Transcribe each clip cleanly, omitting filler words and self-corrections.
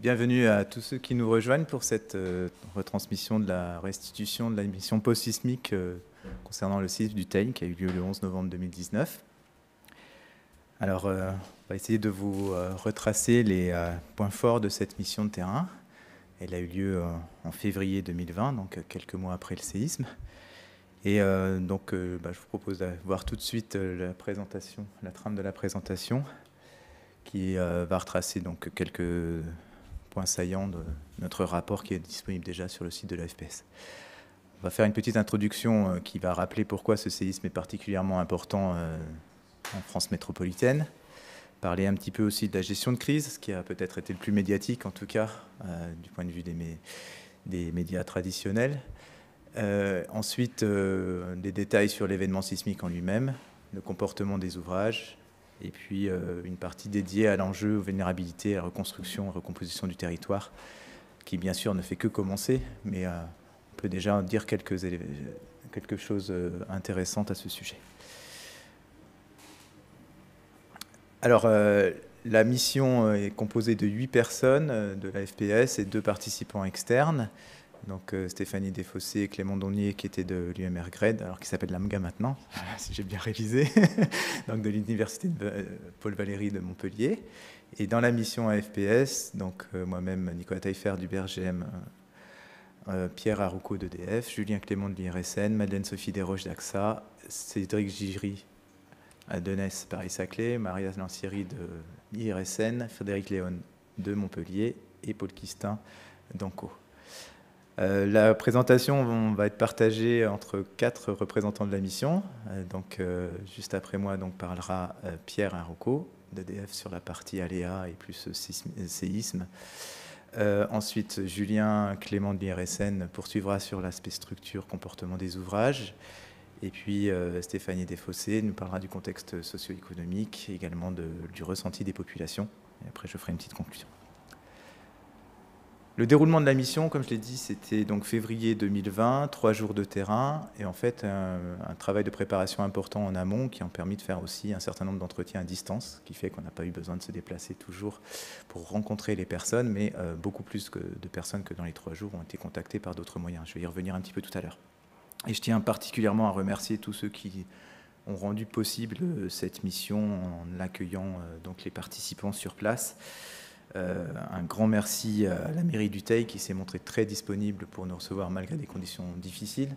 Bienvenue à tous ceux qui nous rejoignent pour cette retransmission de la restitution de la mission post-sismique concernant le séisme du Teil qui a eu lieu le 11 novembre 2019. Alors, on va essayer de vous retracer les points forts de cette mission de terrain. Elle a eu lieu en février 2020, donc quelques mois après le séisme. Et je vous propose de voir tout de suite la présentation, la trame de la présentation, qui va retracer donc quelques points saillants de notre rapport qui est disponible déjà sur le site de la FPS. On va faire une petite introduction qui va rappeler pourquoi ce séisme est particulièrement important en France métropolitaine. Parler un petit peu aussi de la gestion de crise, ce qui a peut-être été le plus médiatique en tout cas, du point de vue des médias traditionnels. Ensuite, des détails sur l'événement sismique en lui-même, le comportement des ouvrages, et puis une partie dédiée à l'enjeu, aux vulnérabilités, à la reconstruction, à la recomposition du territoire, qui bien sûr ne fait que commencer, mais on peut déjà dire quelque chose d'intéressant à ce sujet. Alors, la mission est composée de 8 personnes de la FPS et 2 participants externes. Donc Stéphanie Desfossés et Clément Donnier qui étaient de l'UMR GRED, alors qui s'appelle l'AMGA maintenant, si j'ai bien révisé, donc de l'université de Paul Valéry de Montpellier. Et dans la mission AFPS, donc moi-même Nicolas Taillefer du BRGM, Pierre Arouco d'EDF, Julien Clément de l'IRSN, Madeleine Sophie Desroches d'AXA, Cédric Gigery de NES Paris-Saclay, Maria Lancieri de l'IRSN, Frédéric Léon de Montpellier et Paul Quistin d'ANCO. La présentation va être partagée entre 4 représentants de la mission. Juste après moi parlera Pierre Arouco d'EDF sur la partie aléa et plus séisme. Ensuite, Julien Clément de l'IRSN poursuivra sur l'aspect structure, comportement des ouvrages. Et puis Stéphanie Desfossés nous parlera du contexte socio-économique, également du ressenti des populations. Et après, je ferai une petite conclusion. Le déroulement de la mission, comme je l'ai dit, c'était donc février 2020, 3 jours de terrain, et en fait un travail de préparation important en amont qui a permis de faire aussi un certain nombre d'entretiens à distance, qui fait qu'on n'a pas eu besoin de se déplacer toujours pour rencontrer les personnes, mais beaucoup plus de personnes que dans les 3 jours ont été contactées par d'autres moyens. Je vais y revenir un petit peu tout à l'heure. Et je tiens particulièrement à remercier tous ceux qui ont rendu possible cette mission en accueillant donc les participants sur place. Un grand merci à la mairie du Teil qui s'est montrée très disponible pour nous recevoir malgré des conditions difficiles.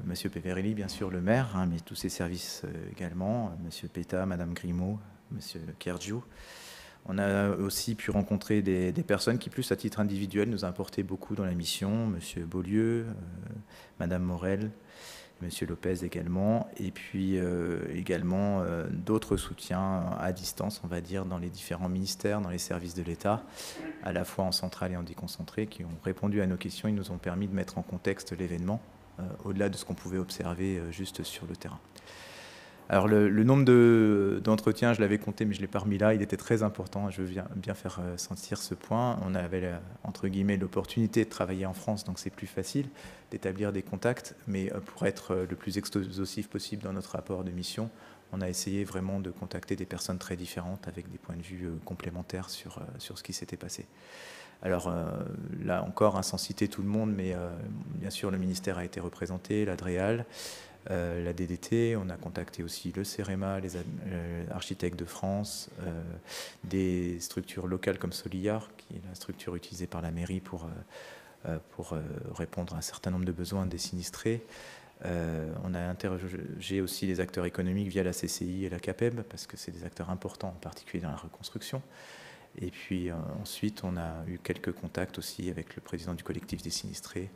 Monsieur Peverelli, bien sûr, le maire, mais tous ses services également, Monsieur Péta, Madame Grimaud, Monsieur Kergiou. On a aussi pu rencontrer des personnes qui, plus à titre individuel, nous ont apporté beaucoup dans la mission, Monsieur Beaulieu, Madame Morel, Monsieur Lopez également, et puis également d'autres soutiens à distance, on va dire, dans les différents ministères, dans les services de l'État, à la fois en centrale et en déconcentré, qui ont répondu à nos questions. Ils nous ont permis de mettre en contexte l'événement, au-delà de ce qu'on pouvait observer juste sur le terrain. Alors le nombre d'entretiens, je l'avais compté, mais je ne l'ai pas remis là, il était très important, je veux bien faire sentir ce point. On avait, entre guillemets, l'opportunité de travailler en France, donc c'est plus facile d'établir des contacts, mais pour être le plus exhaustif possible dans notre rapport de mission, on a essayé vraiment de contacter des personnes très différentes avec des points de vue complémentaires sur ce qui s'était passé. Alors là encore, sans citer tout le monde, mais bien sûr le ministère a été représenté, l'ADREAL, la DDT, on a contacté aussi le CEREMA, les architectes de France, des structures locales comme Soliyar, qui est la structure utilisée par la mairie pour répondre à un certain nombre de besoins des sinistrés. On a interrogé aussi les acteurs économiques via la CCI et la CAPEB, parce que c'est des acteurs importants, en particulier dans la reconstruction. Et puis ensuite, on a eu quelques contacts aussi avec le président du collectif des sinistrés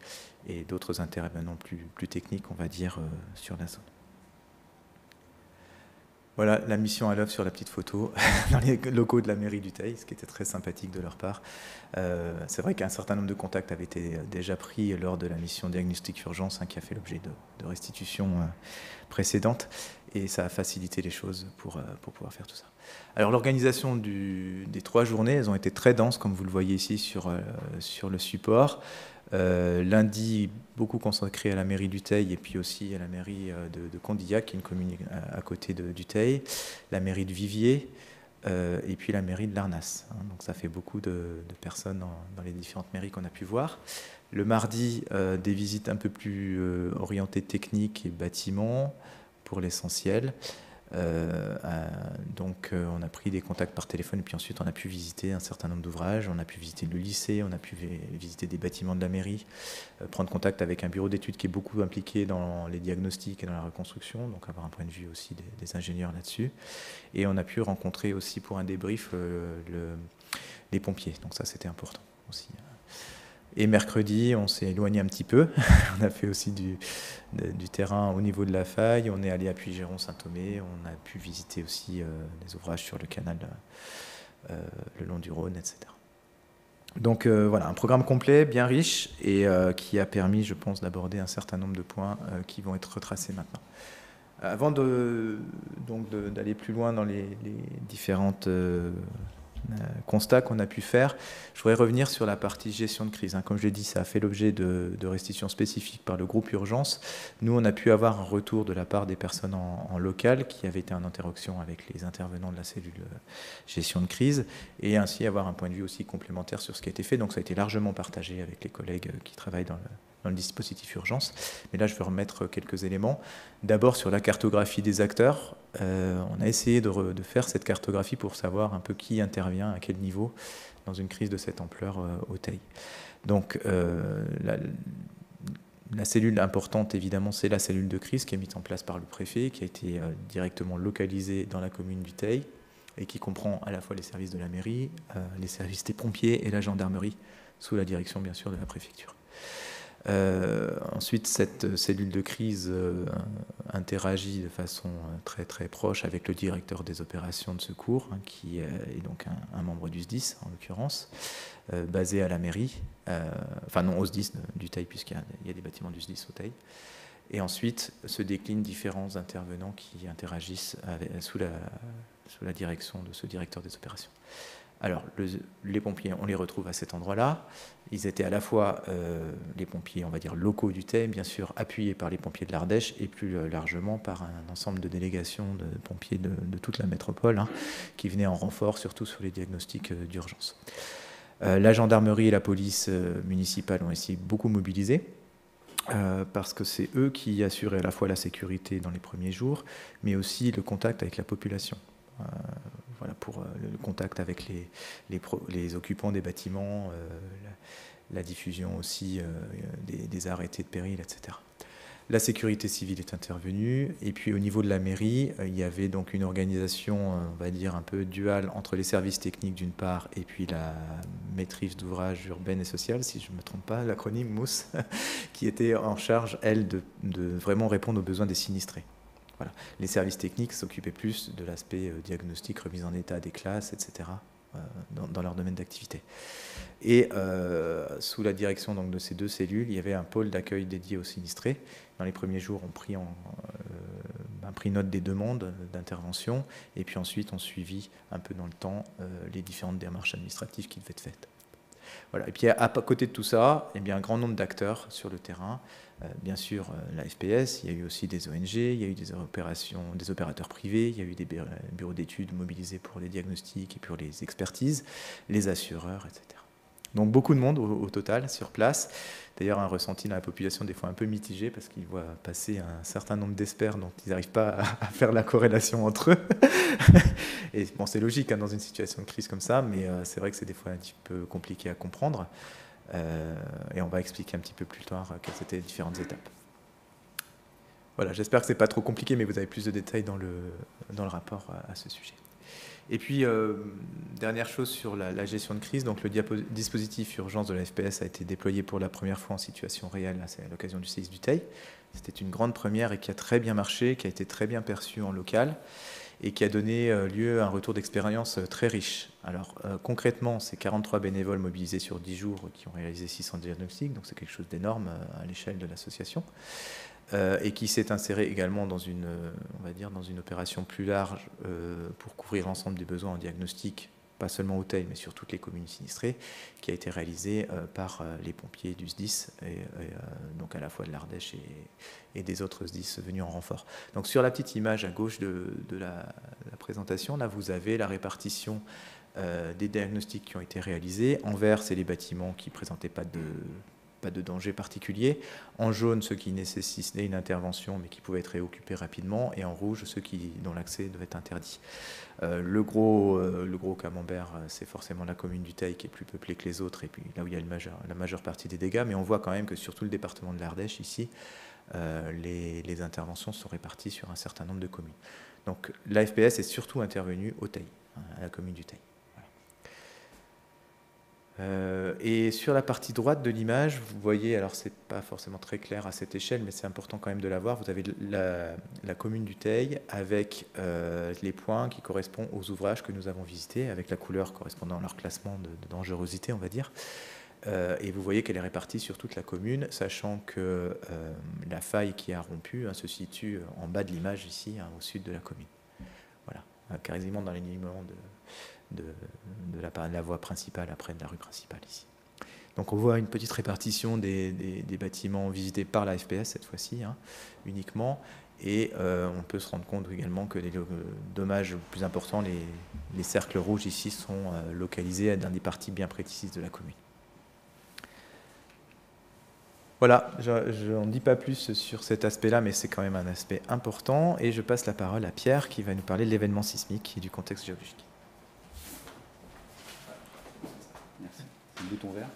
et d'autres intervenants plus techniques, on va dire, sur la zone. Voilà la mission à l'œuvre sur la petite photo, dans les locaux de la mairie du Teil, ce qui était très sympathique de leur part. C'est vrai qu'un certain nombre de contacts avaient été déjà pris lors de la mission diagnostic urgence, qui a fait l'objet de restitutions précédentes, et ça a facilité les choses pour pouvoir faire tout ça. Alors l'organisation des 3 journées, elles ont été très denses, comme vous le voyez ici sur le support. Lundi, beaucoup consacré à la mairie du Teil et puis aussi à la mairie de Condillac, qui est une commune à côté du Teil, la mairie de Viviers, et puis la mairie de Larnas. Donc ça fait beaucoup de personnes dans les différentes mairies qu'on a pu voir. Le mardi, des visites un peu plus orientées techniques et bâtiments pour l'essentiel. Donc on a pris des contacts par téléphone et puis ensuite on a pu visiter un certain nombre d'ouvrages, on a pu visiter le lycée, on a pu visiter des bâtiments de la mairie, prendre contact avec un bureau d'études qui est beaucoup impliqué dans les diagnostics et dans la reconstruction, donc avoir un point de vue aussi des ingénieurs là-dessus. Et on a pu rencontrer aussi pour un débrief les pompiers, donc ça c'était important aussi. Et mercredi, on s'est éloigné un petit peu. On a fait aussi du terrain au niveau de la faille. On est allé à Puy-Géron-Saint-Thomé. On a pu visiter aussi des ouvrages sur le canal le long du Rhône, etc. Donc voilà, un programme complet, bien riche, et qui a permis, je pense, d'aborder un certain nombre de points qui vont être retracés maintenant. Avant d'aller plus loin dans les différentes constat qu'on a pu faire. Je voudrais revenir sur la partie gestion de crise. Comme je l'ai dit, ça a fait l'objet de restitutions spécifiques par le groupe Urgence. Nous, on a pu avoir un retour de la part des personnes en local qui avaient été en interaction avec les intervenants de la cellule gestion de crise et ainsi avoir un point de vue aussi complémentaire sur ce qui a été fait. Donc ça a été largement partagé avec les collègues qui travaillent dans le dispositif urgence. Mais là, je vais remettre quelques éléments. D'abord, sur la cartographie des acteurs, on a essayé de faire cette cartographie pour savoir un peu qui intervient, à quel niveau, dans une crise de cette ampleur au Teil. Donc, la cellule importante, évidemment, c'est la cellule de crise qui est mise en place par le préfet, qui a été directement localisée dans la commune du Teil et qui comprend à la fois les services de la mairie, les services des pompiers et la gendarmerie, sous la direction, bien sûr, de la préfecture. Ensuite, cette cellule de crise interagit de façon très très proche avec le directeur des opérations de secours, qui est donc un membre du SDIS en l'occurrence, basé à la mairie, enfin non au SDIS du Teil, puisqu'il y a des bâtiments du SDIS au Teil. Et ensuite se déclinent différents intervenants qui interagissent sous la direction de ce directeur des opérations. Alors, les pompiers, on les retrouve à cet endroit-là. Ils étaient à la fois les pompiers, on va dire, locaux du Teil, bien sûr, appuyés par les pompiers de l'Ardèche et plus largement par un ensemble de délégations de pompiers de toute la métropole qui venaient en renfort, surtout sur les diagnostics d'urgence. La gendarmerie et la police municipale ont aussi beaucoup mobilisé. Parce que c'est eux qui assuraient à la fois la sécurité dans les premiers jours, mais aussi le contact avec la population. Voilà, pour le contact avec les occupants des bâtiments, la diffusion aussi des arrêtés de péril, etc. La sécurité civile est intervenue, et puis au niveau de la mairie, il y avait donc une organisation, on va dire, un peu duale entre les services techniques d'une part, et puis la maîtrise d'ouvrage urbaine et sociale, si je ne me trompe pas, l'acronyme MOUS, qui était en charge, elle, de vraiment répondre aux besoins des sinistrés. Voilà. Les services techniques s'occupaient plus de l'aspect diagnostic, remise en état des classes, etc., dans leur domaine d'activité. Et sous la direction donc, de ces deux cellules, il y avait un pôle d'accueil dédié aux sinistrés. Dans les premiers jours, on pris note des demandes d'intervention, et puis ensuite on suivit un peu dans le temps les différentes démarches administratives qui devaient être faites. Voilà. Et puis à côté de tout ça, eh bien, un grand nombre d'acteurs sur le terrain. Bien sûr, la FPS, il y a eu aussi des ONG, il y a eu des opérateurs privés, il y a eu des bureaux d'études mobilisés pour les diagnostics et pour les expertises, les assureurs, etc. Donc beaucoup de monde au total sur place. D'ailleurs, un ressenti dans la population des fois un peu mitigé parce qu'ils voient passer un certain nombre d'experts dont ils n'arrivent pas à faire la corrélation entre eux. Et bon, c'est logique dans une situation de crise comme ça, mais c'est vrai que c'est des fois un petit peu compliqué à comprendre. Et on va expliquer un petit peu plus tard quelles étaient les différentes étapes. Voilà, j'espère que ce n'est pas trop compliqué, mais vous avez plus de détails dans le rapport à ce sujet. Et puis, dernière chose sur la gestion de crise, donc le dispositif urgence de la FPS a été déployé pour la première fois en situation réelle, c'est à l'occasion du séisme du Teil. C'était une grande première et qui a très bien marché, qui a été très bien perçue en local et qui a donné lieu à un retour d'expérience très riche. Alors concrètement, c'est 43 bénévoles mobilisés sur 10 jours qui ont réalisé 600 diagnostics, donc c'est quelque chose d'énorme à l'échelle de l'association, et qui s'est inséré également dans une opération plus large pour couvrir l'ensemble des besoins en diagnostic, pas seulement au Teil, mais sur toutes les communes sinistrées, qui a été réalisée par les pompiers du SDIS, et donc à la fois de l'Ardèche et des autres SDIS venus en renfort. Donc sur la petite image à gauche de la présentation. Là, vous avez la répartition des diagnostics qui ont été réalisés. En vert, c'est les bâtiments qui ne présentaient pas de danger particulier. En jaune, ceux qui nécessitaient une intervention mais qui pouvaient être réoccupés rapidement. Et en rouge, ceux dont l'accès devait être interdit. Le gros camembert, c'est forcément la commune du Teil qui est plus peuplée que les autres et puis là où il y a la majeure partie des dégâts. Mais on voit quand même que sur tout le département de l'Ardèche, ici, les interventions sont réparties sur un certain nombre de communes. Donc la FPS est surtout intervenue au Teil, à la commune du Teil. Et sur la partie droite de l'image, vous voyez, alors c'est pas forcément très clair à cette échelle, mais c'est important quand même de la voir, vous avez la commune du Teil avec les points qui correspondent aux ouvrages que nous avons visités, avec la couleur correspondant à leur classement de dangerosité, on va dire. Et vous voyez qu'elle est répartie sur toute la commune, sachant que la faille qui a rompu se situe en bas de l'image ici, au sud de la commune. Voilà, quasiment dans l'alignement de la voie principale, après de la rue principale ici. Donc on voit une petite répartition des bâtiments visités par la FPS cette fois-ci, uniquement, et on peut se rendre compte également que les dommages plus importants, les cercles rouges ici, sont localisés dans des parties bien précises de la commune. Voilà, je n'en dis pas plus sur cet aspect-là, mais c'est quand même un aspect important, et je passe la parole à Pierre qui va nous parler de l'événement sismique et du contexte géologique. Merci. Le bouton vert.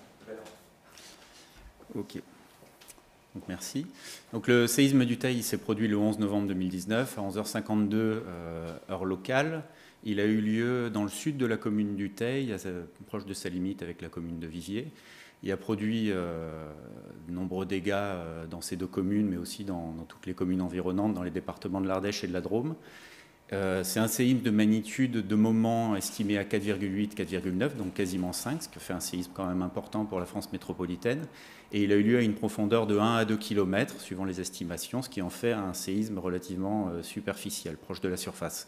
Ok. Donc, merci. Donc, le séisme du Teil s'est produit le 11 novembre 2019 à 11h52 heure locale. Il a eu lieu dans le sud de la commune du Teil, proche de sa limite avec la commune de Viviers. Il a produit de nombreux dégâts dans ces deux communes, mais aussi dans toutes les communes environnantes, dans les départements de l'Ardèche et de la Drôme. C'est un séisme de magnitude de moment estimé à 4,8, 4,9, donc quasiment 5, ce qui fait un séisme quand même important pour la France métropolitaine. Et il a eu lieu à une profondeur de 1 à 2 km, suivant les estimations, ce qui en fait un séisme relativement superficiel, proche de la surface.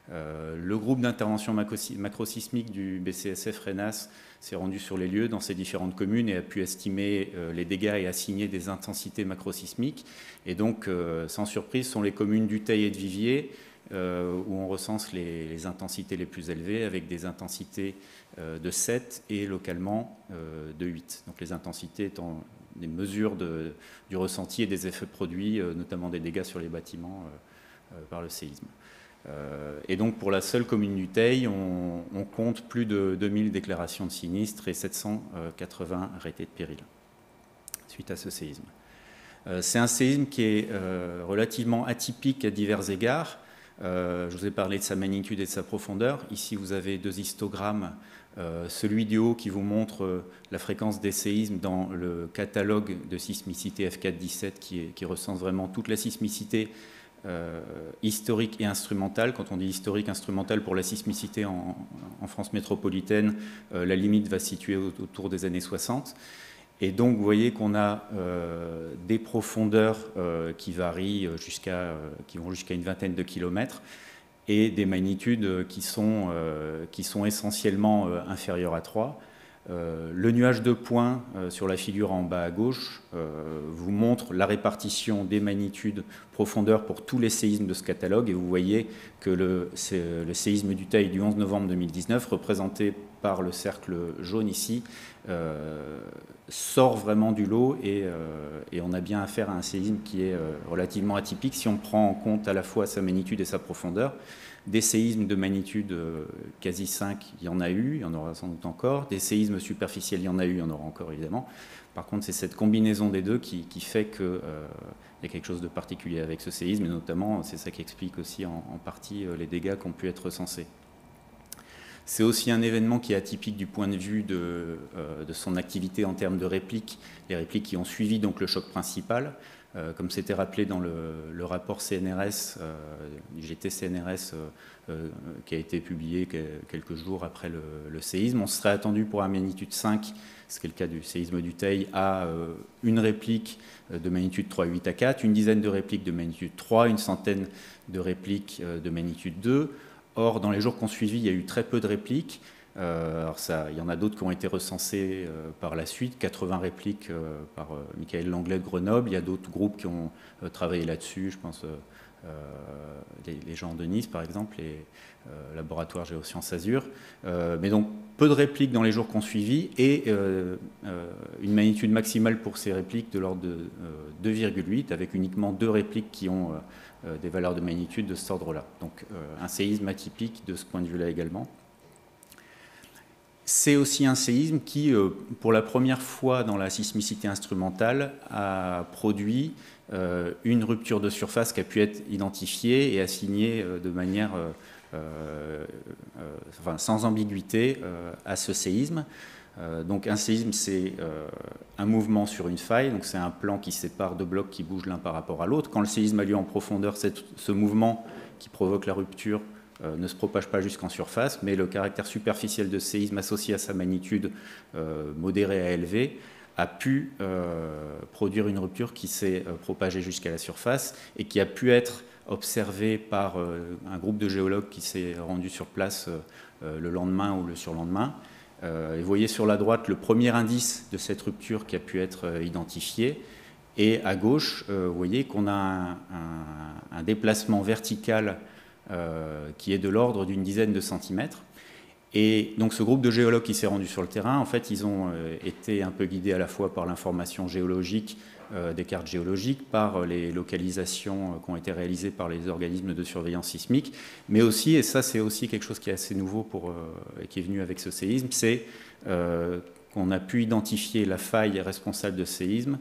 Le groupe d'intervention macrosismique du BCSF RENAS s'est rendu sur les lieux dans ces différentes communes et a pu estimer les dégâts et assigner des intensités macrosismiques. Et donc, sans surprise, sont les communes du Teil et de Viviers où on recense les intensités les plus élevées, avec des intensités de 7 et localement de 8. Donc les intensités étant des mesures du ressenti et des effets produits, notamment des dégâts sur les bâtiments par le séisme. Et donc pour la seule commune du Teil, on compte plus de 2000 déclarations de sinistres et 780 arrêtés de péril suite à ce séisme. C'est un séisme qui est relativement atypique à divers égards. Je vous ai parlé de sa magnitude et de sa profondeur. Ici, vous avez deux histogrammes. Celui du haut qui vous montre la fréquence des séismes dans le catalogue de sismicité F417 qui recense vraiment toute la sismicité historique et instrumentale. Quand on dit historique, instrumentale, pour la sismicité en France métropolitaine, la limite va se situer autour des années 60. Et donc, vous voyez qu'on a des profondeurs qui varient qui vont jusqu'à une vingtaine de kilomètres et des magnitudes qui sont essentiellement inférieures à 3. Le nuage de points sur la figure en bas à gauche vous montre la répartition des magnitudes profondeur pour tous les séismes de ce catalogue, et vous voyez que le séisme du Teil du 11 novembre 2019, représenté par le cercle jaune ici, sort vraiment du lot, et on a bien affaire à un séisme qui est relativement atypique si on prend en compte à la fois sa magnitude et sa profondeur. Des séismes de magnitude quasi 5, il y en a eu, il y en aura sans doute encore. Des séismes superficiels, il y en a eu, il y en aura encore évidemment. Par contre, c'est cette combinaison des deux qui fait qu'il y a quelque chose de particulier avec ce séisme, et notamment, c'est ça qui explique aussi en partie les dégâts qui ont pu être recensés. C'est aussi un événement qui est atypique du point de vue de son activité en termes de répliques, les répliques qui ont suivi donc le choc principal. Comme c'était rappelé dans le rapport CNRS, du GT-CNRS, qui a été publié quelques jours après le séisme, on serait attendu pour un magnitude 5, ce qui est le cas du séisme du Teil, à une réplique de magnitude 3,8 à 4, une dizaine de répliques de magnitude 3, une centaine de répliques de magnitude 2. Or, dans les jours qui ont suivi, il y a eu très peu de répliques. Alors il y en a d'autres qui ont été recensées par la suite, 80 répliques par Michael Langlais de Grenoble. Il y a d'autres groupes qui ont travaillé là-dessus, je pense les gens de Nice, par exemple, les laboratoires Géosciences Azur. Mais donc, peu de répliques dans les jours qu'on suivi et une magnitude maximale pour ces répliques de l'ordre de 2,8, avec uniquement 2 répliques qui ont des valeurs de magnitude de cet ordre-là. Donc, un séisme atypique de ce point de vue-là également. C'est aussi un séisme qui, pour la première fois dans la sismicité instrumentale, a produit une rupture de surface qui a pu être identifiée et assignée de manière sans ambiguïté à ce séisme. Donc un séisme, c'est un mouvement sur une faille, donc c'est un plan qui sépare 2 blocs qui bougent l'un par rapport à l'autre. Quand le séisme a lieu en profondeur, ce mouvement qui provoque la rupture ne se propage pas jusqu'en surface, mais le caractère superficiel de séisme associé à sa magnitude modérée à élevée a pu produire une rupture qui s'est propagée jusqu'à la surface et qui a pu être observée par un groupe de géologues qui s'est rendu sur place le lendemain ou le surlendemain. Et vous voyez sur la droite le premier indice de cette rupture qui a pu être identifié. Et à gauche, vous voyez qu'on a un déplacement vertical qui est de l'ordre d'une dizaine de centimètres. Et donc ce groupe de géologues qui s'est rendu sur le terrain, en fait, ils ont été un peu guidés à la fois par l'information géologique, des cartes géologiques, par les localisations qui ont été réalisées par les organismes de surveillance sismique, mais aussi, et ça c'est aussi quelque chose qui est assez nouveau et qui est venu avec ce séisme, c'est qu'on a pu identifier la faille responsable de séisme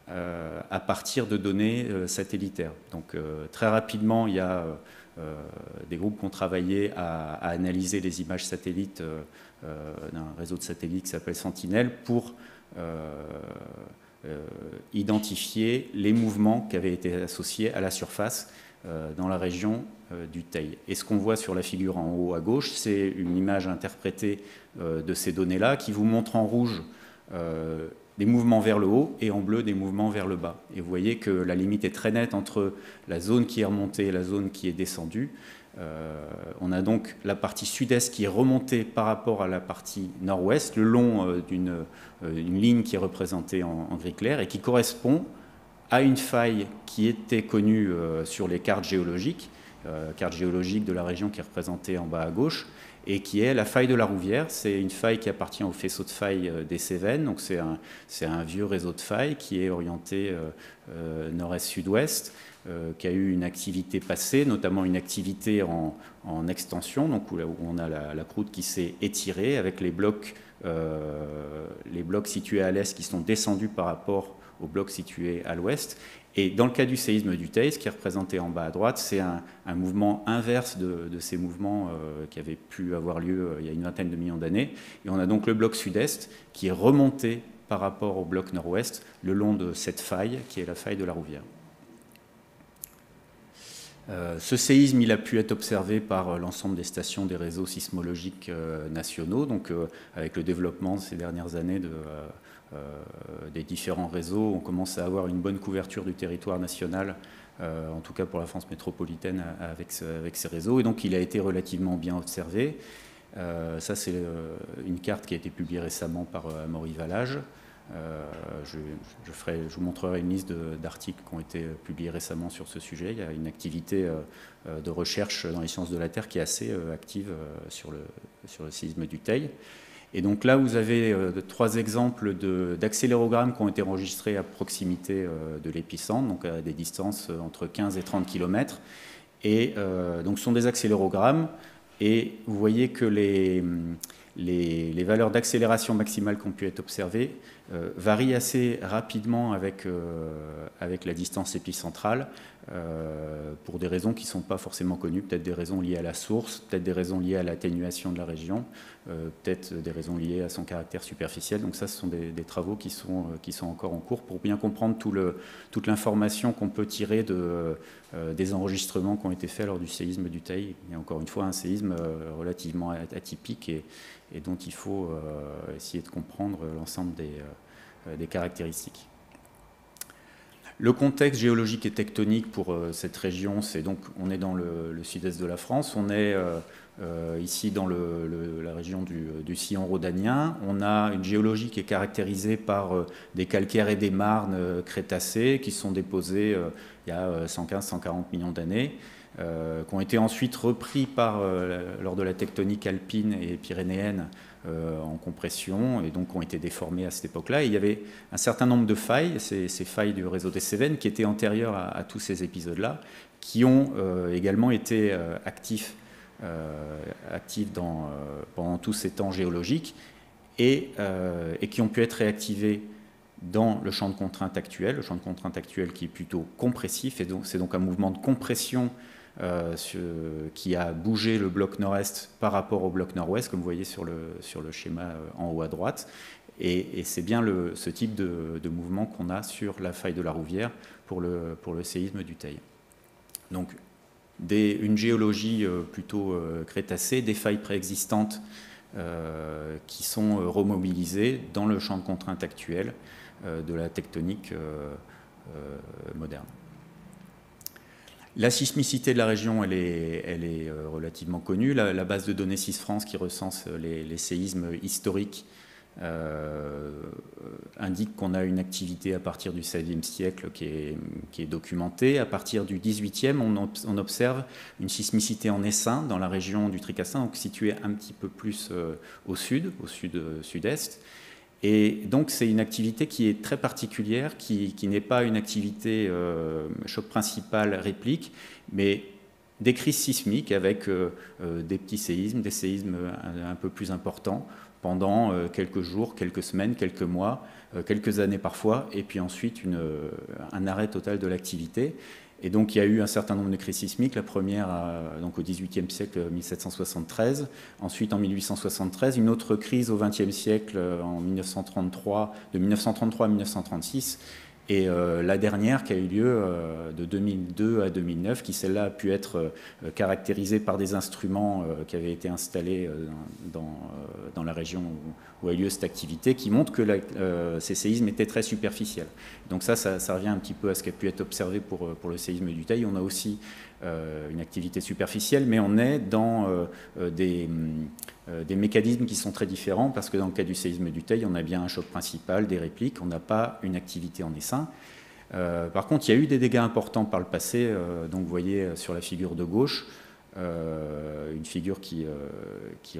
à partir de données satellitaires. Donc très rapidement, il y a des groupes qui ont travaillé à analyser les images satellites d'un réseau de satellites qui s'appelle Sentinel pour identifier les mouvements qui avaient été associés à la surface dans la région du Teil. Et ce qu'on voit sur la figure en haut à gauche, c'est une image interprétée de ces données-là qui vous montre en rouge des mouvements vers le haut et en bleu des mouvements vers le bas. Et vous voyez que la limite est très nette entre la zone qui est remontée et la zone qui est descendue. On a donc la partie sud-est qui est remontée par rapport à la partie nord-ouest, le long d'une ligne qui est représentée en gris clair et qui correspond à une faille qui était connue sur les cartes géologiques de la région qui est représentée en bas à gauche, et qui est la faille de la Rouvière. C'est une faille qui appartient au faisceau de failles des Cévennes, donc c'est un vieux réseau de failles qui est orienté nord-est-sud-ouest, qui a eu une activité passée, notamment une activité en extension, donc où on a la croûte qui s'est étirée avec les blocs situés à l'est qui sont descendus par rapport aux blocs situés à l'ouest. Et dans le cas du séisme du Teil, ce qui est représenté en bas à droite, c'est un mouvement inverse de ces mouvements qui avaient pu avoir lieu il y a une vingtaine de millions d'années. Et on a donc le bloc sud-est qui est remonté par rapport au bloc nord-ouest le long de cette faille qui est la faille de la Rouvière. Ce séisme, il a pu être observé par l'ensemble des stations des réseaux sismologiques nationaux, donc avec le développement ces dernières années des différents réseaux, on commence à avoir une bonne couverture du territoire national, en tout cas pour la France métropolitaine avec ces réseaux, et donc il a été relativement bien observé. Ça c'est une carte qui a été publiée récemment par Amaury Valage. Je vous montrerai une liste d'articles qui ont été publiés récemment sur ce sujet. Il y a une activité de recherche dans les sciences de la Terre qui est assez active sur le séisme du Teil. Et donc là, vous avez 3 exemples d'accélérogrammes qui ont été enregistrés à proximité de l'épicentre, donc à des distances entre 15 et 30 km. Et donc ce sont des accélérogrammes, et vous voyez que les valeurs d'accélération maximale qui ont pu être observées varient assez rapidement avec la distance épicentrale, pour des raisons qui ne sont pas forcément connues, peut-être des raisons liées à la source, peut-être des raisons liées à l'atténuation de la région, peut-être des raisons liées à son caractère superficiel. Donc ça, ce sont des travaux qui sont encore en cours pour bien comprendre toute l'information qu'on peut tirer des enregistrements qui ont été faits lors du séisme du Teil. Et encore une fois, un séisme relativement atypique et dont il faut essayer de comprendre l'ensemble des caractéristiques. Le contexte géologique et tectonique pour cette région, c'est donc, on est dans le sud-est de la France, on est ici dans la région du sillon rhodanien. On a une géologie qui est caractérisée par des calcaires et des marnes crétacés qui sont déposés il y a 115-140 millions d'années, qui ont été ensuite repris lors de la tectonique alpine et pyrénéenne en compression, et donc ont été déformés à cette époque-là. Et il y avait un certain nombre de failles, ces failles du réseau des Cévennes, qui étaient antérieures à tous ces épisodes-là, qui ont également été actifs pendant tous ces temps géologiques, et qui ont pu être réactivés dans le champ de contrainte actuel, qui est plutôt compressif, et donc c'est donc un mouvement de compression qui a bougé le bloc nord-est par rapport au bloc nord-ouest, comme vous voyez sur le schéma en haut à droite. Et c'est bien ce type de mouvement qu'on a sur la faille de la Rouvière pour le séisme du Teil. Donc une géologie plutôt crétacée, des failles préexistantes qui sont remobilisées dans le champ de contrainte actuel de la tectonique moderne. La sismicité de la région, elle est relativement connue. La base de données SIS-France qui recense les séismes historiques indique qu'on a une activité à partir du XVIe siècle qui est documentée. À partir du XVIIIe, on observe une sismicité en essaim dans la région du Tricastin, donc située un petit peu plus au sud-est. Et donc c'est une activité qui est très particulière, qui n'est pas une activité choc principal réplique, mais des crises sismiques avec des petits séismes, des séismes un peu plus importants pendant quelques jours, quelques semaines, quelques mois, quelques années parfois, et puis ensuite un arrêt total de l'activité. Et donc il y a eu un certain nombre de crises sismiques, la première donc au XVIIIe siècle, 1773, ensuite en 1873, une autre crise au XXe siècle, en 1933, de 1933 à 1936, et la dernière qui a eu lieu de 2002 à 2009, qui celle-là a pu être caractérisée par des instruments qui avaient été installés dans la région où a eu lieu cette activité, qui montrent que ces séismes étaient très superficiels. Donc ça revient un petit peu à ce qui a pu être observé pour le séisme du Teil. On a aussi une activité superficielle, mais on est dans des mécanismes qui sont très différents, parce que dans le cas du séisme du Teil, on a bien un choc principal, des répliques, on n'a pas une activité en essaim. Par contre, il y a eu des dégâts importants par le passé, donc vous voyez sur la figure de gauche, une figure qui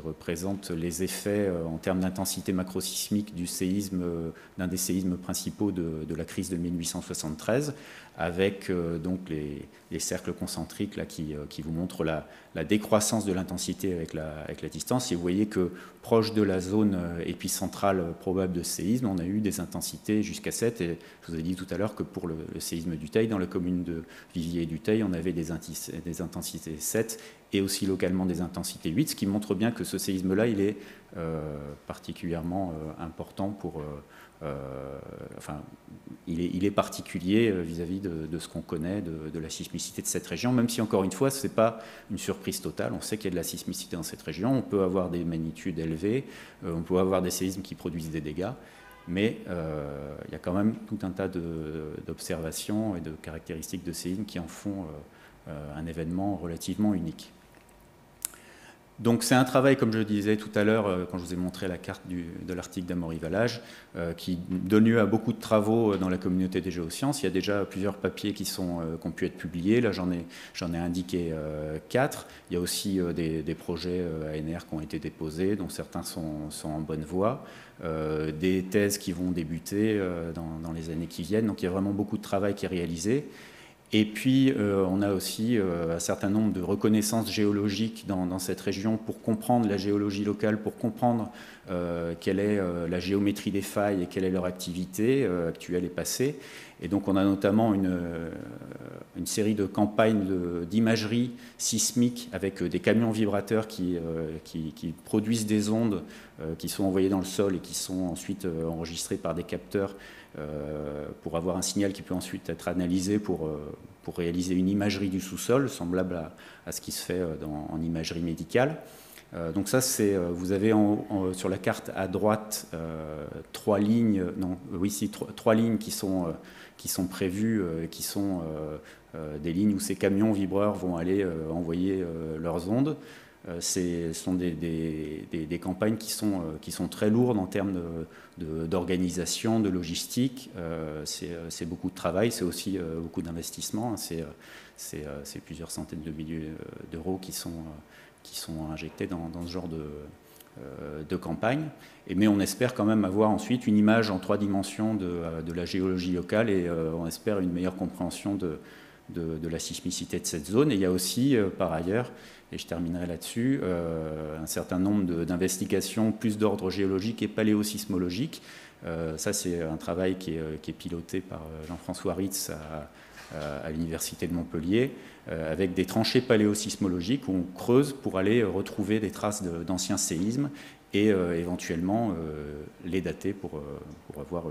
représente les effets en termes d'intensité macrosismique du séisme, d'un des séismes principaux de la crise de 1873, avec donc les cercles concentriques là, qui vous montrent la décroissance de l'intensité avec la distance. Et vous voyez que proche de la zone épicentrale probable de séisme, on a eu des intensités jusqu'à 7. Et je vous ai dit tout à l'heure que pour le séisme du Teil, dans la commune de Viviers et du Teil, on avait des intensités 7 et aussi localement des intensités 8, ce qui montre bien que ce séisme-là, il est particulièrement important pour... il est particulier vis-à-vis de ce qu'on connaît de la sismicité de cette région, même si encore une fois ce n'est pas une surprise totale. On sait qu'il y a de la sismicité dans cette région, on peut avoir des magnitudes élevées, on peut avoir des séismes qui produisent des dégâts, mais il y a quand même tout un tas d'observations et de caractéristiques de séismes qui en font un événement relativement unique. Donc c'est un travail, comme je disais tout à l'heure, quand je vous ai montré la carte de l'Arctique d'Amaury-Vallage, qui donne lieu à beaucoup de travaux dans la communauté des géosciences. Il y a déjà plusieurs papiers qui ont pu être publiés. Là, j'en ai indiqué 4. Il y a aussi des projets ANR qui ont été déposés, dont certains sont en bonne voie. Des thèses qui vont débuter dans les années qui viennent. Donc il y a vraiment beaucoup de travail qui est réalisé. Et puis, on a aussi un certain nombre de reconnaissances géologiques dans cette région pour comprendre la géologie locale, pour comprendre quelle est la géométrie des failles et quelle est leur activité actuelle et passée. Et donc, on a notamment une série de campagnes d'imagerie sismique avec des camions vibrateurs qui produisent des ondes qui sont envoyées dans le sol et qui sont ensuite enregistrées par des capteurs pour avoir un signal qui peut ensuite être analysé pour réaliser une imagerie du sous-sol, semblable à ce qui se fait en imagerie médicale. Donc ça, vous avez sur la carte à droite trois lignes qui sont prévues, qui sont des lignes où ces camions vibreurs vont aller envoyer leurs ondes. Ce sont des campagnes qui sont très lourdes en termes d'organisation, de logistique. C'est beaucoup de travail, c'est aussi beaucoup d'investissement. C'est plusieurs centaines de milliers d'euros qui sont injectés dans ce genre de campagne. Mais on espère quand même avoir ensuite une image en 3 dimensions de la géologie locale et on espère une meilleure compréhension de la sismicité de cette zone. Et il y a aussi, par ailleurs, et je terminerai là-dessus, un certain nombre d'investigations plus d'ordre géologique et paléosismologique. Ça, c'est un travail qui est piloté par Jean-François Ritz à l'Université de Montpellier, avec des tranchées paléosismologiques où on creuse pour aller retrouver des traces d'anciens séismes et éventuellement les dater pour avoir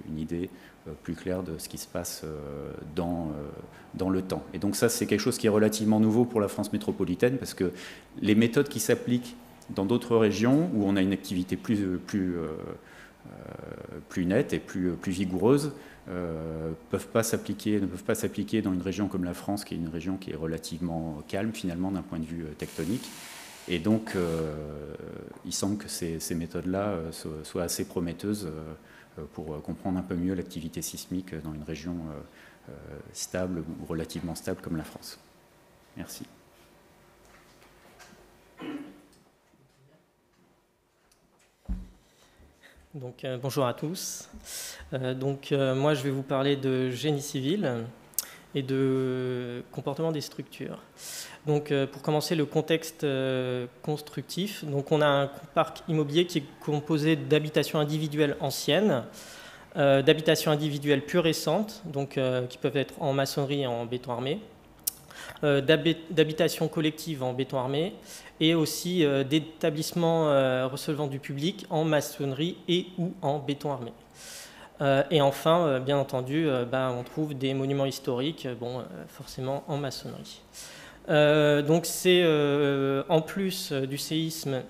une idée plus claire de ce qui se passe dans le temps. Et donc ça, c'est quelque chose qui est relativement nouveau pour la France métropolitaine, parce que les méthodes qui s'appliquent dans d'autres régions où on a une activité plus nette et plus vigoureuse ne peuvent pas s'appliquer dans une région comme la France, qui est une région qui est relativement calme finalement d'un point de vue tectonique. Et donc, il semble que ces méthodes-là soient assez prometteuses pour comprendre un peu mieux l'activité sismique dans une région stable ou relativement stable comme la France. Merci. Donc, bonjour à tous. Moi, je vais vous parler de génie civil et de comportement des structures. Donc, pour commencer, le contexte constructif. Donc, on a un parc immobilier qui est composé d'habitations individuelles anciennes, d'habitations individuelles plus récentes, donc, qui peuvent être en maçonnerie et en béton armé, d'habitations collectives en béton armé, et aussi d'établissements recevant du public en maçonnerie et ou en béton armé. Et enfin, bien entendu, on trouve des monuments historiques, forcément en maçonnerie. Donc c'est en plus du séisme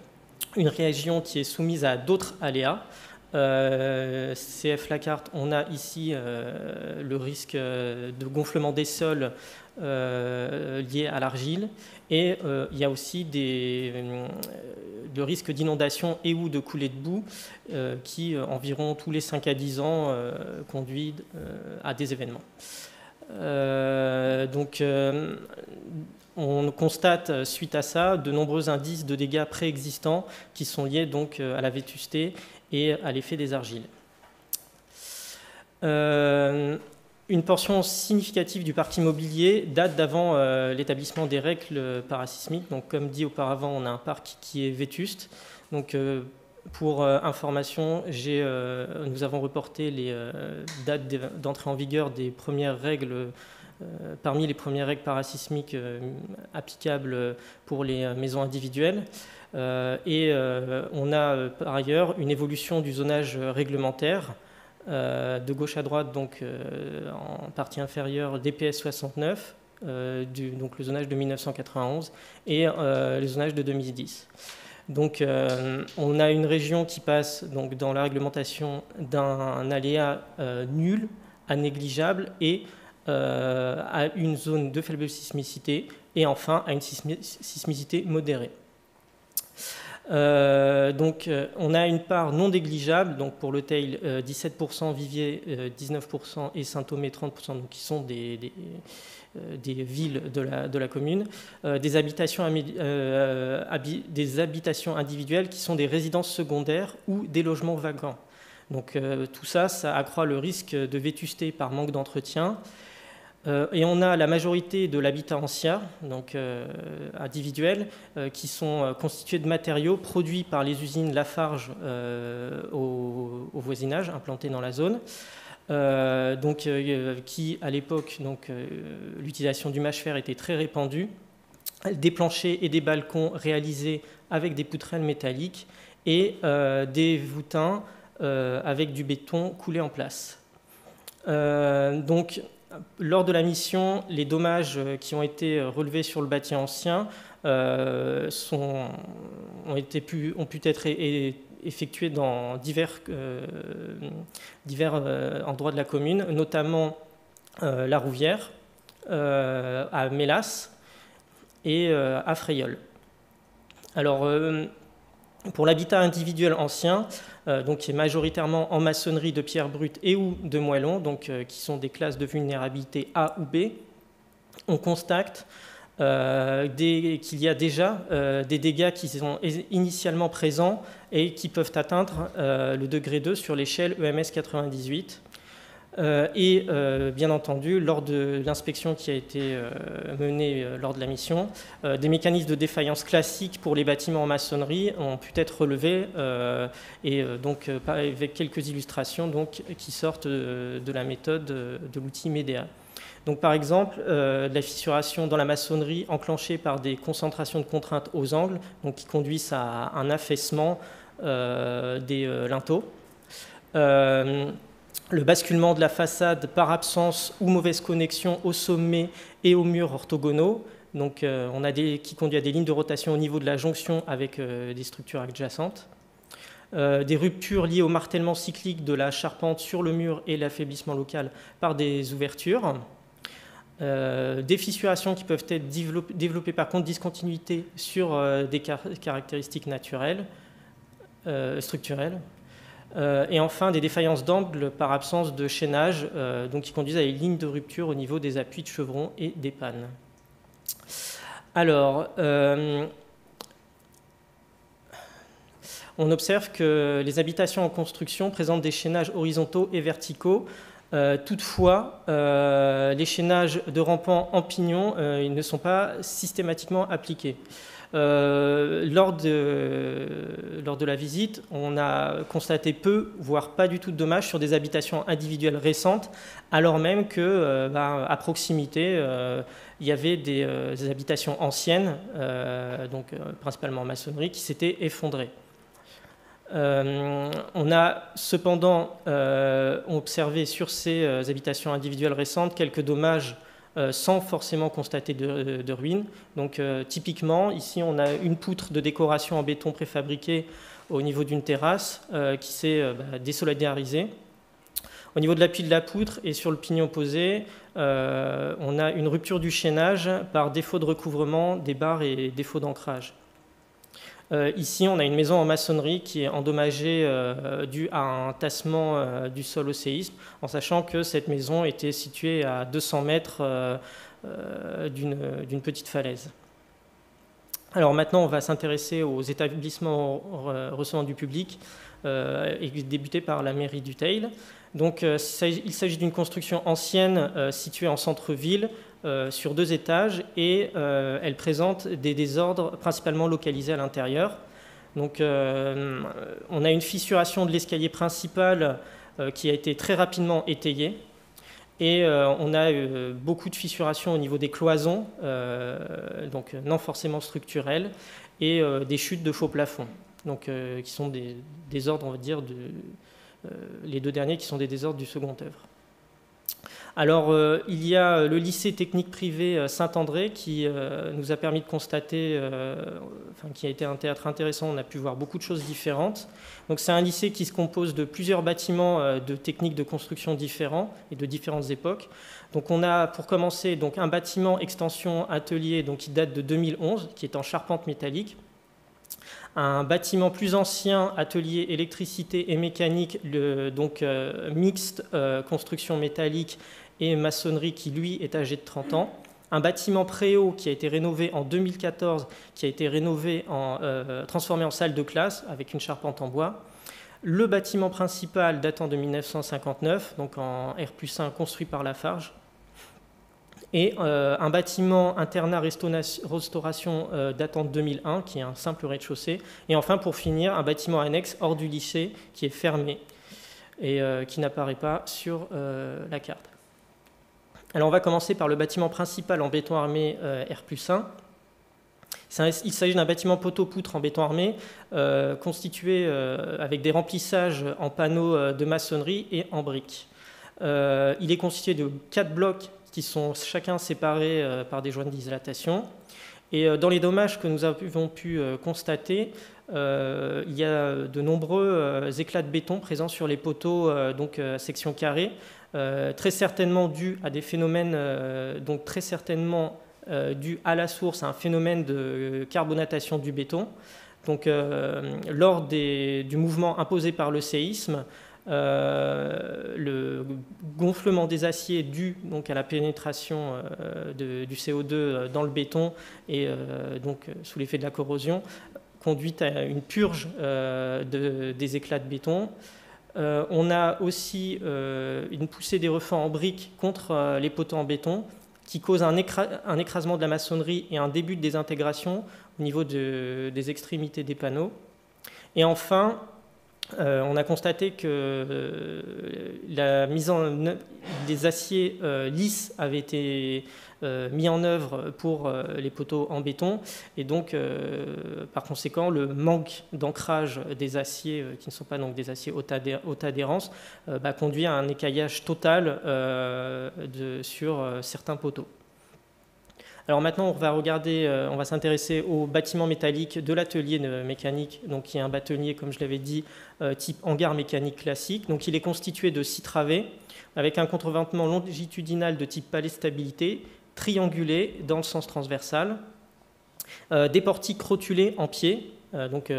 une région qui est soumise à d'autres aléas. CF la carte, on a ici le risque de gonflement des sols lié à l'argile, et il y a aussi le risque d'inondation et ou de coulée de boue qui, environ tous les 5 à 10 ans, conduit à des événements. On constate, suite à ça, de nombreux indices de dégâts préexistants qui sont liés donc à la vétusté et à l'effet des argiles. Une portion significative du parc immobilier date d'avant l'établissement des règles parasismiques. Donc, comme dit auparavant, on a un parc qui est vétuste. Donc, pour information, nous avons reporté les dates d'entrée en vigueur des premières règles, parmi les premières règles parasismiques applicables pour les maisons individuelles. On a par ailleurs une évolution du zonage réglementaire de gauche à droite, donc en partie inférieure DPS 69, donc le zonage de 1991, et le zonage de 2010. Donc on a une région qui passe donc, dans la réglementation d'un aléa nul à négligeable et à une zone de faible sismicité, et enfin à une sismicité modérée. On a une part non négligeable, donc pour le Teil 17%, Viviers 19% et Saint-Thomé 30%, donc qui sont des villes de la commune, des habitations individuelles qui sont des résidences secondaires ou des logements vacants. Donc tout ça, ça accroît le risque de vétusté par manque d'entretien. Et on a la majorité de l'habitat ancien, donc individuel, qui sont constitués de matériaux produits par les usines Lafarge au voisinage, implantées dans la zone, qui à l'époque, l'utilisation du mâche-fer était très répandue, des planchers et des balcons réalisés avec des poutrelles métalliques et des voûtins avec du béton coulé en place. lors de la mission, les dommages qui ont été relevés sur le bâti ancien ont pu être effectués dans divers endroits de la commune, notamment la Rouvière, à Mélas et à Frayol. Alors, pour l'habitat individuel ancien, donc qui est majoritairement en maçonnerie de pierre brute et ou de moellon, donc qui sont des classes de vulnérabilité A ou B, on constate qu'il y a déjà des dégâts qui sont initialement présents et qui peuvent atteindre le degré 2 sur l'échelle EMS 98. Bien entendu, lors de l'inspection qui a été menée lors de la mission, des mécanismes de défaillance classiques pour les bâtiments en maçonnerie ont pu être relevés donc avec quelques illustrations donc, qui sortent de la méthode de l'outil MEDEA. Donc, par exemple, de la fissuration dans la maçonnerie enclenchée par des concentrations de contraintes aux angles, donc qui conduisent à un affaissement des linteaux. Le basculement de la façade par absence ou mauvaise connexion au sommet et aux murs orthogonaux, donc qui conduit à des lignes de rotation au niveau de la jonction avec des structures adjacentes. Des ruptures liées au martèlement cyclique de la charpente sur le mur et l'affaiblissement local par des ouvertures. Des fissurations qui peuvent être développées par contre discontinuité sur des caractéristiques naturelles, structurelles. Et enfin, des défaillances d'angle par absence de chaînage, donc qui conduisent à des lignes de rupture au niveau des appuis de chevrons et des pannes. Alors, on observe que les habitations en construction présentent des chaînages horizontaux et verticaux. Toutefois, les chaînages de rampant en pignon ils ne sont pas systématiquement appliqués. Lors de la visite, on a constaté peu, voire pas du tout de dommages sur des habitations individuelles récentes, alors même que, à proximité, il y avait des habitations anciennes, donc principalement en maçonnerie, qui s'étaient effondrées. On a cependant observé sur ces habitations individuelles récentes quelques dommages sans forcément constater de ruines. Donc typiquement, ici on a une poutre de décoration en béton préfabriqué au niveau d'une terrasse qui s'est désolidarisée. Au niveau de l'appui de la poutre et sur le pignon opposé, on a une rupture du chaînage par défaut de recouvrement des barres et défaut d'ancrage. Ici, on a une maison en maçonnerie qui est endommagée due à un tassement du sol au séisme, en sachant que cette maison était située à 200 mètres d'une petite falaise. Alors maintenant, on va s'intéresser aux établissements recevant du public et débuter par la mairie du Teil. Donc, il s'agit d'une construction ancienne située en centre-ville, sur 2 étages et elle présente des désordres principalement localisés à l'intérieur. Donc on a une fissuration de l'escalier principal qui a été très rapidement étayée et on a beaucoup de fissurations au niveau des cloisons, donc non forcément structurelles, et des chutes de faux plafonds, donc qui sont des désordres, on va dire, les 2 derniers qui sont des désordres du second œuvre. Alors, il y a le lycée technique privé Saint-André qui nous a permis de constater, qui a été un théâtre intéressant, on a pu voir beaucoup de choses différentes. Donc, c'est un lycée qui se compose de plusieurs bâtiments de techniques de construction différents et de différentes époques. Donc, on a pour commencer donc, un bâtiment extension atelier donc, qui date de 2011, qui est en charpente métallique. Un bâtiment plus ancien, atelier électricité et mécanique, donc mixte, construction métallique et maçonnerie, qui lui est âgé de 30 ans. Un bâtiment préau qui a été rénové en 2014, qui a été transformé en salle de classe avec une charpente en bois. Le bâtiment principal datant de 1959, donc en R+1 construit par Lafarge. Et un bâtiment internat restauration datant de 2001, qui est un simple rez-de-chaussée. Et enfin, pour finir, un bâtiment annexe hors du lycée, qui est fermé et qui n'apparaît pas sur la carte. Alors, on va commencer par le bâtiment principal en béton armé R+1. Il s'agit d'un bâtiment poteau-poutre en béton armé, constitué avec des remplissages en panneaux de maçonnerie et en briques. Il est constitué de 4 blocs qui sont chacun séparés par des joints de dilatation. Et dans les dommages que nous avons pu constater, il y a de nombreux éclats de béton présents sur les poteaux donc à section carrée, très certainement dus à des phénomènes, donc très certainement dus à la source à un phénomène de carbonatation du béton. Donc lors du mouvement imposé par le séisme, le gonflement des aciers dû donc à la pénétration du CO2 dans le béton et donc sous l'effet de la corrosion conduit à une purge des éclats de béton. On a aussi une poussée des refends en briques contre les poteaux en béton qui cause un écrasement de la maçonnerie et un début de désintégration au niveau des extrémités des panneaux. Et enfin, on a constaté que la mise en œuvre des aciers lisses avait été mis en œuvre pour les poteaux en béton et donc par conséquent le manque d'ancrage des aciers qui ne sont pas donc des aciers haute adhérence conduit à un écaillage total sur certains poteaux. Alors maintenant, on va regarder, on va s'intéresser au bâtiment métallique de l'atelier mécanique, donc qui est un bâtonnier, comme je l'avais dit, type hangar mécanique classique. Donc il est constitué de 6 travées avec un contrevêtement longitudinal de type palais stabilité, triangulé dans le sens transversal, des portiques rotulés en pied, donc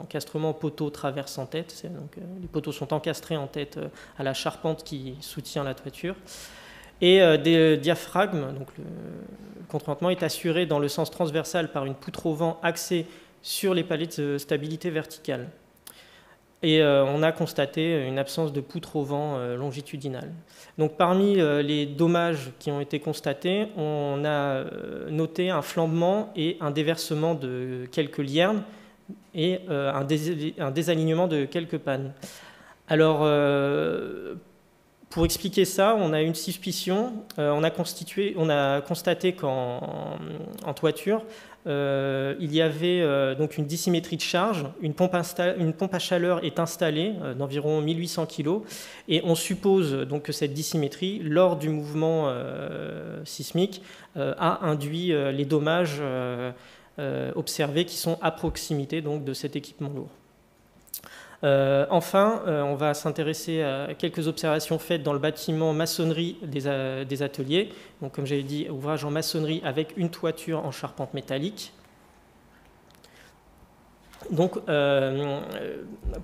encastrement poteau traverse en tête. Donc, les poteaux sont encastrés en tête à la charpente qui soutient la toiture. Et des diaphragmes, donc le contrevêtement est assuré dans le sens transversal par une poutre au vent axée sur les palets de stabilité verticale. Et on a constaté une absence de poutre au vent longitudinale. Donc parmi les dommages qui ont été constatés, on a noté un flambement et un déversement de quelques liernes et un désalignement de quelques pannes. Alors, pour expliquer ça, on a une suspicion. On a constaté qu'en toiture, il y avait donc une dissymétrie de charge. Une pompe à chaleur est installée d'environ 1800 kg. Et on suppose donc que cette dissymétrie, lors du mouvement sismique, a induit les dommages observés qui sont à proximité donc, de cet équipement lourd. Enfin, on va s'intéresser à quelques observations faites dans le bâtiment maçonnerie des ateliers. Donc, comme j'avais dit, ouvrage en maçonnerie avec une toiture en charpente métallique. Donc,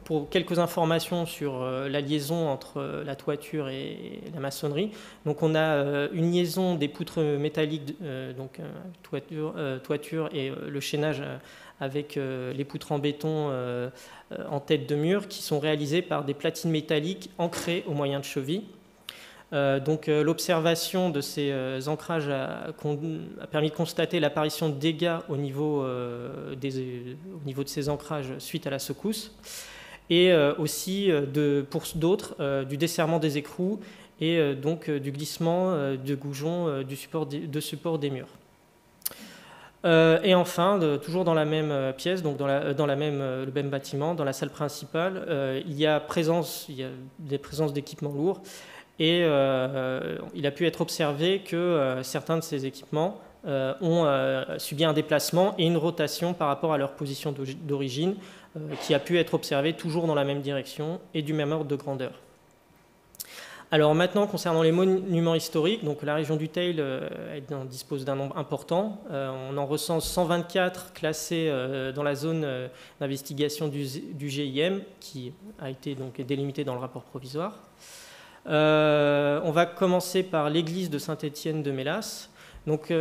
pour quelques informations sur la liaison entre la toiture et la maçonnerie, donc on a une liaison des poutres métalliques, donc toiture et le chaînage avec les poutres en béton en tête de mur qui sont réalisées par des platines métalliques ancrées au moyen de chevilles. Donc l'observation de ces ancrages a permis de constater l'apparition de dégâts au niveau de ces ancrages suite à la secousse et aussi pour d'autres du desserrement des écrous et donc du glissement de goujons de support des murs. Et enfin, toujours dans la même pièce, donc le même bâtiment, dans la salle principale, il y a des présences d'équipements lourds et il a pu être observé que certains de ces équipements ont subi un déplacement et une rotation par rapport à leur position d'origine qui a pu être observée toujours dans la même direction et du même ordre de grandeur. Alors maintenant, concernant les monuments historiques, donc la région du Teil dispose d'un nombre important. On en recense 124 classés dans la zone d'investigation du GIM, qui a été donc délimitée dans le rapport provisoire. On va commencer par l'église de Saint-Étienne de Mélas. Donc,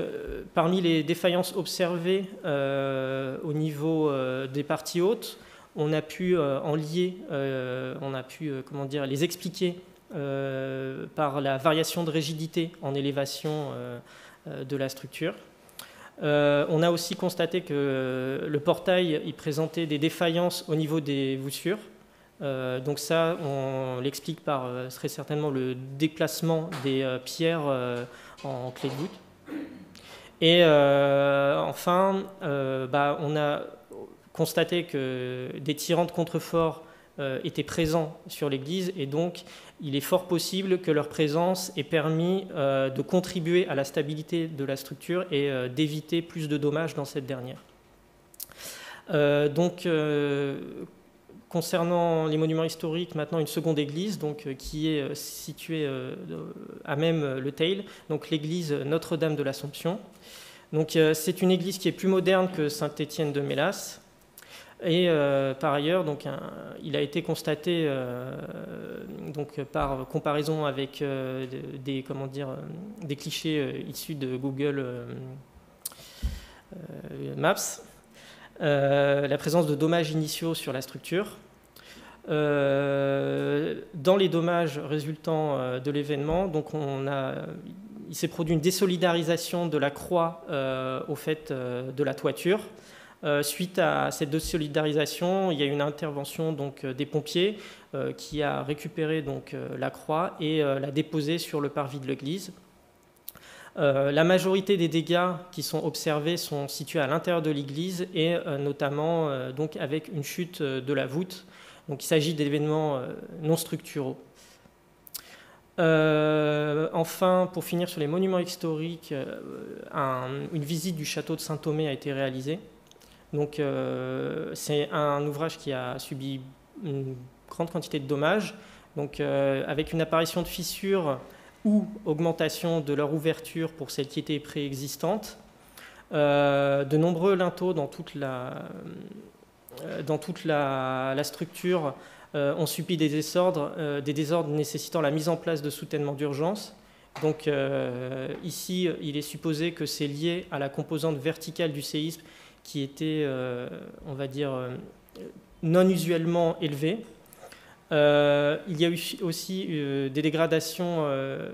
parmi les défaillances observées au niveau des parties hautes, on a pu en lier, les expliquer par la variation de rigidité en élévation de la structure. On a aussi constaté que le portail y présentait des défaillances au niveau des voussures. Donc ça, on l'explique par très certainement le déplacement des pierres en clé de voûte. Et enfin, on a constaté que des tirants de contrefort étaient présents sur l'église, et donc il est fort possible que leur présence ait permis de contribuer à la stabilité de la structure et d'éviter plus de dommages dans cette dernière. Concernant les monuments historiques, maintenant une seconde église qui est située à même le Teil, donc l'église Notre-Dame de l'Assomption. Donc c'est une église qui est plus moderne que Saint-Étienne de Mélas. Et par ailleurs, il a été constaté par comparaison avec des clichés issus de Google Maps, la présence de dommages initiaux sur la structure. Dans les dommages résultant de l'événement, il s'est produit une désolidarisation de la croix au fait de la toiture. Suite à cette désolidarisation, il y a eu une intervention des pompiers qui a récupéré la croix et l'a déposée sur le parvis de l'église. La majorité des dégâts qui sont observés sont situés à l'intérieur de l'église et notamment avec une chute de la voûte. Donc il s'agit d'événements non structuraux. Enfin, pour finir sur les monuments historiques, une visite du château de Saint-Thomé a été réalisée. Donc c'est un ouvrage qui a subi une grande quantité de dommages, avec une apparition de fissures ou augmentation de leur ouverture pour celles qui étaient préexistantes. De nombreux linteaux dans toute la structure ont subi des désordres nécessitant la mise en place de soutènements d'urgence. Donc ici, il est supposé que c'est lié à la composante verticale du séisme qui était, on va dire, non usuellement élevée. Il y a eu aussi des dégradations,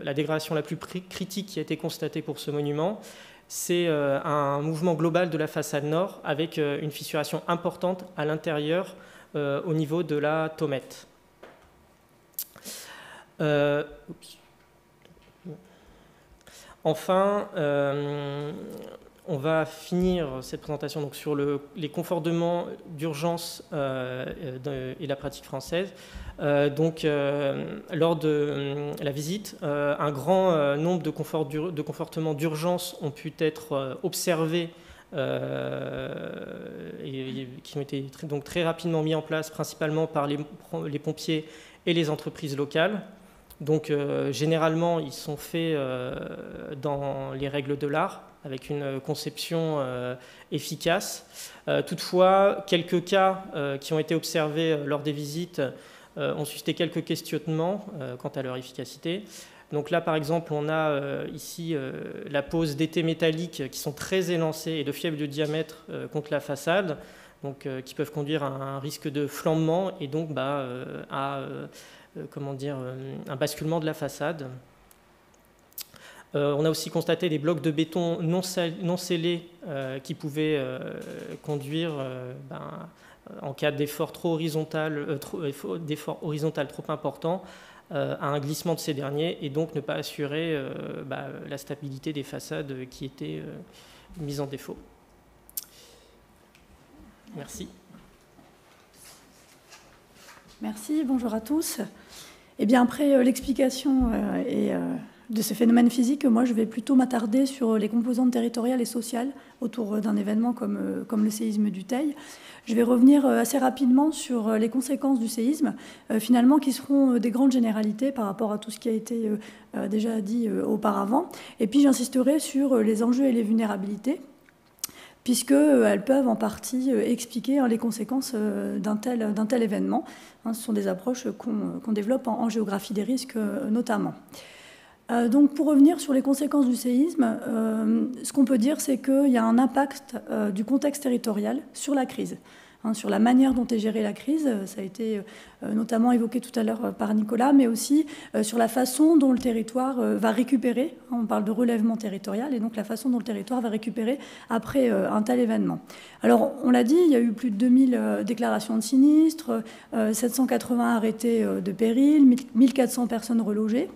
la dégradation la plus critique qui a été constatée pour ce monument, c'est un mouvement global de la façade nord avec une fissuration importante à l'intérieur au niveau de la tomette. Enfin, on va finir cette présentation sur les confortements d'urgence et la pratique française. Lors de la visite, un grand nombre de confortements d'urgence ont pu être observés et qui ont été très rapidement mis en place, principalement par les pompiers et les entreprises locales. Donc généralement, ils sont faits dans les règles de l'art, avec une conception efficace. Toutefois, quelques cas qui ont été observés lors des visites ont suscité quelques questionnements quant à leur efficacité. Donc là, par exemple, on a ici la pose d'étais métalliques qui sont très élancés et de fièvre de diamètre contre la façade, qui peuvent conduire à un risque de flambement et donc à un basculement de la façade. On a aussi constaté des blocs de béton non scellés qui pouvaient conduire, en cas d'effort horizontal trop important, à un glissement de ces derniers et donc ne pas assurer la stabilité des façades qui étaient mises en défaut. Merci. Merci, bonjour à tous. Eh bien, après l'explication de ce phénomène physique, moi je vais plutôt m'attarder sur les composantes territoriales et sociales autour d'un événement comme le séisme du Teil. Je vais revenir assez rapidement sur les conséquences du séisme, finalement qui seront des grandes généralités par rapport à tout ce qui a été déjà dit auparavant. Et puis j'insisterai sur les enjeux et les vulnérabilités, puisqu'elles peuvent en partie expliquer les conséquences d'un tel événement. Ce sont des approches qu'on développe en géographie des risques notamment. Donc pour revenir sur les conséquences du séisme, ce qu'on peut dire, c'est qu'il y a un impact du contexte territorial sur la crise, sur la manière dont est gérée la crise. Ça a été notamment évoqué tout à l'heure par Nicolas, mais aussi sur la façon dont le territoire va récupérer. On parle de relèvement territorial, et donc la façon dont le territoire va récupérer après un tel événement. Alors, on l'a dit, il y a eu plus de 2000 déclarations de sinistres, 780 arrêtés de péril, 1400 personnes relogées.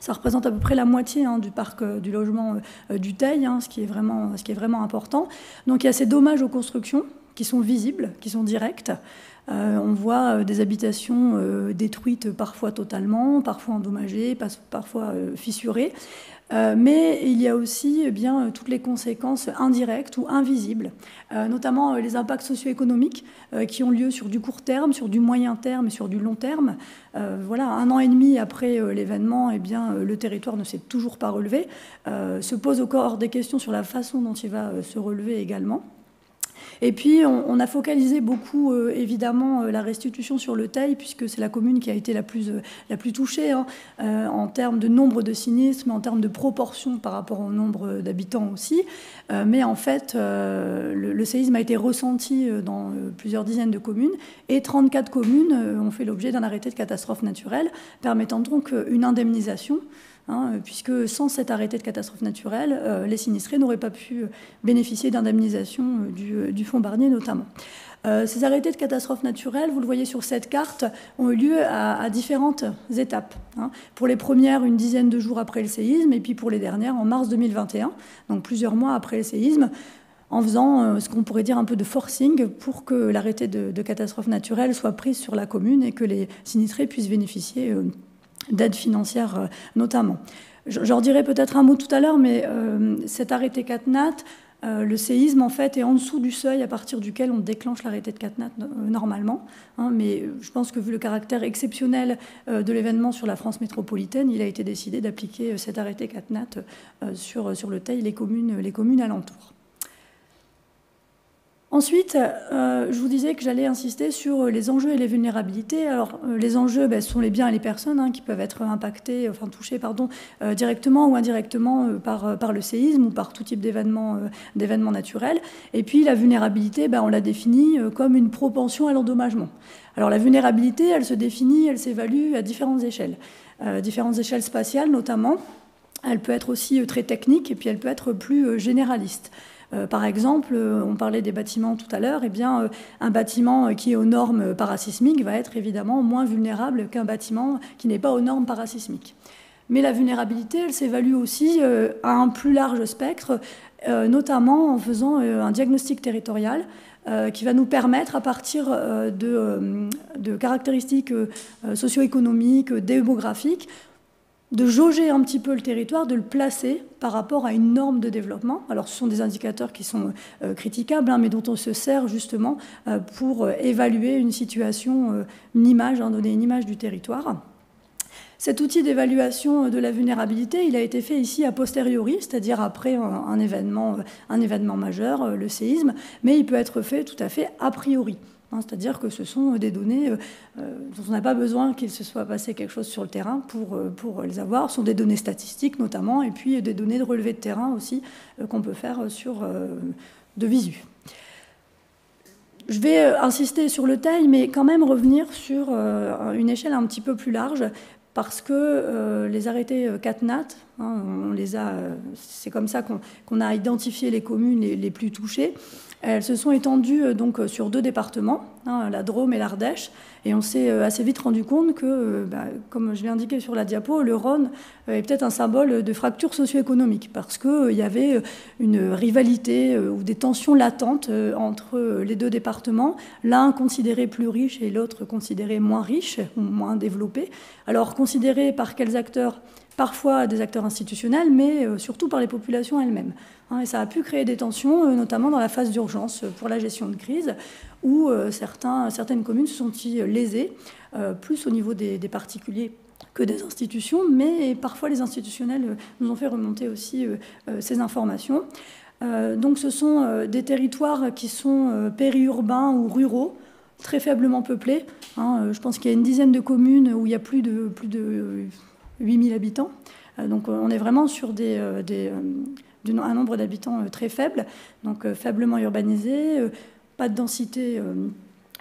Ça représente à peu près la moitié du parc du logement du Teil, ce qui est vraiment important. Donc il y a ces dommages aux constructions qui sont visibles, qui sont directs. On voit des habitations détruites parfois totalement, parfois endommagées, parfois fissurées. Mais il y a aussi toutes les conséquences indirectes ou invisibles, notamment les impacts socio-économiques qui ont lieu sur du court terme, sur du moyen terme et sur du long terme. Voilà, 1 an et demi après l'événement, le territoire ne s'est toujours pas relevé. Se pose encore des questions sur la façon dont il va se relever également. Et puis, on a focalisé beaucoup, évidemment, la restitution sur le Teil, puisque c'est la commune qui a été la plus touchée en termes de nombre de sinistres, mais en termes de proportion par rapport au nombre d'habitants aussi. Mais en fait, le séisme a été ressenti dans plusieurs dizaines de communes, et 34 communes ont fait l'objet d'un arrêté de catastrophe naturelle, permettant donc une indemnisation, puisque sans cet arrêté de catastrophe naturelle, les sinistrés n'auraient pas pu bénéficier d'indemnisation du fonds Barnier notamment. Ces arrêtés de catastrophe naturelle, vous le voyez sur cette carte, ont eu lieu à différentes étapes. Pour les premières, une dizaine de jours après le séisme, et puis pour les dernières, en mars 2021, donc plusieurs mois après le séisme, en faisant ce qu'on pourrait dire un peu de forcing pour que l'arrêté de catastrophe naturelle soit pris sur la commune et que les sinistrés puissent bénéficier d'aide financière notamment. J'en dirai peut-être un mot tout à l'heure, mais cet arrêté CatNat, le séisme en fait est en dessous du seuil à partir duquel on déclenche l'arrêté de CatNat normalement. Mais je pense que vu le caractère exceptionnel de l'événement sur la France métropolitaine, il a été décidé d'appliquer cet arrêté CatNat sur le Teil, les communes alentours. Ensuite, je vous disais que j'allais insister sur les enjeux et les vulnérabilités. Alors, les enjeux, sont les biens et les personnes qui peuvent être touchés directement ou indirectement par le séisme ou par tout type d'événement naturel. Et puis, la vulnérabilité, on l'a définie comme une propension à l'endommagement. Alors, la vulnérabilité, elle se définit, elle s'évalue à différentes échelles spatiales notamment. Elle peut être aussi très technique et puis elle peut être plus généraliste. Par exemple, on parlait des bâtiments tout à l'heure, un bâtiment qui est aux normes parasismiques va être évidemment moins vulnérable qu'un bâtiment qui n'est pas aux normes parasismiques. Mais la vulnérabilité, elle s'évalue aussi à un plus large spectre, notamment en faisant un diagnostic territorial qui va nous permettre, à partir de caractéristiques socio-économiques, démographiques, de jauger un petit peu le territoire, de le placer par rapport à une norme de développement. Alors ce sont des indicateurs qui sont critiquables, mais dont on se sert justement pour évaluer une situation, donner une image du territoire. Cet outil d'évaluation de la vulnérabilité, il a été fait ici a posteriori, c'est-à-dire après un événement majeur, le séisme, mais il peut être fait tout à fait a priori. C'est-à-dire que ce sont des données dont on n'a pas besoin qu'il se soit passé quelque chose sur le terrain pour les avoir. Ce sont des données statistiques notamment, et puis des données de relevé de terrain aussi qu'on peut faire de visu. Je vais insister sur le Teil, mais quand même revenir sur une échelle un petit peu plus large, parce que les arrêtés CatNat, c'est comme ça qu'on a identifié les communes les plus touchées. Elles se sont étendues donc sur 2 départements, la Drôme et l'Ardèche, et on s'est assez vite rendu compte que, comme je l'ai indiqué sur la diapo, le Rhône est peut-être un symbole de fracture socio-économique, parce qu'il y avait une rivalité ou des tensions latentes entre les 2 départements, l'un considéré plus riche et l'autre considéré moins riche ou moins développé. Alors considéré par quels acteurs ? Parfois des acteurs institutionnels, mais surtout par les populations elles-mêmes. Et ça a pu créer des tensions, notamment dans la phase d'urgence pour la gestion de crise, où certaines communes se sont lésées, plus au niveau des particuliers que des institutions, mais parfois les institutionnels nous ont fait remonter aussi ces informations. Donc ce sont des territoires qui sont périurbains ou ruraux, très faiblement peuplés. Je pense qu'il y a une dizaine de communes où il y a plus de 8000 habitants. Donc on est vraiment sur un nombre d'habitants très faible, donc faiblement urbanisés, pas de densité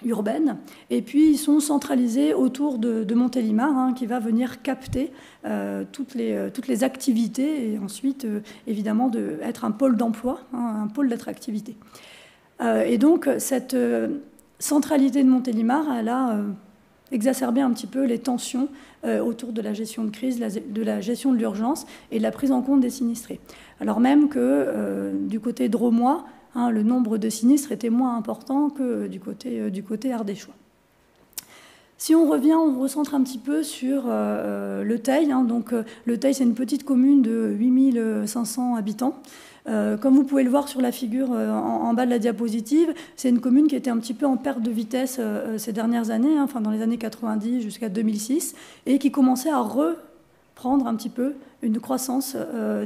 urbaine. Et puis ils sont centralisés autour de Montélimar, qui va venir capter toutes les activités et ensuite évidemment être un pôle d'emploi, un pôle d'attractivité. Et donc cette centralité de Montélimar, elle a exacerber un petit peu les tensions autour de la gestion de crise, de la gestion de l'urgence et de la prise en compte des sinistrés. Alors même que du côté drômois, le nombre de sinistres était moins important que du côté ardéchois. Si on revient, on recentre un petit peu sur le Teil. Donc, le Teil, c'est une petite commune de 8500 habitants. Comme vous pouvez le voir sur la figure en bas de la diapositive, c'est une commune qui était un petit peu en perte de vitesse ces dernières années, enfin dans les années 90 jusqu'à 2006, et qui commençait à reprendre un petit peu une croissance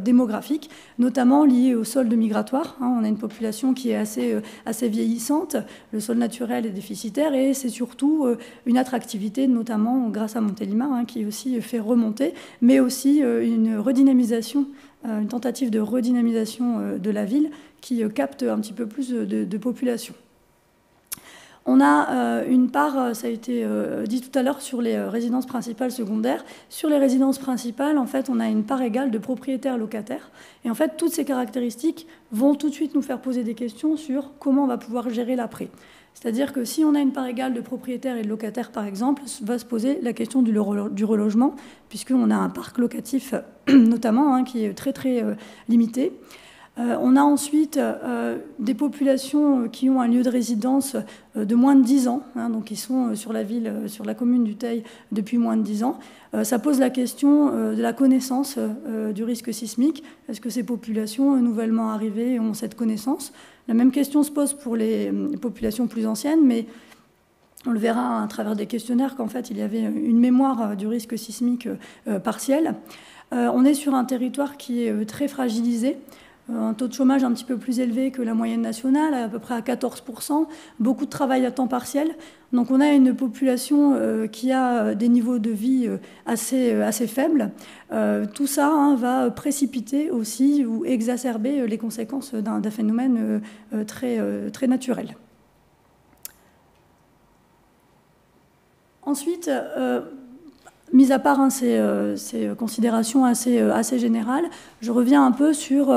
démographique, notamment liée au solde migratoire. On a une population qui est assez vieillissante, le sol naturel est déficitaire, et c'est surtout une attractivité, notamment grâce à Montélimar, qui aussi fait remonter, mais aussi une redynamisation, une tentative de redynamisation de la ville qui capte un petit peu plus de population. On a une part, ça a été dit tout à l'heure, sur les résidences principales secondaires. Sur les résidences principales, en fait, on a une part égale de propriétaires locataires. Et en fait, toutes ces caractéristiques vont tout de suite nous faire poser des questions sur comment on va pouvoir gérer l'après. C'est-à-dire que si on a une part égale de propriétaires et de locataires, par exemple, va se poser la question du relogement, puisqu'on a un parc locatif, notamment, qui est très, très limité. On a ensuite des populations qui ont un lieu de résidence de moins de 10 ans, donc qui sont sur la commune du Teil depuis moins de 10 ans. Ça pose la question de la connaissance du risque sismique. Est-ce que ces populations nouvellement arrivées ont cette connaissance? La même question se pose pour les populations plus anciennes, mais on le verra à travers des questionnaires qu'en fait il y avait une mémoire du risque sismique partiel. On est sur un territoire qui est très fragilisé. Un taux de chômage un petit peu plus élevé que la moyenne nationale, à peu près à 14%, beaucoup de travail à temps partiel. Donc on a une population qui a des niveaux de vie assez faibles. Tout ça va précipiter aussi ou exacerber les conséquences d'un phénomène très naturel. Ensuite, mis à part ces considérations assez générales, je reviens un peu sur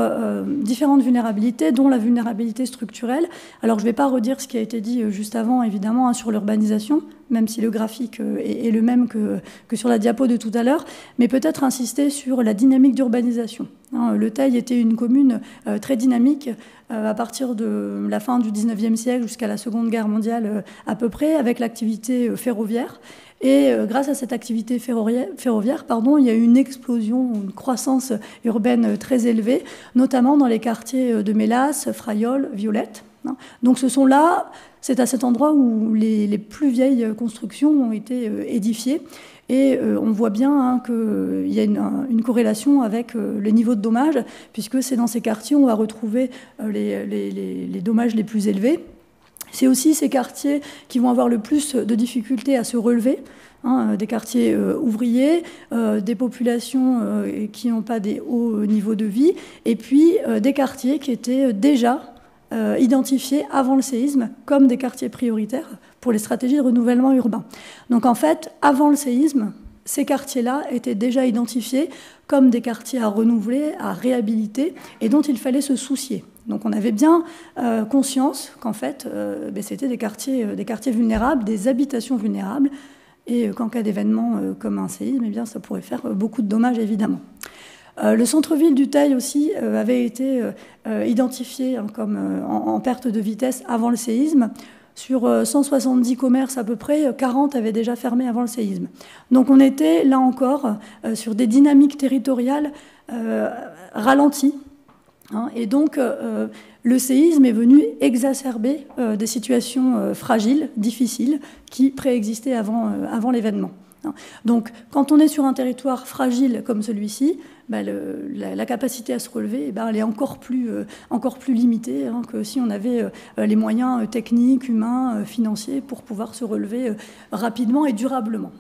différentes vulnérabilités, dont la vulnérabilité structurelle. Alors je ne vais pas redire ce qui a été dit juste avant, évidemment, sur l'urbanisation, même si le graphique est le même que sur la diapo de tout à l'heure, mais peut-être insister sur la dynamique d'urbanisation. Le Teil était une commune très dynamique à partir de la fin du XIXe siècle jusqu'à la Seconde Guerre mondiale à peu près, avec l'activité ferroviaire. Et grâce à cette activité ferroviaire, il y a eu une explosion, une croissance urbaine très élevée, notamment dans les quartiers de Mélas, Frayol, Violette. Donc c'est à cet endroit où les plus vieilles constructions ont été édifiées. Et on voit bien qu'il y a une corrélation avec les niveaux de dommages, puisque c'est dans ces quartiers où on va retrouver les dommages les plus élevés. C'est aussi ces quartiers qui vont avoir le plus de difficultés à se relever, des quartiers ouvriers, des populations qui n'ont pas des hauts niveaux de vie, et puis des quartiers qui étaient déjà identifiés avant le séisme comme des quartiers prioritaires pour les stratégies de renouvellement urbain. Donc en fait, avant le séisme, ces quartiers-là étaient déjà identifiés comme des quartiers à renouveler, à réhabiliter, et dont il fallait se soucier. Donc on avait bien conscience qu'en fait, c'était des quartiers vulnérables, des habitations vulnérables, et qu'en cas d'événement comme un séisme, ça pourrait faire beaucoup de dommages, évidemment. Le centre-ville du Teil aussi avait été identifié comme en perte de vitesse avant le séisme. Sur 170 commerces à peu près, 40 avaient déjà fermé avant le séisme. Donc on était, là encore, sur des dynamiques territoriales ralenties. Et donc le séisme est venu exacerber des situations fragiles, difficiles, qui préexistaient avant l'événement. Donc quand on est sur un territoire fragile comme celui-ci, la capacité à se relever, elle est encore plus limitée que si on avait les moyens techniques, humains, financiers pour pouvoir se relever rapidement et durablement.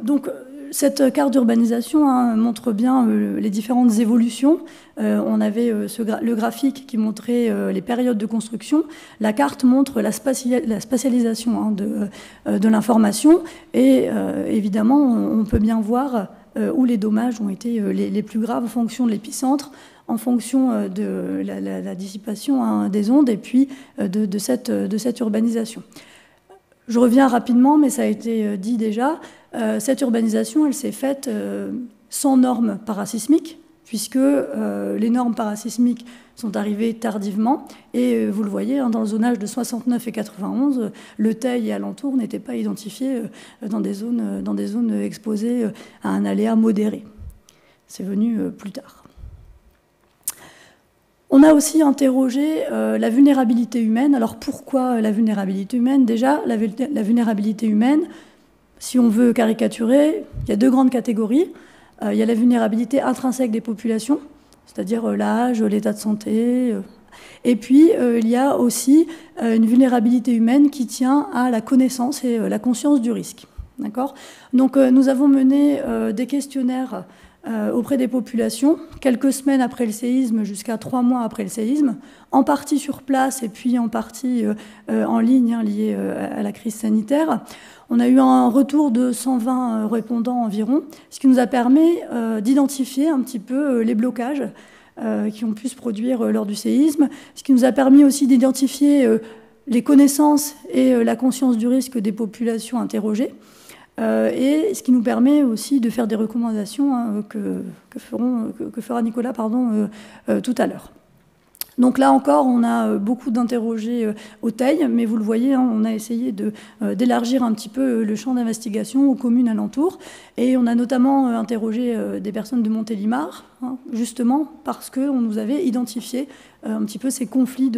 Donc cette carte d'urbanisation montre bien les différentes évolutions. On avait le graphique qui montrait les périodes de construction. La carte montre la spatialisation de l'information. Et évidemment, on peut bien voir où les dommages ont été les plus graves en fonction de l'épicentre, en fonction de la dissipation des ondes et puis de cette urbanisation. Je reviens rapidement, mais ça a été dit déjà. Cette urbanisation, elle s'est faite sans normes parasismiques, puisque les normes parasismiques sont arrivées tardivement. Et vous le voyez, dans le zonage de 69 et 91, le Teil et alentour n'étaient pas identifiés dans des zones exposées à un aléa modéré. C'est venu plus tard. On a aussi interrogé la vulnérabilité humaine. Alors pourquoi la vulnérabilité humaine? Déjà, la vulnérabilité humaine, si on veut caricaturer, il y a deux grandes catégories. Il y a la vulnérabilité intrinsèque des populations, c'est-à-dire l'âge, l'état de santé. Et puis, il y a aussi une vulnérabilité humaine qui tient à la connaissance et la conscience du risque. D'accord ? Donc, nous avons mené des questionnaires auprès des populations, quelques semaines après le séisme jusqu'à 3 mois après le séisme, en partie sur place et puis en partie en ligne, lié à la crise sanitaire. On a eu un retour de 120 répondants environ, ce qui nous a permis d'identifier un petit peu les blocages qui ont pu se produire lors du séisme, ce qui nous a permis aussi d'identifier les connaissances et la conscience du risque des populations interrogées, et ce qui nous permet aussi de faire des recommandations que fera Nicolas tout à l'heure. Donc là encore, on a beaucoup d'interrogés au Teil, mais vous le voyez, on a essayé d'élargir un petit peu le champ d'investigation aux communes alentours. Et on a notamment interrogé des personnes de Montélimar, justement parce qu'on nous avait identifié un petit peu ces conflits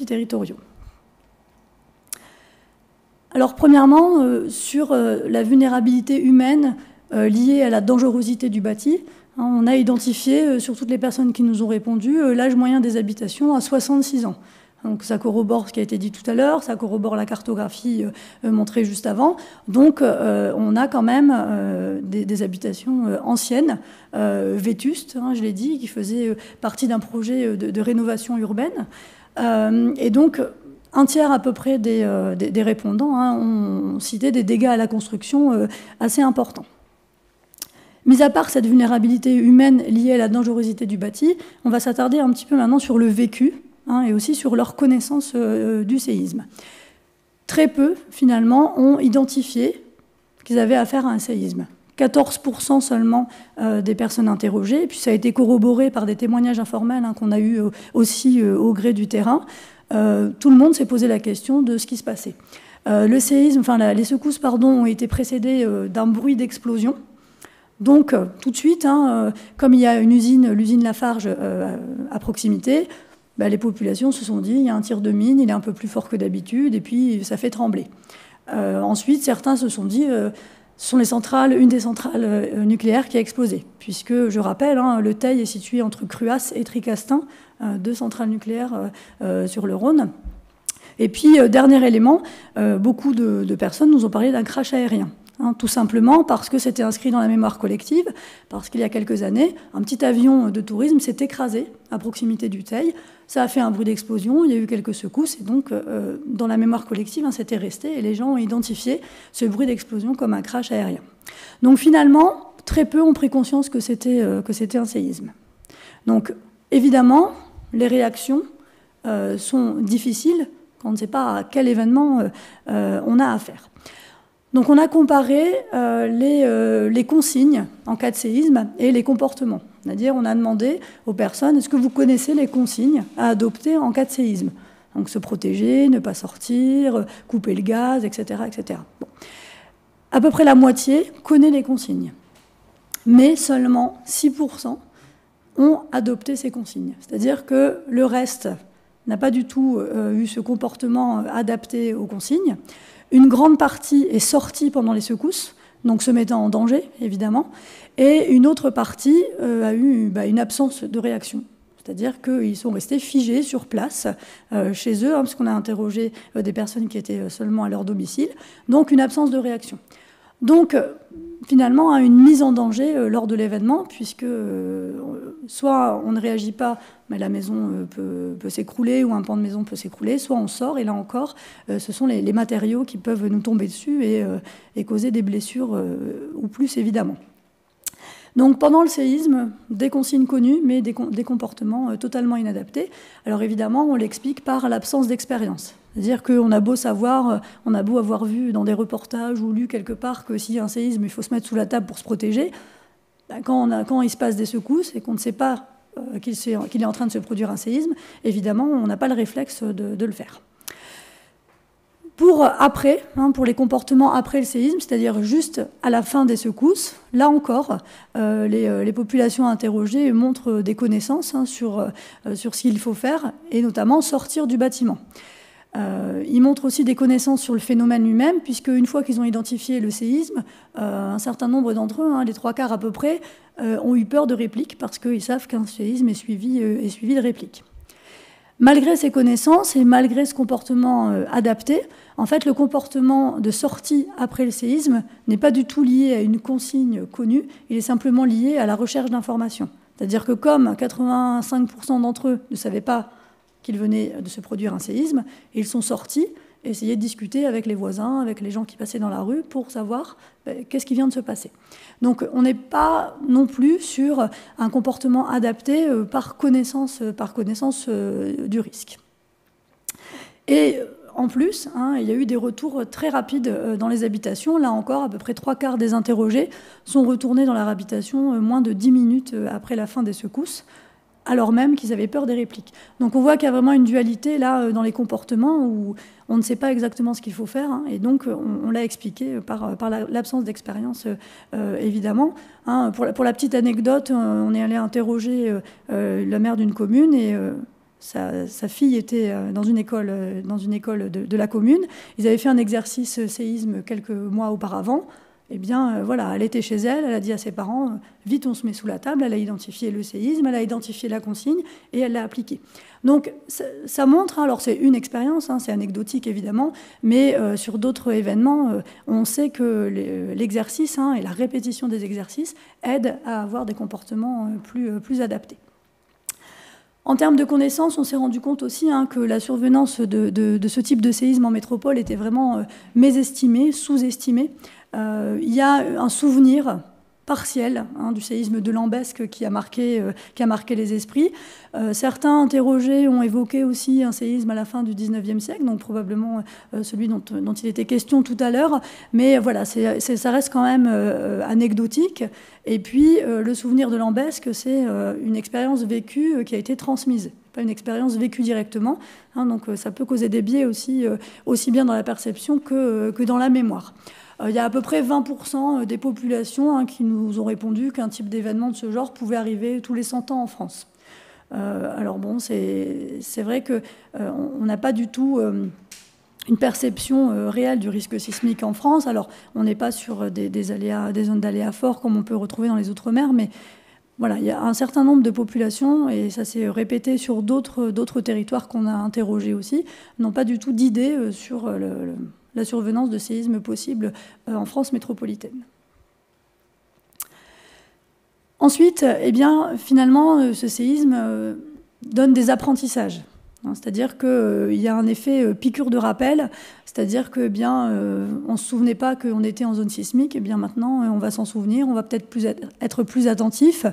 territoriaux. Alors premièrement, sur la vulnérabilité humaine liée à la dangerosité du bâti, on a identifié, sur toutes les personnes qui nous ont répondu, l'âge moyen des habitations à 66 ans. Donc ça corrobore ce qui a été dit tout à l'heure, ça corrobore la cartographie montrée juste avant. Donc on a quand même des habitations anciennes, vétustes, je l'ai dit, qui faisaient partie d'un projet de rénovation urbaine. Et donc un tiers à peu près des répondants ont cité des dégâts à la construction assez importants. Mis à part cette vulnérabilité humaine liée à la dangerosité du bâti, on va s'attarder un petit peu maintenant sur le vécu et aussi sur leur connaissance du séisme. Très peu, finalement, ont identifié qu'ils avaient affaire à un séisme. 14% seulement des personnes interrogées, et puis ça a été corroboré par des témoignages informels qu'on a eus aussi au gré du terrain. Tout le monde s'est posé la question de ce qui se passait. Les secousses ont été précédées d'un bruit d'explosion. Donc, tout de suite, comme il y a une usine, l'usine Lafarge à proximité, les populations se sont dit, il y a un tir de mine, il est un peu plus fort que d'habitude, et puis ça fait trembler. Ensuite, certains se sont dit, ce sont une des centrales nucléaires qui a explosé, puisque, je rappelle, le Teil est situé entre Cruas et Tricastin, 2 centrales nucléaires sur le Rhône. Et puis, dernier élément, beaucoup de personnes nous ont parlé d'un crash aérien. Tout simplement parce que c'était inscrit dans la mémoire collective, parce qu'il y a quelques années, un petit avion de tourisme s'est écrasé à proximité du Teil. Ça a fait un bruit d'explosion, il y a eu quelques secousses, et donc dans la mémoire collective, c'était resté, et les gens ont identifié ce bruit d'explosion comme un crash aérien. Donc finalement, très peu ont pris conscience que c'était un séisme. Donc évidemment, les réactions sont difficiles quand on ne sait pas à quel événement on a affaire. Donc on a comparé les consignes en cas de séisme et les comportements. C'est-à-dire on a demandé aux personnes, est-ce que vous connaissez les consignes à adopter en cas de séisme? Donc se protéger, ne pas sortir, couper le gaz, etc. etc. Bon. À peu près la moitié connaît les consignes. Mais seulement 6% ont adopté ces consignes. C'est-à-dire que le reste n'a pas du tout eu ce comportement adapté aux consignes. Une grande partie est sortie pendant les secousses, donc se mettant en danger, évidemment, et une autre partie a eu une absence de réaction. C'est-à-dire qu'ils sont restés figés sur place, chez eux, parce qu'on a interrogé des personnes qui étaient seulement à leur domicile, donc une absence de réaction. Donc, finalement, une mise en danger lors de l'événement, puisque soit on ne réagit pas, mais la maison peut s'écrouler, ou un pan de maison peut s'écrouler, soit on sort, et là encore, ce sont les matériaux qui peuvent nous tomber dessus et causer des blessures, ou plus, évidemment. Donc pendant le séisme, des consignes connues, mais des comportements totalement inadaptés. Alors évidemment, on l'explique par l'absence d'expérience. C'est-à-dire qu'on a beau savoir, on a beau avoir vu dans des reportages ou lu quelque part que s'il y a un séisme, il faut se mettre sous la table pour se protéger. Quand il se passe des secousses et qu'on ne sait pas qu'il est en train de se produire un séisme, évidemment, on n'a pas le réflexe de le faire. Pour après, pour les comportements après le séisme, c'est-à-dire juste à la fin des secousses, là encore, les populations interrogées montrent des connaissances sur ce qu'il faut faire, et notamment sortir du bâtiment. Ils montrent aussi des connaissances sur le phénomène lui-même, puisque une fois qu'ils ont identifié le séisme, un certain nombre d'entre eux, les 3/4 à peu près, ont eu peur de répliques, parce qu'ils savent qu'un séisme est suivi de répliques. Malgré ces connaissances et malgré ce comportement adapté, en fait, le comportement de sortie après le séisme n'est pas du tout lié à une consigne connue, il est simplement lié à la recherche d'informations. C'est-à-dire que comme 85% d'entre eux ne savaient pas qu'il venait de se produire un séisme, ils sont sortis, essayer de discuter avec les voisins, avec les gens qui passaient dans la rue pour savoir qu'est-ce qui vient de se passer. Donc on n'est pas non plus sur un comportement adapté par connaissance du risque. Et en plus, il y a eu des retours très rapides dans les habitations. Là encore, à peu près 3/4 des interrogés sont retournés dans leur habitation moins de 10 minutes après la fin des secousses, alors même qu'ils avaient peur des répliques. Donc on voit qu'il y a vraiment une dualité là dans les comportements où on ne sait pas exactement ce qu'il faut faire, et donc on l'a expliqué par l'absence d'expérience, évidemment. Pour la petite anecdote, on est allé interroger la maire d'une commune, et sa fille était dans une école de la commune. Ils avaient fait un exercice séisme quelques mois auparavant. Eh bien, voilà, elle était chez elle, elle a dit à ses parents, vite, on se met sous la table, elle a identifié le séisme, elle a identifié la consigne, et elle l'a appliquée. Donc, ça montre, alors c'est une expérience, c'est anecdotique évidemment, mais sur d'autres événements, on sait que l'exercice et la répétition des exercices aident à avoir des comportements plus adaptés. En termes de connaissances, on s'est rendu compte aussi que la survenance de ce type de séisme en métropole était vraiment mésestimée, sous-estimée. Il y a un souvenir partiel du séisme de Lambesc qui a marqué les esprits. Certains interrogés ont évoqué aussi un séisme à la fin du XIXe siècle, donc probablement celui dont il était question tout à l'heure. Mais voilà, ça reste quand même anecdotique. Et puis, le souvenir de Lambesc, c'est une expérience vécue qui a été transmise, pas une expérience vécue directement. Donc ça peut causer des biais aussi bien dans la perception que dans la mémoire. Il y a à peu près 20% des populations qui nous ont répondu qu'un type d'événement de ce genre pouvait arriver tous les 100 ans en France. Alors bon, c'est vrai qu'on n'a pas du tout une perception réelle du risque sismique en France. Alors on n'est pas sur des zones d'aléas forts comme on peut retrouver dans les Outre-mer, mais voilà, il y a un certain nombre de populations, et ça s'est répété sur d'autres territoires qu'on a interrogés aussi, n'ont pas du tout d'idée sur la survenance de séismes possibles en France métropolitaine. Ensuite, finalement, ce séisme donne des apprentissages. C'est-à-dire qu'il y a un effet piqûre de rappel, c'est-à-dire que on ne se souvenait pas qu'on était en zone sismique, et bien maintenant on va s'en souvenir, on va peut-être être plus attentif,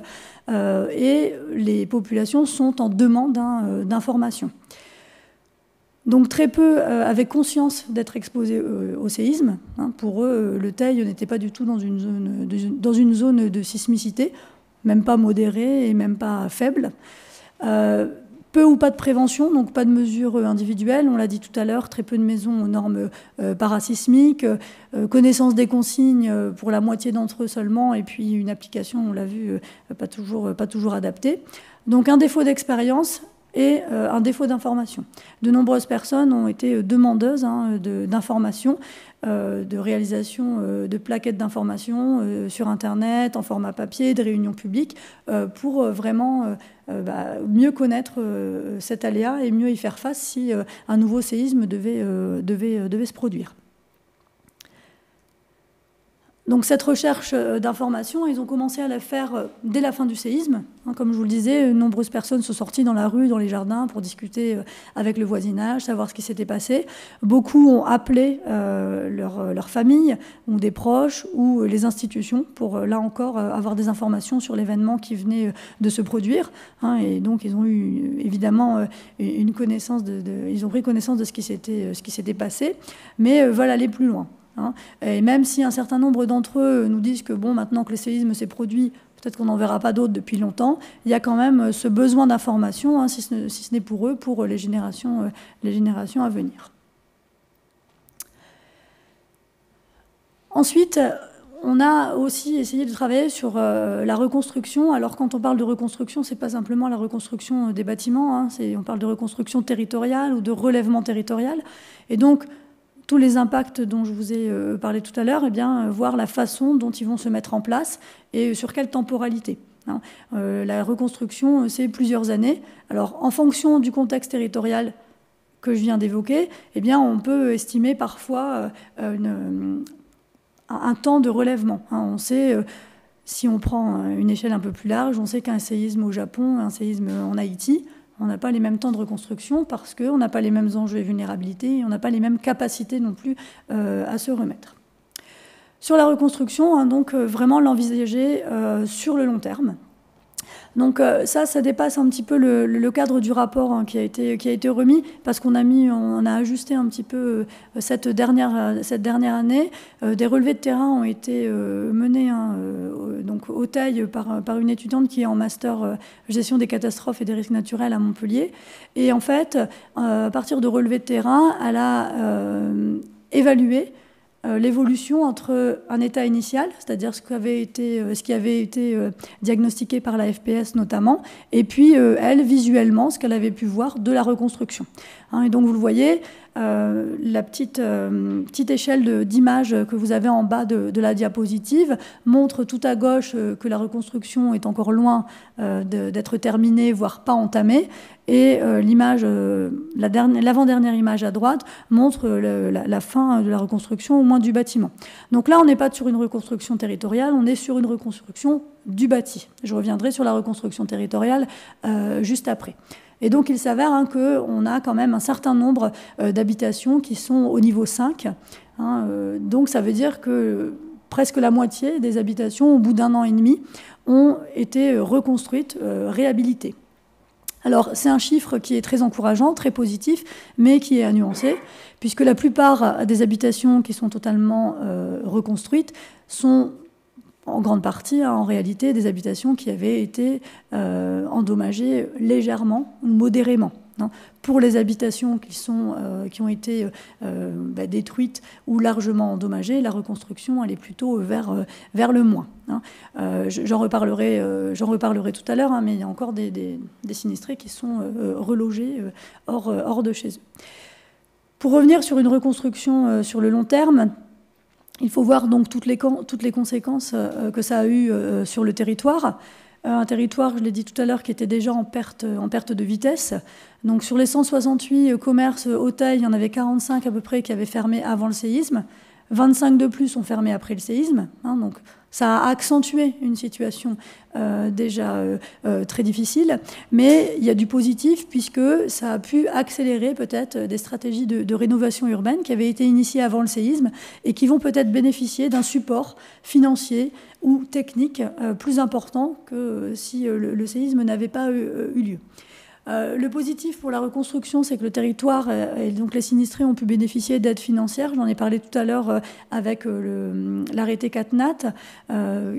et les populations sont en demande d'informations. Donc très peu avaient conscience d'être exposés au séisme. Pour eux, le Teil n'était pas du tout dans une zone de sismicité, même pas modérée et même pas faible. Peu ou pas de prévention, donc pas de mesures individuelles. On l'a dit tout à l'heure, très peu de maisons aux normes parasismiques, connaissance des consignes pour la moitié d'entre eux seulement, et puis une application, on l'a vu, pas toujours adaptée. Donc un défaut d'expérience et un défaut d'information. De nombreuses personnes ont été demandeuses d'informations, de réalisation de plaquettes d'informations sur Internet, en format papier, de réunions publiques, pour vraiment mieux connaître cet aléa et mieux y faire face si un nouveau séisme devait se produire. Donc cette recherche d'informations, ils ont commencé à la faire dès la fin du séisme. Comme je vous le disais, nombreuses personnes sont sorties dans la rue, dans les jardins, pour discuter avec le voisinage, savoir ce qui s'était passé. Beaucoup ont appelé leur famille, ou des proches, ou les institutions, pour là encore avoir des informations sur l'événement qui venait de se produire. Et donc ils ont eu évidemment une connaissance ils ont pris connaissance de ce qui s'était passé, mais veulent aller plus loin. Et même si un certain nombre d'entre eux nous disent que bon, maintenant que le séisme s'est produit, peut-être qu'on n'en verra pas d'autres depuis longtemps, il y a quand même ce besoin d'information, si ce n'est pour eux, pour les générations à venir. Ensuite, on a aussi essayé de travailler sur la reconstruction. Alors quand on parle de reconstruction, ce n'est pas simplement la reconstruction des bâtiments, on parle de reconstruction territoriale ou de relèvement territorial. Et donc, tous les impacts dont je vous ai parlé tout à l'heure, voir la façon dont ils vont se mettre en place et sur quelle temporalité. La reconstruction, c'est plusieurs années. Alors, en fonction du contexte territorial que je viens d'évoquer, on peut estimer parfois un temps de relèvement. On sait, si on prend une échelle un peu plus large, on sait qu'un séisme au Japon, un séisme en Haïti, on n'a pas les mêmes temps de reconstruction parce qu'on n'a pas les mêmes enjeux et vulnérabilités, et on n'a pas les mêmes capacités non plus à se remettre. Sur la reconstruction, donc vraiment l'envisager sur le long terme. Donc ça dépasse un petit peu le cadre du rapport qui a été remis, parce qu'on a ajusté un petit peu cette dernière année. Des relevés de terrain ont été menés donc au Teil par une étudiante qui est en master gestion des catastrophes et des risques naturels à Montpellier. Et en fait, à partir de relevés de terrain, elle a évalué l'évolution entre un état initial, c'est-à-dire ce qui avait été diagnostiqué par la FPS notamment, et puis elle, visuellement, ce qu'elle avait pu voir de la reconstruction. Et donc vous le voyez, la petite échelle d'image que vous avez en bas de la diapositive montre tout à gauche que la reconstruction est encore loin d'être terminée, voire pas entamée, et l'avant-dernière image à droite montre la fin de la reconstruction, au moins du bâtiment. Donc là, on n'est pas sur une reconstruction territoriale, on est sur une reconstruction du bâti. Je reviendrai sur la reconstruction territoriale juste après. Et donc, il s'avère qu'on a quand même un certain nombre d'habitations qui sont au niveau 5. Donc, ça veut dire que presque la moitié des habitations, au bout d'1 an et demi, ont été reconstruites, réhabilitées. Alors, c'est un chiffre qui est très encourageant, très positif, mais qui est à nuancer, puisque la plupart des habitations qui sont totalement reconstruites sont en grande partie, en réalité, des habitations qui avaient été endommagées légèrement ou modérément. Pour les habitations qui ont été détruites ou largement endommagées, la reconstruction, elle est plutôt vers le moins. J'en reparlerai tout à l'heure, mais il y a encore des sinistrés qui sont relogés hors de chez eux. Pour revenir sur une reconstruction sur le long terme, il faut voir donc toutes les conséquences que ça a eu sur le territoire. Un territoire, je l'ai dit tout à l'heure, qui était déjà en perte de vitesse. Donc sur les 168 commerces au Teil, il y en avait 45 à peu près qui avaient fermé avant le séisme. 25 de plus ont fermé après le séisme. Donc ça a accentué une situation déjà très difficile. Mais il y a du positif puisque ça a pu accélérer peut-être des stratégies de rénovation urbaine qui avaient été initiées avant le séisme et qui vont peut-être bénéficier d'un support financier ou technique plus important que si le séisme n'avait pas eu lieu. Le positif pour la reconstruction, c'est que le territoire et donc les sinistrés ont pu bénéficier d'aides financières. J'en ai parlé tout à l'heure avec l'arrêté CatNat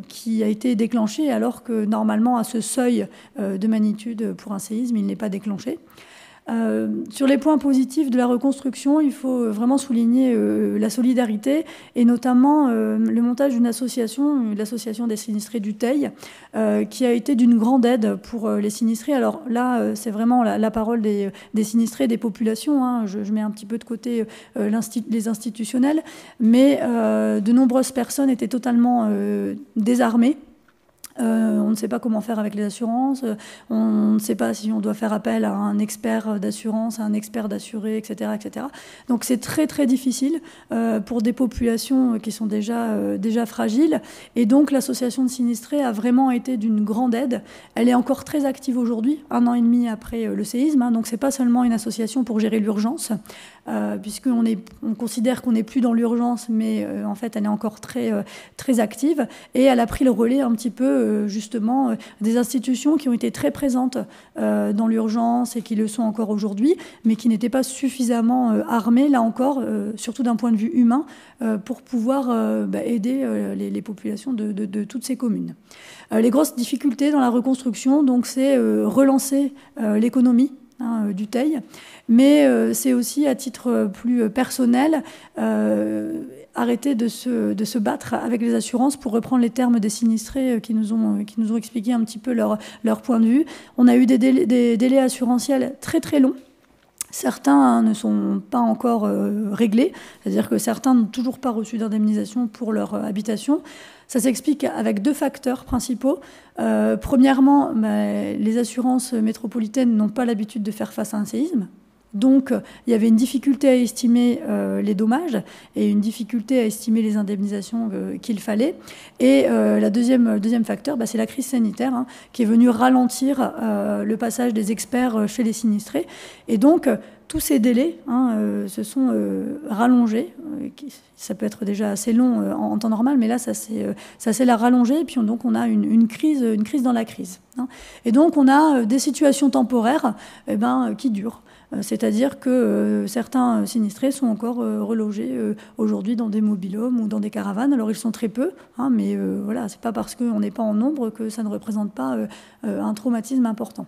qui a été déclenché alors que normalement à ce seuil de magnitude pour un séisme, il n'est pas déclenché. Sur les points positifs de la reconstruction, il faut vraiment souligner la solidarité et notamment le montage d'une association, l'association des sinistrés du Teil, qui a été d'une grande aide pour les sinistrés. Alors là, c'est vraiment la parole des sinistrés, des populations. Je mets un petit peu de côté les institutionnels, mais de nombreuses personnes étaient totalement désarmées. On ne sait pas comment faire avec les assurances, on ne sait pas si on doit faire appel à un expert d'assurance, à un expert d'assuré, etc., etc. Donc c'est très très difficile pour des populations qui sont déjà fragiles. Et donc l'association de sinistrés a vraiment été d'une grande aide. Elle est encore très active aujourd'hui, 1 an et demi après le séisme. Hein, donc c'est pas seulement une association pour gérer l'urgence, puisqu'on considère qu'on n'est plus dans l'urgence, mais en fait elle est encore très active. Et elle a pris le relais un petit peu justement des institutions qui ont été très présentes dans l'urgence et qui le sont encore aujourd'hui, mais qui n'étaient pas suffisamment armées, là encore, surtout d'un point de vue humain, pour pouvoir aider les populations de toutes ces communes. Les grosses difficultés dans la reconstruction, donc, c'est relancer l'économie du Teil, mais c'est aussi, à titre plus personnel, arrêter de se battre avec les assurances, pour reprendre les termes des sinistrés qui nous ont expliqué un petit peu leur point de vue. On a eu des délais assurantiels très très longs. Certains ne sont pas encore réglés, c'est-à-dire que certains n'ont toujours pas reçu d'indemnisation pour leur habitation. Ça s'explique avec 2 facteurs principaux. Premièrement, les assurances métropolitaines n'ont pas l'habitude de faire face à un séisme. Donc, il y avait une difficulté à estimer les dommages et une difficulté à estimer les indemnisations qu'il fallait. Et le deuxième facteur, c'est la crise sanitaire, qui est venue ralentir le passage des experts chez les sinistrés. Et donc, tous ces délais se sont rallongés. Ça peut être déjà assez long en temps normal, mais là, ça s'est la rallongé. Et puis, donc, on a une crise dans la crise. Et donc, on a des situations temporaires qui durent. C'est-à-dire que certains sinistrés sont encore relogés aujourd'hui dans des mobil-homes ou dans des caravanes. Alors ils sont très peu, mais voilà, c'est pas parce qu'on n'est pas en nombre que ça ne représente pas un traumatisme important.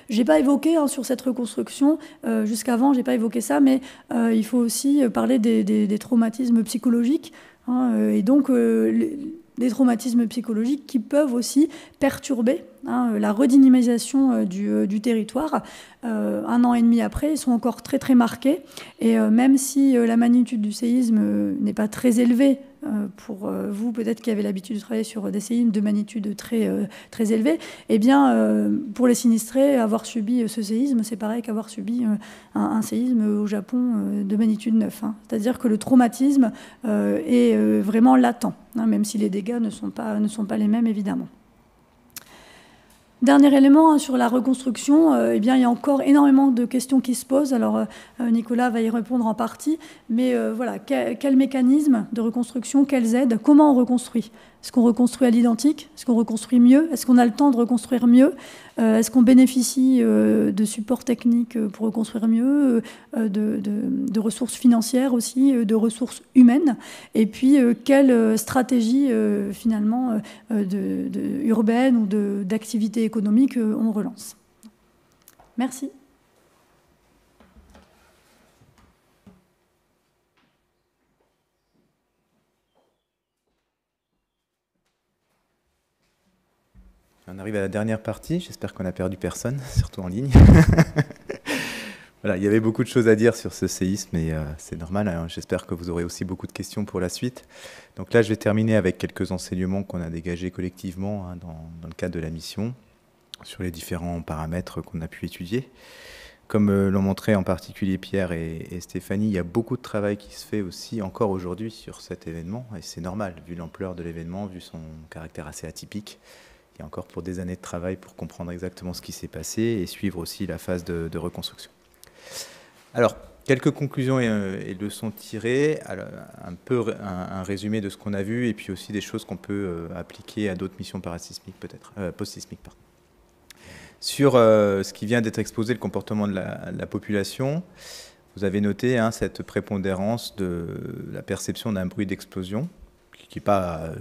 J'ai pas évoqué sur cette reconstruction, jusqu'avant, j'ai pas évoqué ça, mais il faut aussi parler des traumatismes psychologiques, et donc des traumatismes psychologiques qui peuvent aussi perturber la redynamisation du territoire. 1 an et demi après, ils sont encore très très marqués. Et même si la magnitude du séisme n'est pas très élevée, pour vous peut-être qui avez l'habitude de travailler sur des séismes de magnitude très élevée, eh bien pour les sinistrés, avoir subi ce séisme, c'est pareil qu'avoir subi un séisme au Japon de magnitude 9. C'est-à-dire que le traumatisme est vraiment latent, même si les dégâts ne sont pas les mêmes, évidemment. Dernier élément sur la reconstruction, il y a encore énormément de questions qui se posent. Alors Nicolas va y répondre en partie, mais voilà, quel mécanisme de reconstruction, quelles aides, comment on reconstruit? Est-ce qu'on reconstruit à l'identique? Est-ce qu'on reconstruit mieux? Est-ce qu'on a le temps de reconstruire mieux? Est-ce qu'on bénéficie de supports techniques pour reconstruire mieux, de ressources financières aussi, de ressources humaines? Et puis, quelle stratégie finalement urbaine ou d'activité économique on relance? Merci. On arrive à la dernière partie, j'espère qu'on n'a perdu personne, surtout en ligne. Voilà, il y avait beaucoup de choses à dire sur ce séisme et c'est normal, hein. J'espère que vous aurez aussi beaucoup de questions pour la suite. Donc là, je vais terminer avec quelques enseignements qu'on a dégagés collectivement dans le cadre de la mission, sur les différents paramètres qu'on a pu étudier. Comme l'ont montré en particulier Pierre et Stéphanie, il y a beaucoup de travail qui se fait aussi encore aujourd'hui sur cet événement, et c'est normal, vu l'ampleur de l'événement, vu son caractère assez atypique. Il y a encore pour des années de travail pour comprendre exactement ce qui s'est passé et suivre aussi la phase de reconstruction. Alors, quelques conclusions et leçons tirées, un résumé de ce qu'on a vu et puis aussi des choses qu'on peut appliquer à d'autres missions parasismiques peut-être, post-sismiques. Pardon. Sur ce qui vient d'être exposé, le comportement de la population, vous avez noté cette prépondérance de la perception d'un bruit d'explosion, qui n'est pas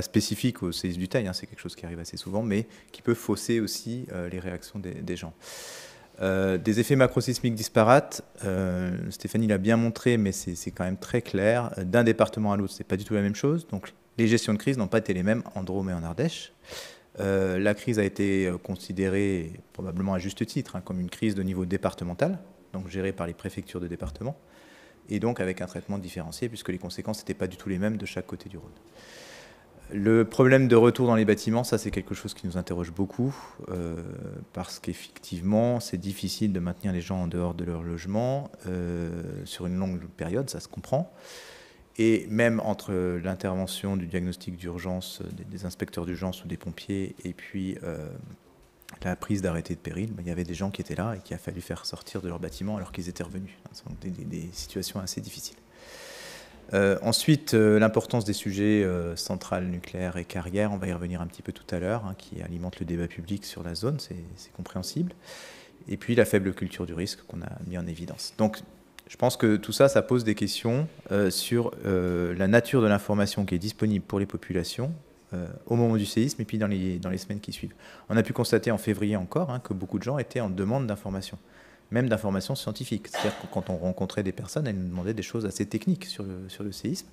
spécifique au séisme du Teil, c'est quelque chose qui arrive assez souvent, mais qui peut fausser aussi les réactions des gens. Des effets macrosismiques disparates, Stéphanie l'a bien montré, mais c'est quand même très clair. D'un département à l'autre, ce n'est pas du tout la même chose. Donc les gestions de crise n'ont pas été les mêmes en Drôme et en Ardèche. La crise a été considérée, probablement à juste titre, comme une crise de niveau départemental, donc gérée par les préfectures de département, et donc avec un traitement différencié, puisque les conséquences n'étaient pas du tout les mêmes de chaque côté du Rhône. Le problème de retour dans les bâtiments, ça c'est quelque chose qui nous interroge beaucoup, parce qu'effectivement c'est difficile de maintenir les gens en dehors de leur logement sur une longue période, ça se comprend. Et même entre l'intervention du diagnostic d'urgence des inspecteurs d'urgence ou des pompiers et puis la prise d'arrêté de péril, il y avait des gens qui étaient là et qu'il a fallu faire sortir de leur bâtiment alors qu'ils étaient revenus. Ce sont des situations assez difficiles. Ensuite, l'importance des sujets centrales, nucléaires et carrières, on va y revenir un petit peu tout à l'heure, hein, qui alimente le débat public sur la zone, c'est compréhensible. Et puis la faible culture du risque qu'on a mis en évidence. Donc je pense que tout ça, ça pose des questions sur la nature de l'information qui est disponible pour les populations au moment du séisme et puis dans les semaines qui suivent. On a pu constater en février encore hein, que beaucoup de gens étaient en demande d'informations, même d'informations scientifiques. C'est-à-dire que quand on rencontrait des personnes, elles nous demandaient des choses assez techniques sur le séisme.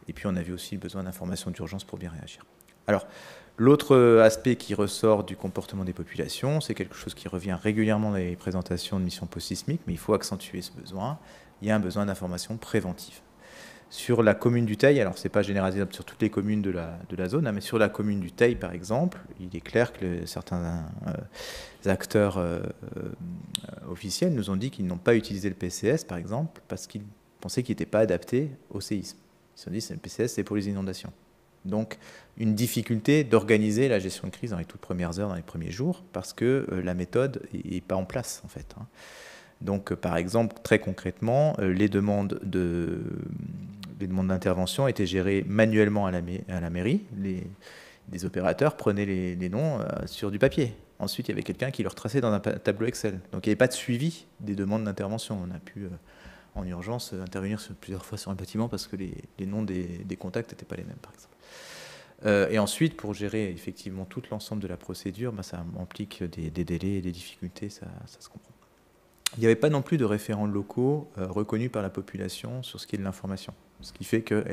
Et puis on a vu aussi le besoin d'informations d'urgence pour bien réagir. Alors, l'autre aspect qui ressort du comportement des populations, c'est quelque chose qui revient régulièrement dans les présentations de missions post-sismiques, mais il faut accentuer ce besoin. Il y a un besoin d'information préventive. Sur la commune du Teil, alors ce n'est pas généralisable sur toutes les communes de la zone, hein, mais sur la commune du Teil, par exemple, il est clair que certains acteurs officiels nous ont dit qu'ils n'ont pas utilisé le PCS, par exemple, parce qu'ils pensaient qu'il n'était pas adapté au séisme. Ils se sont dit que le PCS, c'est pour les inondations. Donc, une difficulté d'organiser la gestion de crise dans les toutes premières heures, dans les premiers jours, parce que la méthode n'est pas en place, en fait. Hein. Donc, par exemple, très concrètement, les demandes d'intervention étaient gérées manuellement à la mairie. Les opérateurs prenaient les noms sur du papier. Ensuite, il y avait quelqu'un qui leur traçait dans un tableau Excel. Donc, il n'y avait pas de suivi des demandes d'intervention. On a pu, en urgence, intervenir plusieurs fois sur un bâtiment parce que les noms des contacts n'étaient pas les mêmes, par exemple. Et ensuite, pour gérer effectivement tout l'ensemble de la procédure, ça implique des délais et des difficultés, ça se comprend. Il n'y avait pas non plus de référents locaux reconnus par la population sur ce qui est de l'information. Ce qui fait que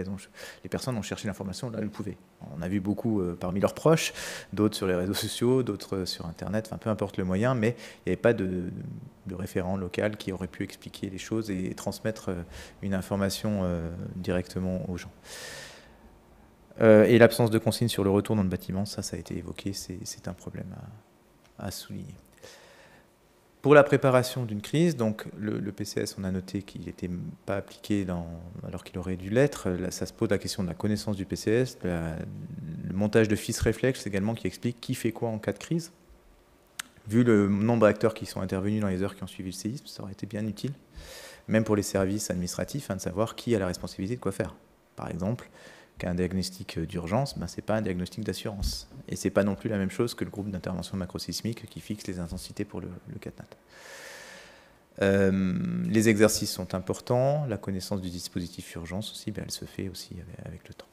les personnes ont cherché l'information là où elles pouvaient. On a vu beaucoup parmi leurs proches, d'autres sur les réseaux sociaux, d'autres sur Internet, enfin peu importe le moyen, mais il n'y avait pas de référent local qui aurait pu expliquer les choses et transmettre une information directement aux gens. Et l'absence de consignes sur le retour dans le bâtiment, ça a été évoqué, c'est un problème à souligner. Pour la préparation d'une crise, donc le PCS, on a noté qu'il n'était pas appliqué alors qu'il aurait dû l'être. Là, ça se pose la question de la connaissance du PCS, le montage de fiches réflexes également qui explique qui fait quoi en cas de crise. Vu le nombre d'acteurs qui sont intervenus dans les heures qui ont suivi le séisme, ça aurait été bien utile, même pour les services administratifs, de savoir qui a la responsabilité de quoi faire. Par exemple, qu'un diagnostic d'urgence, ce n'est pas un diagnostic d'assurance. Et ce n'est pas non plus la même chose que le groupe d'intervention macrosismique qui fixe les intensités pour le CatNat. Les exercices sont importants, la connaissance du dispositif urgence aussi, elle se fait aussi avec le temps.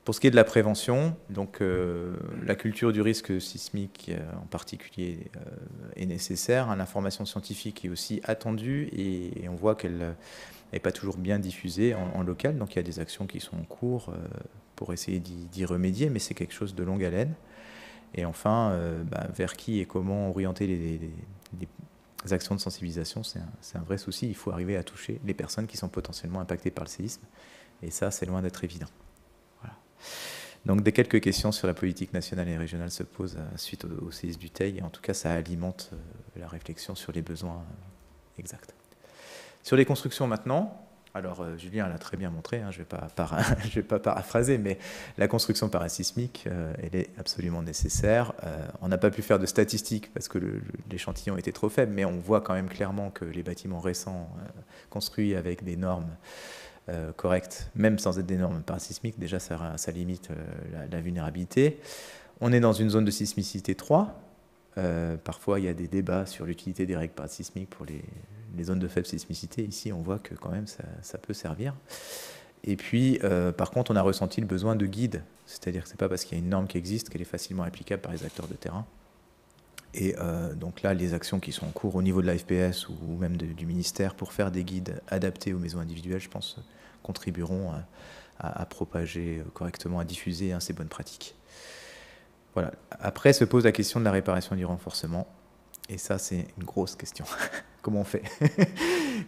Pour ce qui est de la prévention, donc, la culture du risque sismique en particulier est nécessaire. L'information scientifique est aussi attendue et on voit qu'elle n'est pas toujours bien diffusée en local. Donc il y a des actions qui sont en cours pour essayer d'y remédier, mais c'est quelque chose de longue haleine. Et enfin, vers qui et comment orienter les actions de sensibilisation, c'est un vrai souci. Il faut arriver à toucher les personnes qui sont potentiellement impactées par le séisme. Et ça, c'est loin d'être évident. Voilà. Donc des quelques questions sur la politique nationale et régionale se posent suite au séisme du Teil. Et en tout cas, ça alimente la réflexion sur les besoins exacts. Sur les constructions maintenant, alors Julien l'a très bien montré, je ne vais pas paraphraser, mais la construction parasismique, elle est absolument nécessaire. On n'a pas pu faire de statistiques parce que l'échantillon était trop faible, mais on voit quand même clairement que les bâtiments récents construits avec des normes correctes, même sans être des normes parasismiques, déjà ça limite la vulnérabilité. On est dans une zone de sismicité 3. Parfois, il y a des débats sur l'utilité des règles parasismiques pour les zones de faible sismicité. Ici, on voit que quand même ça peut servir. Et puis, par contre, on a ressenti le besoin de guides. C'est-à-dire que ce n'est pas parce qu'il y a une norme qui existe qu'elle est facilement applicable par les acteurs de terrain. Et donc là, les actions qui sont en cours au niveau de la FPS ou même du ministère pour faire des guides adaptés aux maisons individuelles, je pense, contribueront à propager correctement, à diffuser ces bonnes pratiques. Voilà. Après se pose la question de la réparation et du renforcement. Et ça, c'est une grosse question. Comment on fait?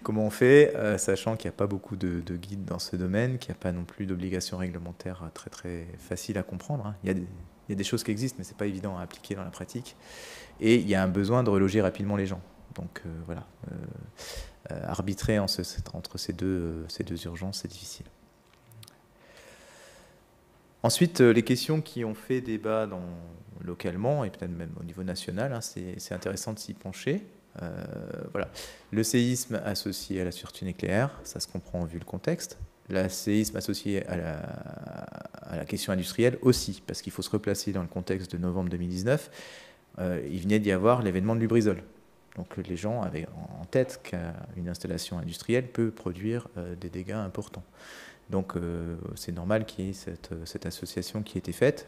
Comment on fait, sachant qu'il n'y a pas beaucoup de guides dans ce domaine, qu'il n'y a pas non plus d'obligations réglementaires très très faciles à comprendre, hein. Il y a des choses qui existent, mais ce n'est pas évident à appliquer dans la pratique. Et il y a un besoin de reloger rapidement les gens. Donc voilà, arbitrer entre ces deux urgences, c'est difficile. Ensuite, les questions qui ont fait débat localement, et peut-être même au niveau national, hein, c'est intéressant de s'y pencher. Voilà. Le séisme associé à la sûreté nucléaire, ça se comprend vu le contexte. Le séisme associé à la question industrielle aussi, parce qu'il faut se replacer dans le contexte de novembre 2019. Il venait d'y avoir l'événement de Lubrizol. Donc les gens avaient en tête qu'une installation industrielle peut produire des dégâts importants. Donc c'est normal qu'il y ait cette association qui ait été faite.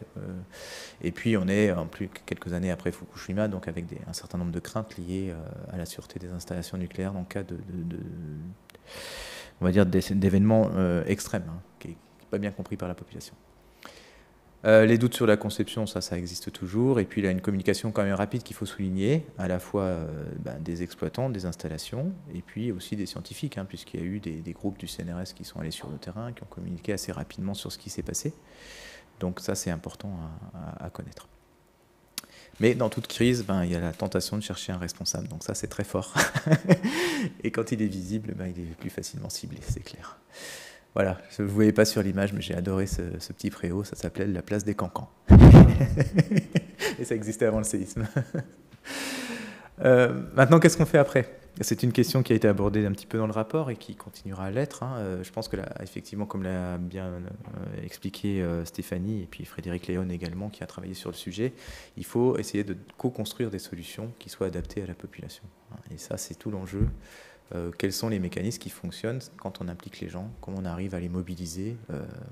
Et puis on est en plus quelques années après Fukushima, donc avec un certain nombre de craintes liées à la sûreté des installations nucléaires dans le cas on va dire d'événements extrêmes, hein, qui n'est pas bien compris par la population. Les doutes sur la conception, ça existe toujours. Et puis il y a une communication quand même rapide qu'il faut souligner, à la fois des exploitants, des installations, et puis aussi des scientifiques, hein, puisqu'il y a eu des groupes du CNRS qui sont allés sur le terrain, qui ont communiqué assez rapidement sur ce qui s'est passé. Donc ça, c'est important à connaître. Mais dans toute crise, il y a la tentation de chercher un responsable. Donc ça, c'est très fort. Et quand il est visible, il est plus facilement ciblé, c'est clair. Voilà, je ne vous voyez pas sur l'image, mais j'ai adoré ce petit préau, ça s'appelait la place des Cancans. Et ça existait avant le séisme. Maintenant, qu'est-ce qu'on fait après? C'est une question qui a été abordée un petit peu dans le rapport et qui continuera à l'être, hein. Je pense que, là, effectivement, comme l'a bien expliqué Stéphanie et puis Frédéric Léon également, qui a travaillé sur le sujet, il faut essayer de co-construire des solutions qui soient adaptées à la population. Et ça, c'est tout l'enjeu. Quels sont les mécanismes qui fonctionnent quand on implique les gens, comment on arrive à les mobiliser,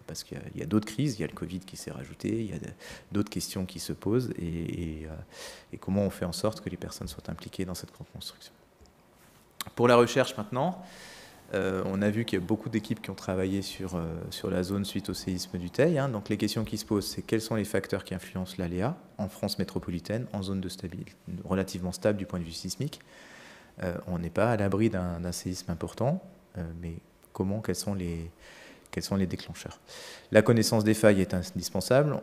parce qu'il y a d'autres crises, il y a le Covid qui s'est rajouté, il y a d'autres questions qui se posent, et comment on fait en sorte que les personnes soient impliquées dans cette construction. Pour la recherche maintenant, on a vu qu'il y a beaucoup d'équipes qui ont travaillé sur la zone suite au séisme du Teil, hein. Donc les questions qui se posent, c'est quels sont les facteurs qui influencent l'aléa en France métropolitaine, en zone de stabilité, relativement stable du point de vue sismique. On n'est pas à l'abri d'un séisme important, mais quels sont les déclencheurs? La connaissance des failles est indispensable.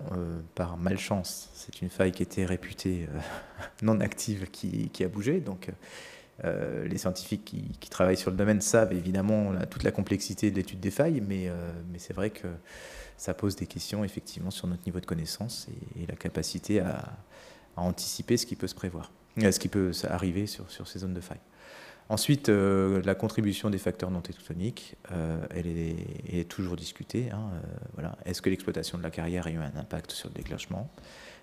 Par malchance, c'est une faille qui était réputée non active qui a bougé. Donc, les scientifiques qui travaillent sur le domaine savent évidemment toute la complexité de l'étude des failles, mais c'est vrai que ça pose des questions effectivement sur notre niveau de connaissance et la capacité à anticiper ce qui peut se prévoir. Ce qui peut arriver sur ces zones de faille. Ensuite, la contribution des facteurs non tectoniques, elle est toujours discutée, hein, voilà. Est-ce que l'exploitation de la carrière a eu un impact sur le déclenchement?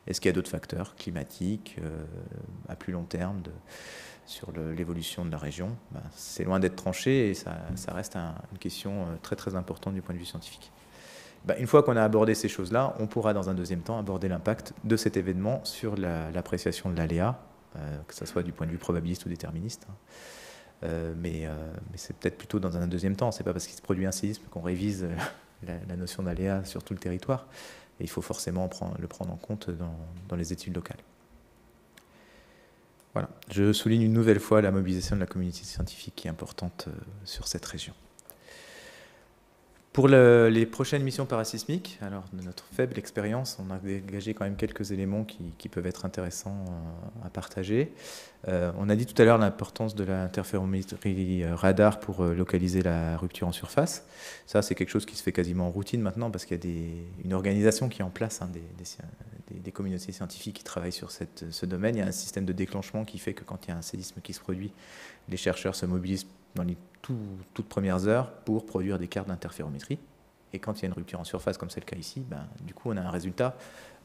Est-ce qu'il y a d'autres facteurs climatiques à plus long terme sur l'évolution de la région? C'est loin d'être tranché et ça reste une question très très importante du point de vue scientifique. Une fois qu'on a abordé ces choses-là, on pourra dans un deuxième temps aborder l'impact de cet événement sur l'appréciation de l'aléa, que ce soit du point de vue probabiliste ou déterministe. Mais c'est peut-être plutôt dans un deuxième temps. Ce n'est pas parce qu'il se produit un séisme qu'on révise la notion d'aléa sur tout le territoire. Et il faut forcément le prendre en compte dans les études locales. Voilà. Je souligne une nouvelle fois la mobilisation de la communauté scientifique qui est importante sur cette région. Pour les prochaines missions parasismiques, alors de notre faible expérience, on a dégagé quand même quelques éléments qui peuvent être intéressants à partager. On a dit tout à l'heure l'importance de l'interférométrie radar pour localiser la rupture en surface. Ça, c'est quelque chose qui se fait quasiment en routine maintenant parce qu'il y a une organisation qui est en place, hein, des communautés scientifiques qui travaillent sur ce domaine. Il y a un système de déclenchement qui fait que quand il y a un séisme qui se produit, les chercheurs se mobilisent dans les toutes premières heures pour produire des cartes d'interférométrie. Et quand il y a une rupture en surface, comme c'est le cas ici, du coup, on a un résultat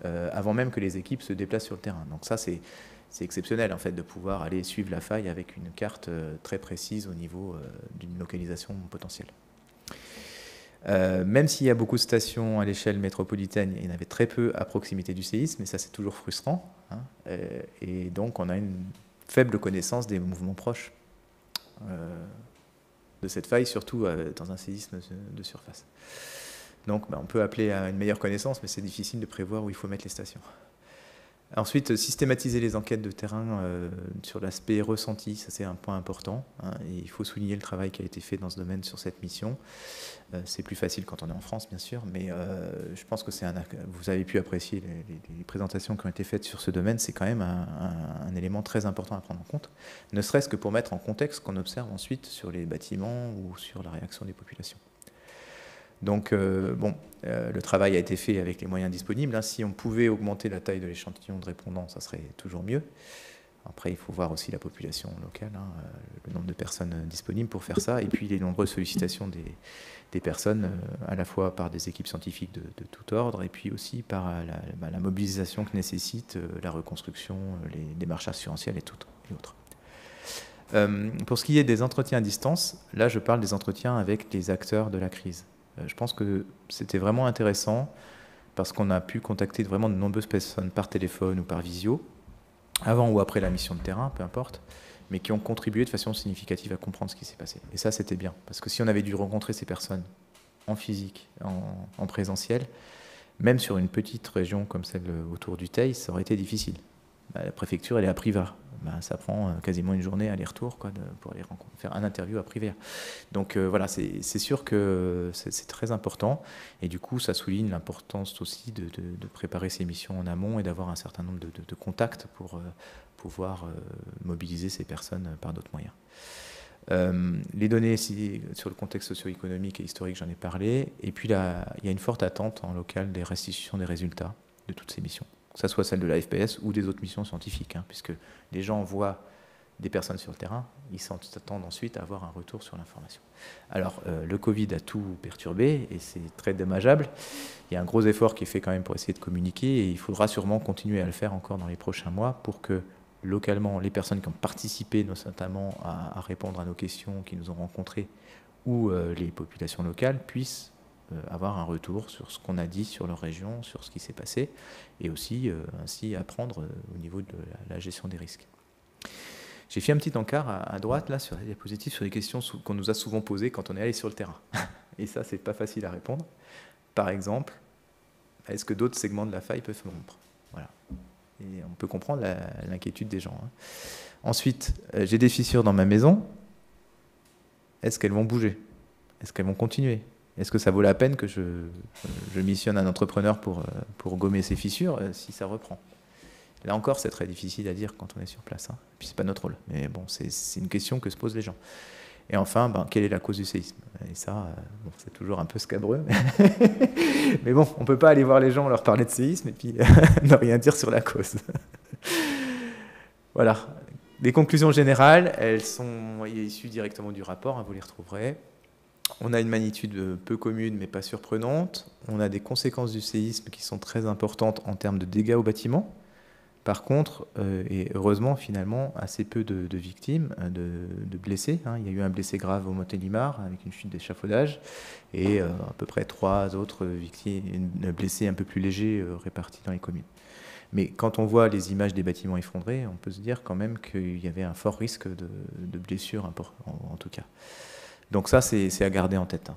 avant même que les équipes se déplacent sur le terrain. Donc ça, c'est exceptionnel, en fait, de pouvoir aller suivre la faille avec une carte très précise au niveau d'une localisation potentielle. Même s'il y a beaucoup de stations à l'échelle métropolitaine, il y en avait très peu à proximité du séisme, et ça, c'est toujours frustrant, hein. Et donc, on a une faible connaissance des mouvements proches de cette faille, surtout dans un séisme de surface. Donc on peut appeler à une meilleure connaissance, mais c'est difficile de prévoir où il faut mettre les stations. Ensuite, systématiser les enquêtes de terrain sur l'aspect ressenti, ça c'est un point important. Hein, et il faut souligner le travail qui a été fait dans ce domaine sur cette mission. C'est plus facile quand on est en France, bien sûr, mais je pense que vous avez pu apprécier les présentations qui ont été faites sur ce domaine, c'est quand même un élément très important à prendre en compte, ne serait-ce que pour mettre en contexte ce qu'on observe ensuite sur les bâtiments ou sur la réaction des populations. Donc, le travail a été fait avec les moyens disponibles. Hein. Si on pouvait augmenter la taille de l'échantillon de répondants, ça serait toujours mieux. Après, il faut voir aussi la population locale, hein, le nombre de personnes disponibles pour faire ça, et puis les nombreuses sollicitations des personnes, à la fois par des équipes scientifiques de tout ordre, et puis aussi par la mobilisation que nécessite la reconstruction, les démarches assurantielles et autres. Pour ce qui est des entretiens à distance, là, je parle des entretiens avec les acteurs de la crise. Je pense que c'était vraiment intéressant parce qu'on a pu contacter vraiment de nombreuses personnes par téléphone ou par visio, avant ou après la mission de terrain, peu importe, mais qui ont contribué de façon significative à comprendre ce qui s'est passé. Et ça, c'était bien, parce que si on avait dû rencontrer ces personnes en physique, en présentiel, même sur une petite région comme celle autour du Teil, ça aurait été difficile. La préfecture, elle est à Privas. Ça prend quasiment une journée aller-retour pour aller faire un interview à Privas. Donc voilà, c'est sûr que c'est très important. Et du coup, ça souligne l'importance aussi de préparer ces missions en amont et d'avoir un certain nombre de contacts pour pouvoir mobiliser ces personnes par d'autres moyens. Les données sur le contexte socio-économique et historique, j'en ai parlé. Et puis là, il y a une forte attente en local des restitutions des résultats de toutes ces missions, que ce soit celle de la FPS ou des autres missions scientifiques, hein, puisque les gens voient des personnes sur le terrain, ils s'attendent ensuite à avoir un retour sur l'information. Alors, le Covid a tout perturbé, et c'est très dommageable. Il y a un gros effort qui est fait quand même pour essayer de communiquer, et il faudra sûrement continuer à le faire encore dans les prochains mois pour que, localement, les personnes qui ont participé notamment à répondre à nos questions, qui nous ont rencontrés, ou les populations locales, puissent avoir un retour sur ce qu'on a dit sur leur région, sur ce qui s'est passé, et aussi ainsi apprendre au niveau de la gestion des risques. J'ai fait un petit encart à droite là sur la diapositive sur les questions qu'on nous a souvent posées quand on est allé sur le terrain. Et ça, c'est pas facile à répondre. Par exemple, est-ce que d'autres segments de la faille peuvent rompre? Voilà. Et on peut comprendre l'inquiétude des gens. Hein. Ensuite, j'ai des fissures dans ma maison. Est-ce qu'elles vont bouger? Est-ce qu'elles vont continuer? Est-ce que ça vaut la peine que je missionne un entrepreneur pour gommer ces fissures si ça reprend? Là encore, c'est très difficile à dire quand on est sur place. Hein. Et puis, c'est pas notre rôle. Mais bon, c'est une question que se posent les gens. Et enfin, quelle est la cause du séisme? Et ça, c'est toujours un peu scabreux. Mais bon, on ne peut pas aller voir les gens, leur parler de séisme et puis ne rien dire sur la cause. Voilà. Les conclusions générales, elles sont issues directement du rapport, hein, vous les retrouverez. On a une magnitude peu commune, mais pas surprenante. On a des conséquences du séisme qui sont très importantes en termes de dégâts aux bâtiments. Par contre, et heureusement finalement, assez peu de victimes, de blessés. Hein. Il y a eu un blessé grave au Montélimar avec une chute d'échafaudage et à peu près 3 autres victimes, blessés un peu plus légers répartis dans les communes. Mais quand on voit les images des bâtiments effondrés, on peut se dire quand même qu'il y avait un fort risque de blessures, en tout cas. Donc ça, c'est à garder en tête.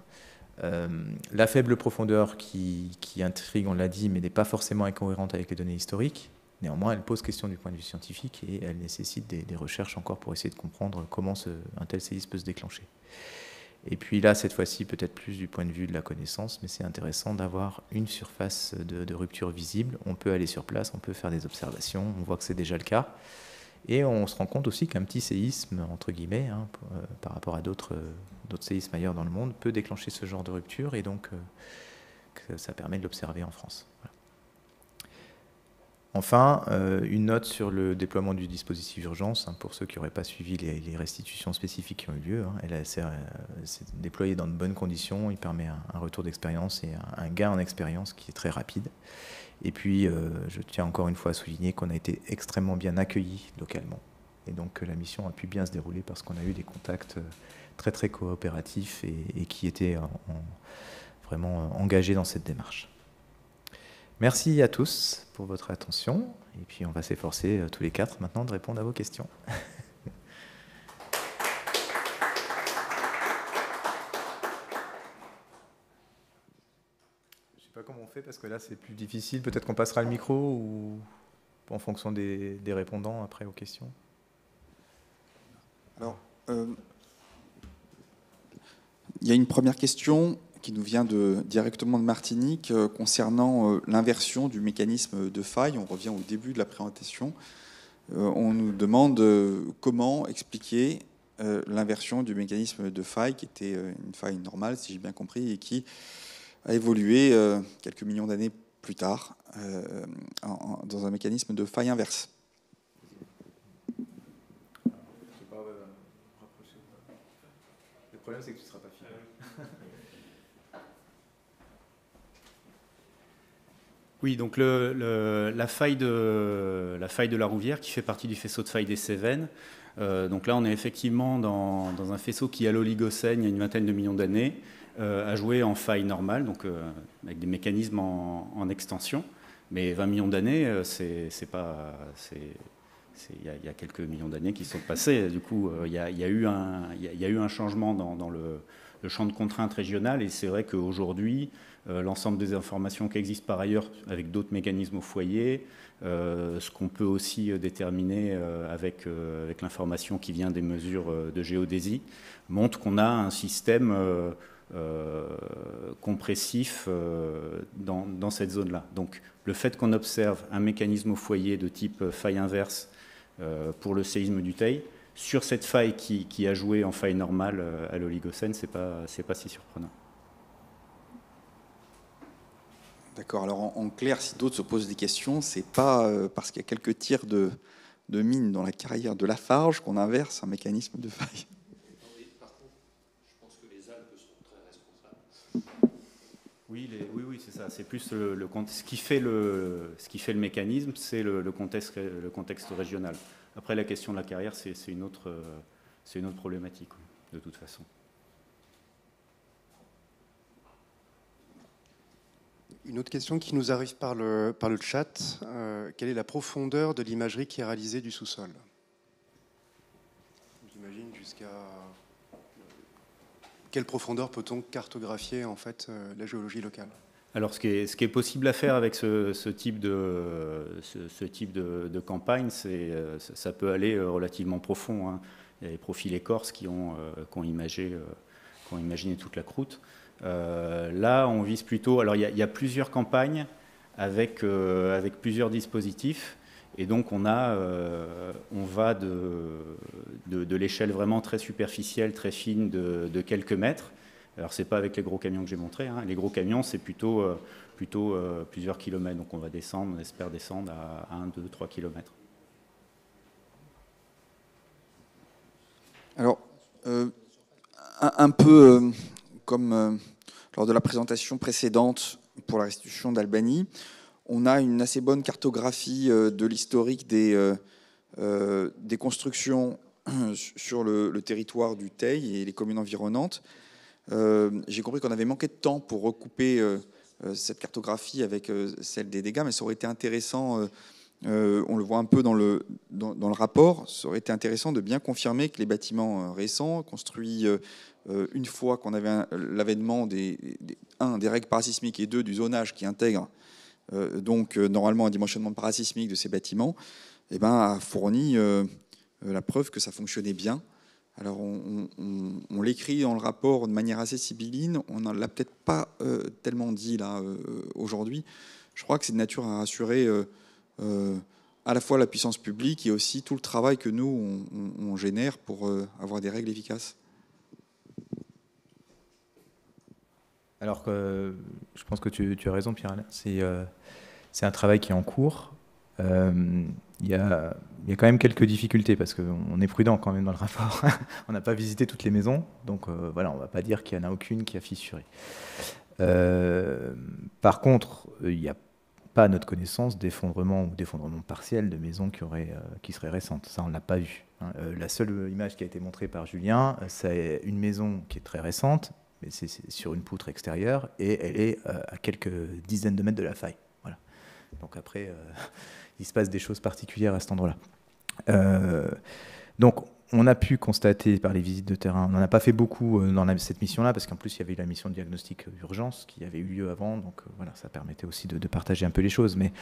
Hein. La faible profondeur qui intrigue, on l'a dit, mais n'est pas forcément incohérente avec les données historiques. Néanmoins, elle pose question du point de vue scientifique et elle nécessite des recherches encore pour essayer de comprendre comment un tel séisme peut se déclencher. Et puis là, cette fois-ci, peut-être plus du point de vue de la connaissance, mais c'est intéressant d'avoir une surface de rupture visible. On peut aller sur place, on peut faire des observations, on voit que c'est déjà le cas. Et on se rend compte aussi qu'un petit séisme, entre guillemets, hein, par rapport à d'autres séismes ailleurs dans le monde, peut déclencher ce genre de rupture et donc que ça permet de l'observer en France. Voilà. Enfin, une note sur le déploiement du dispositif urgence, hein, pour ceux qui n'auraient pas suivi les restitutions spécifiques qui ont eu lieu. Hein, elle s'est déployée dans de bonnes conditions, il permet un retour d'expérience et un gain en expérience qui est très rapide. Et puis, je tiens encore une fois à souligner qu'on a été extrêmement bien accueillis localement. Et donc, la mission a pu bien se dérouler parce qu'on a eu des contacts très, très coopératifs et qui étaient vraiment engagés dans cette démarche. Merci à tous pour votre attention. Et puis, on va s'efforcer tous les 4 maintenant de répondre à vos questions. Je ne sais pas comment on fait parce que là, c'est plus difficile. Peut-être qu'on passera le micro ou... en fonction des répondants après aux questions. Alors, il y a une première question qui nous vient directement de Martinique concernant l'inversion du mécanisme de faille. On revient au début de la présentation. On nous demande comment expliquer l'inversion du mécanisme de faille, qui était une faille normale, si j'ai bien compris, et qui a évolué quelques millions d'années plus tard dans un mécanisme de faille inverse. Le problème, c'est que tu ne seras pas fini. Oui, donc la faille de la Rouvière, qui fait partie du faisceau de faille des Cévennes. Donc là, on est effectivement dans un faisceau qui, à l'Oligocène, il y a une vingtaine de millions d'années, a joué en faille normale, donc avec des mécanismes en extension. Mais 20 millions d'années, il y a quelques millions d'années qui sont passées. Du coup, il y a eu un changement dans le champ de contraintes régional. Et c'est vrai qu'aujourd'hui, l'ensemble des informations qui existent par ailleurs avec d'autres mécanismes au foyer, ce qu'on peut aussi déterminer avec l'information qui vient des mesures de géodésie, montre qu'on a un système compressif dans cette zone-là. Donc le fait qu'on observe un mécanisme au foyer de type faille inverse pour le séisme du Teil, sur cette faille qui a joué en faille normale à l'Oligocène, c'est pas si surprenant. D'accord. Alors en clair, si d'autres se posent des questions, c'est pas parce qu'il y a quelques tirs de mine dans la carrière de Lafarge qu'on inverse un mécanisme de faille. Par contre, je pense que les Alpes sont très responsables. Oui, c'est ça. C'est plus ce qui fait le mécanisme, c'est le contexte régional. Après, la question de la carrière, c'est une autre problématique, de toute façon. Une autre question qui nous arrive par le chat. Quelle est la profondeur de l'imagerie qui est réalisée du sous-sol? J'imagine jusqu'à quelle profondeur peut-on cartographier en fait la géologie locale? Alors, ce qui est possible à faire avec ce type de campagne, ça peut aller relativement profond, hein. Il y a les profils écorces qui ont imaginé toute la croûte. Là, on vise plutôt... Alors, il y a plusieurs campagnes avec plusieurs dispositifs. Et donc, on va de l'échelle vraiment très superficielle, très fine, de quelques mètres. Alors, ce n'est pas avec les gros camions que j'ai montré, hein. Les gros camions, c'est plutôt plusieurs kilomètres. Donc, on espère descendre à 1, 2, 3 kilomètres. Alors, un peu comme lors de la présentation précédente pour la restitution d'Albanie, on a une assez bonne cartographie de l'historique des constructions sur le territoire du Teil et les communes environnantes. J'ai compris qu'on avait manqué de temps pour recouper cette cartographie avec celle des dégâts, mais ça aurait été intéressant, on le voit un peu dans le rapport, ça aurait été intéressant de bien confirmer que les bâtiments récents, construits une fois qu'on avait l'avènement des règles parasismiques et deux, du zonage qui intègre donc normalement un dimensionnement parasismique de ces bâtiments, a fourni la preuve que ça fonctionnait bien. Alors on l'écrit dans le rapport de manière assez sibylline, on ne l'a peut-être pas tellement dit là aujourd'hui. Je crois que c'est de nature à rassurer à la fois la puissance publique et aussi tout le travail que nous on génère pour avoir des règles efficaces. Alors je pense que tu as raison, Pierre-Alain. C'est un travail qui est en cours. Il y a quand même quelques difficultés parce qu'on est prudent quand même dans le rapport. On n'a pas visité toutes les maisons, donc voilà, on ne va pas dire qu'il n'y en a aucune qui a fissuré. Par contre, il n'y a pas à notre connaissance d'effondrement ou d'effondrement partiel de maisons qui seraient récentes. Ça, on ne l'a pas vu. La seule image qui a été montrée par Julien, c'est une maison qui est très récente, mais c'est sur une poutre extérieure et elle est à quelques dizaines de mètres de la faille. Voilà. Donc après, il se passe des choses particulières à cet endroit-là. Donc on a pu constater par les visites de terrain, on n'en a pas fait beaucoup dans cette mission-là, parce qu'en plus il y avait eu la mission de diagnostic d'urgence qui avait eu lieu avant, donc voilà, ça permettait aussi de partager un peu les choses. Mais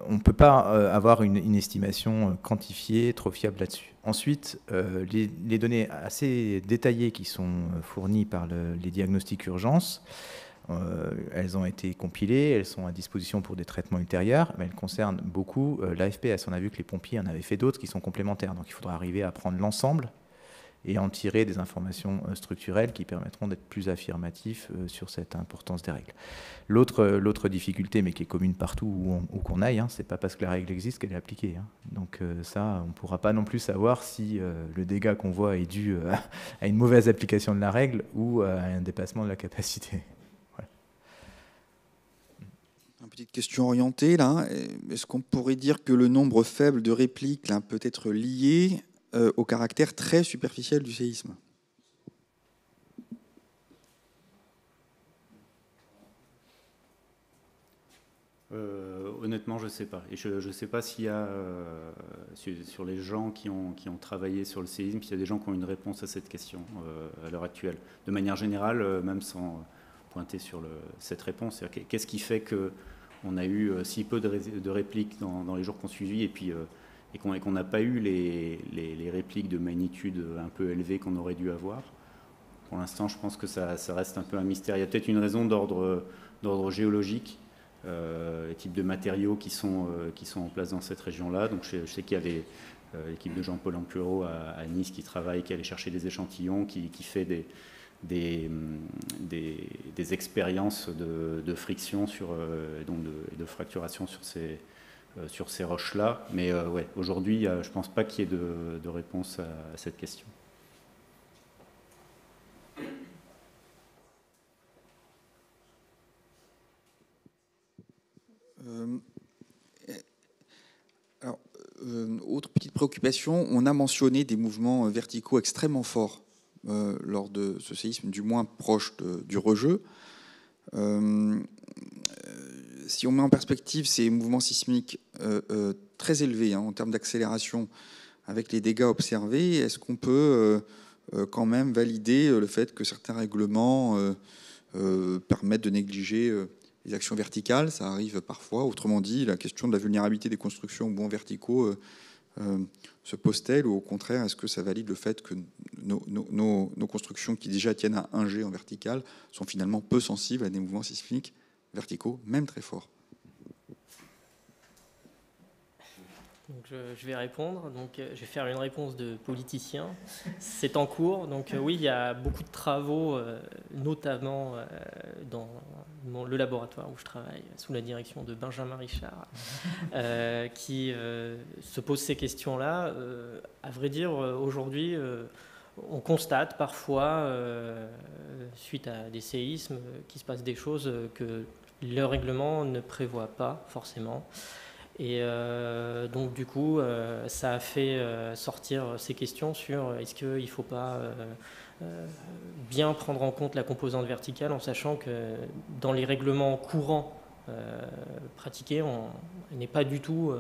on ne peut pas avoir une estimation quantifiée trop fiable là-dessus. Ensuite, les données assez détaillées qui sont fournies par les diagnostics urgences, elles ont été compilées, elles sont à disposition pour des traitements ultérieurs, mais elles concernent beaucoup l'AFPS. On a vu que les pompiers en avaient fait d'autres qui sont complémentaires, donc il faudra arriver à prendre l'ensemble et en tirer des informations structurelles qui permettront d'être plus affirmatifs sur cette importance des règles. L'autre difficulté, mais qui est commune partout où qu'on aille, c'est pas parce que la règle existe qu'elle est appliquée. Donc ça, on ne pourra pas non plus savoir si le dégât qu'on voit est dû à une mauvaise application de la règle ou à un dépassement de la capacité. Voilà. Une petite question orientée, là. Est-ce qu'on pourrait dire que le nombre faible de répliques là, peut être lié au caractère très superficiel du séisme? Honnêtement, je ne sais pas. Et je ne sais pas s'il y a, sur les gens qui ont travaillé sur le séisme, s'il y a des gens qui ont une réponse à cette question à l'heure actuelle. De manière générale, même sans pointer sur cette réponse, qu'est-ce qui fait qu'on a eu si peu de répliques dans les jours qu'on suivi et qu'on n'a pas eu les répliques de magnitude un peu élevée qu'on aurait dû avoir? Pour l'instant, je pense que ça reste un peu un mystère. Il y a peut-être une raison d'ordre géologique, les types de matériaux qui sont en place dans cette région-là. Donc je sais qu'il y avait l'équipe de Jean-Paul Ampuero à Nice qui travaille, qui allait chercher des échantillons, qui fait des expériences de friction de fracturation sur ces roches-là. Mais ouais, aujourd'hui, je ne pense pas qu'il y ait de réponse à cette question. Autre petite préoccupation, on a mentionné des mouvements verticaux extrêmement forts lors de ce séisme, du moins proche du rejeu. Si on met en perspective ces mouvements sismiques très élevés en termes d'accélération avec les dégâts observés, est-ce qu'on peut quand même valider le fait que certains règlements permettent de négliger les actions verticales? Ça arrive parfois. Autrement dit, la question de la vulnérabilité des constructions aux mouvements verticaux se pose-t-elle, ou au contraire, est-ce que ça valide le fait que nos constructions qui déjà tiennent à 1 G en vertical sont finalement peu sensibles à des mouvements sismiques verticaux, même très forts? Donc je vais répondre. Donc, je vais faire une réponse de politicien. C'est en cours. Donc oui, il y a beaucoup de travaux, notamment dans le laboratoire où je travaille, sous la direction de Benjamin Richard, qui se pose ces questions-là. À vrai dire, aujourd'hui, on constate parfois, suite à des séismes, qu'il se passe des choses que le règlement ne prévoit pas forcément. Et donc du coup, ça a fait sortir ces questions sur est-ce qu'il ne faut pas bien prendre en compte la composante verticale, en sachant que dans les règlements courants pratiqués, elle n'est pas du tout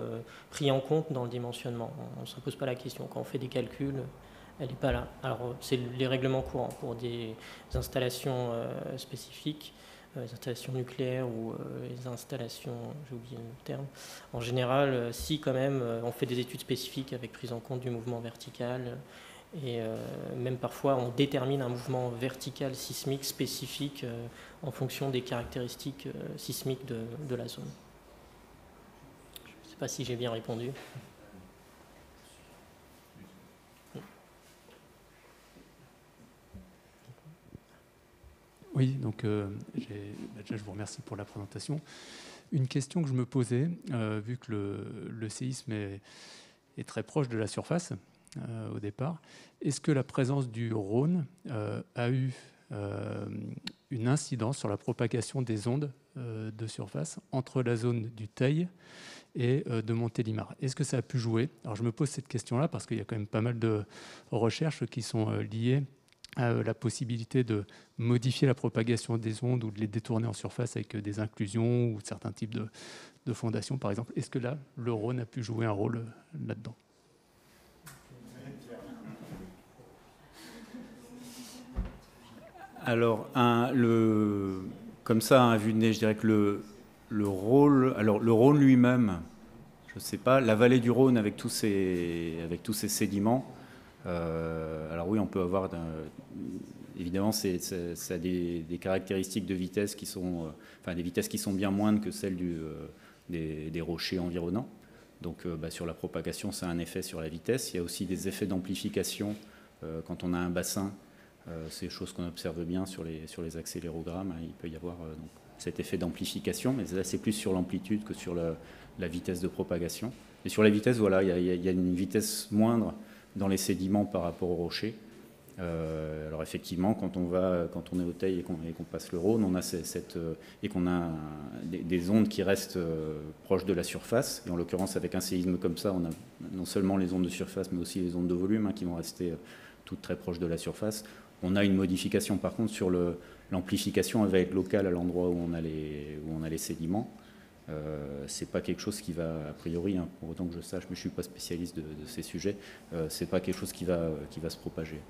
pris en compte dans le dimensionnement. On ne se pose pas la question. Quand on fait des calculs, elle n'est pas là. Alors c'est les règlements courants pour des installations spécifiques, les installations nucléaires ou les installations, j'ai oublié le terme. En général, si quand même, on fait des études spécifiques avec prise en compte du mouvement vertical, et même parfois on détermine un mouvement vertical sismique spécifique en fonction des caractéristiques sismiques de la zone. Je ne sais pas si j'ai bien répondu. Oui, donc déjà, je vous remercie pour la présentation. Une question que je me posais, vu que le séisme est très proche de la surface au départ, est-ce que la présence du Rhône a eu une incidence sur la propagation des ondes de surface entre la zone du Teil et de Montélimar? Est-ce que ça a pu jouer? Alors je me pose cette question-là parce qu'il y a quand même pas mal de recherches qui sont liées la possibilité de modifier la propagation des ondes ou de les détourner en surface avec des inclusions ou certains types de fondations, par exemple. Est-ce que là, le Rhône a pu jouer un rôle là-dedans? Alors, comme ça, à vue de nez, je dirais que le Rhône lui-même je ne sais pas. La vallée du Rhône avec tous ces sédiments, alors oui, on peut avoir... évidemment, ça a des caractéristiques de vitesse qui sont... des vitesses qui sont bien moindres que celles des rochers environnants. Donc sur la propagation, ça a un effet sur la vitesse. Il y a aussi des effets d'amplification quand on a un bassin. C'est des choses qu'on observe bien sur les accélérogrammes. Hein. Il peut y avoir donc, cet effet d'amplification, mais là c'est plus sur l'amplitude que sur la vitesse de propagation. Et sur la vitesse, voilà, il y a une vitesse moindre dans les sédiments par rapport aux rochers. Alors effectivement, quand on est au Teil et qu'on passe le Rhône, on a et qu'on a des ondes qui restent proches de la surface. Et en l'occurrence, avec un séisme comme ça, on a non seulement les ondes de surface, mais aussi les ondes de volume qui vont rester toutes très proches de la surface. On a une modification, par contre, sur l'amplification, elle va être locale à l'endroit où on a les sédiments. C'est pas quelque chose qui va, a priori, hein, pour autant que je sache, mais je suis pas spécialiste de ces sujets, c'est pas quelque chose qui va se propager.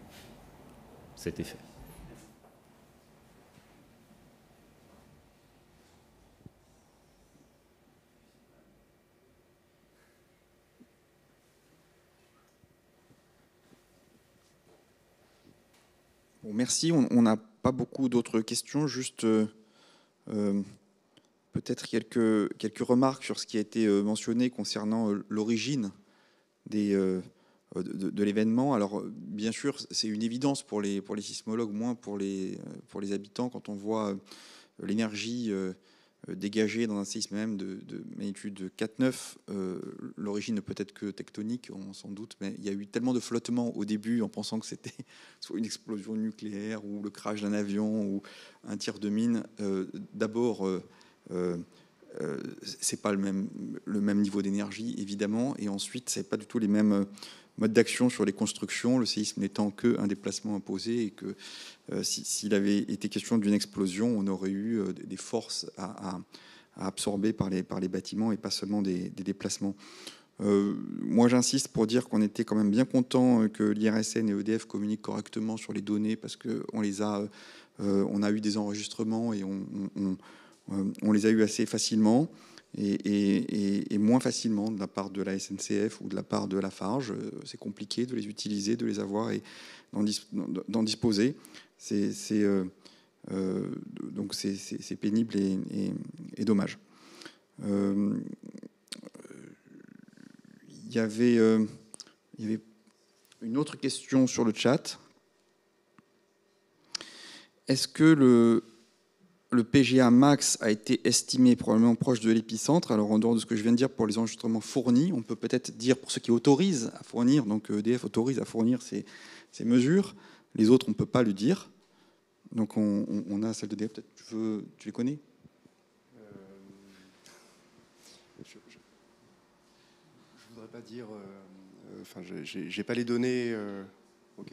Cet effet. Bon, merci. On n'a pas beaucoup d'autres questions. Juste peut-être quelques remarques sur ce qui a été mentionné concernant l'origine de l'événement. Alors, bien sûr, c'est une évidence pour les sismologues, moins pour les habitants, quand on voit l'énergie dégagée dans un séisme même de magnitude 4,9. L'origine ne peut être que tectonique, on s'en doute, mais il y a eu tellement de flottement au début en pensant que c'était soit une explosion nucléaire ou le crash d'un avion ou un tir de mine. D'abord, c'est pas le même niveau d'énergie, évidemment, et ensuite, c'est pas du tout les mêmes mode d'action sur les constructions, le séisme n'étant qu'un déplacement imposé, et que s'il avait été question d'une explosion, on aurait eu des forces à absorber par les bâtiments et pas seulement des déplacements. Moi, j'insiste pour dire qu'on était quand même bien content que l'IRSN et EDF communiquent correctement sur les données, parce qu'on a eu des enregistrements et on les a eu assez facilement. Et moins facilement de la part de la SNCF ou de la part de la Farge. C'est compliqué de les utiliser, de les avoir et d'en disposer. Donc c'est pénible et dommage. Il y avait une autre question sur le chat. Est-ce que le PGA max a été estimé probablement proche de l'épicentre? Alors, en dehors de ce que je viens de dire pour les enregistrements fournis, on peut peut-être dire pour ceux qui autorisent à fournir, donc EDF autorise à fournir ces mesures. Les autres, on ne peut pas le dire. Donc, on a celle d'EDF, peut-être tu les connais? Je ne voudrais pas dire... j'ai pas les données... OK.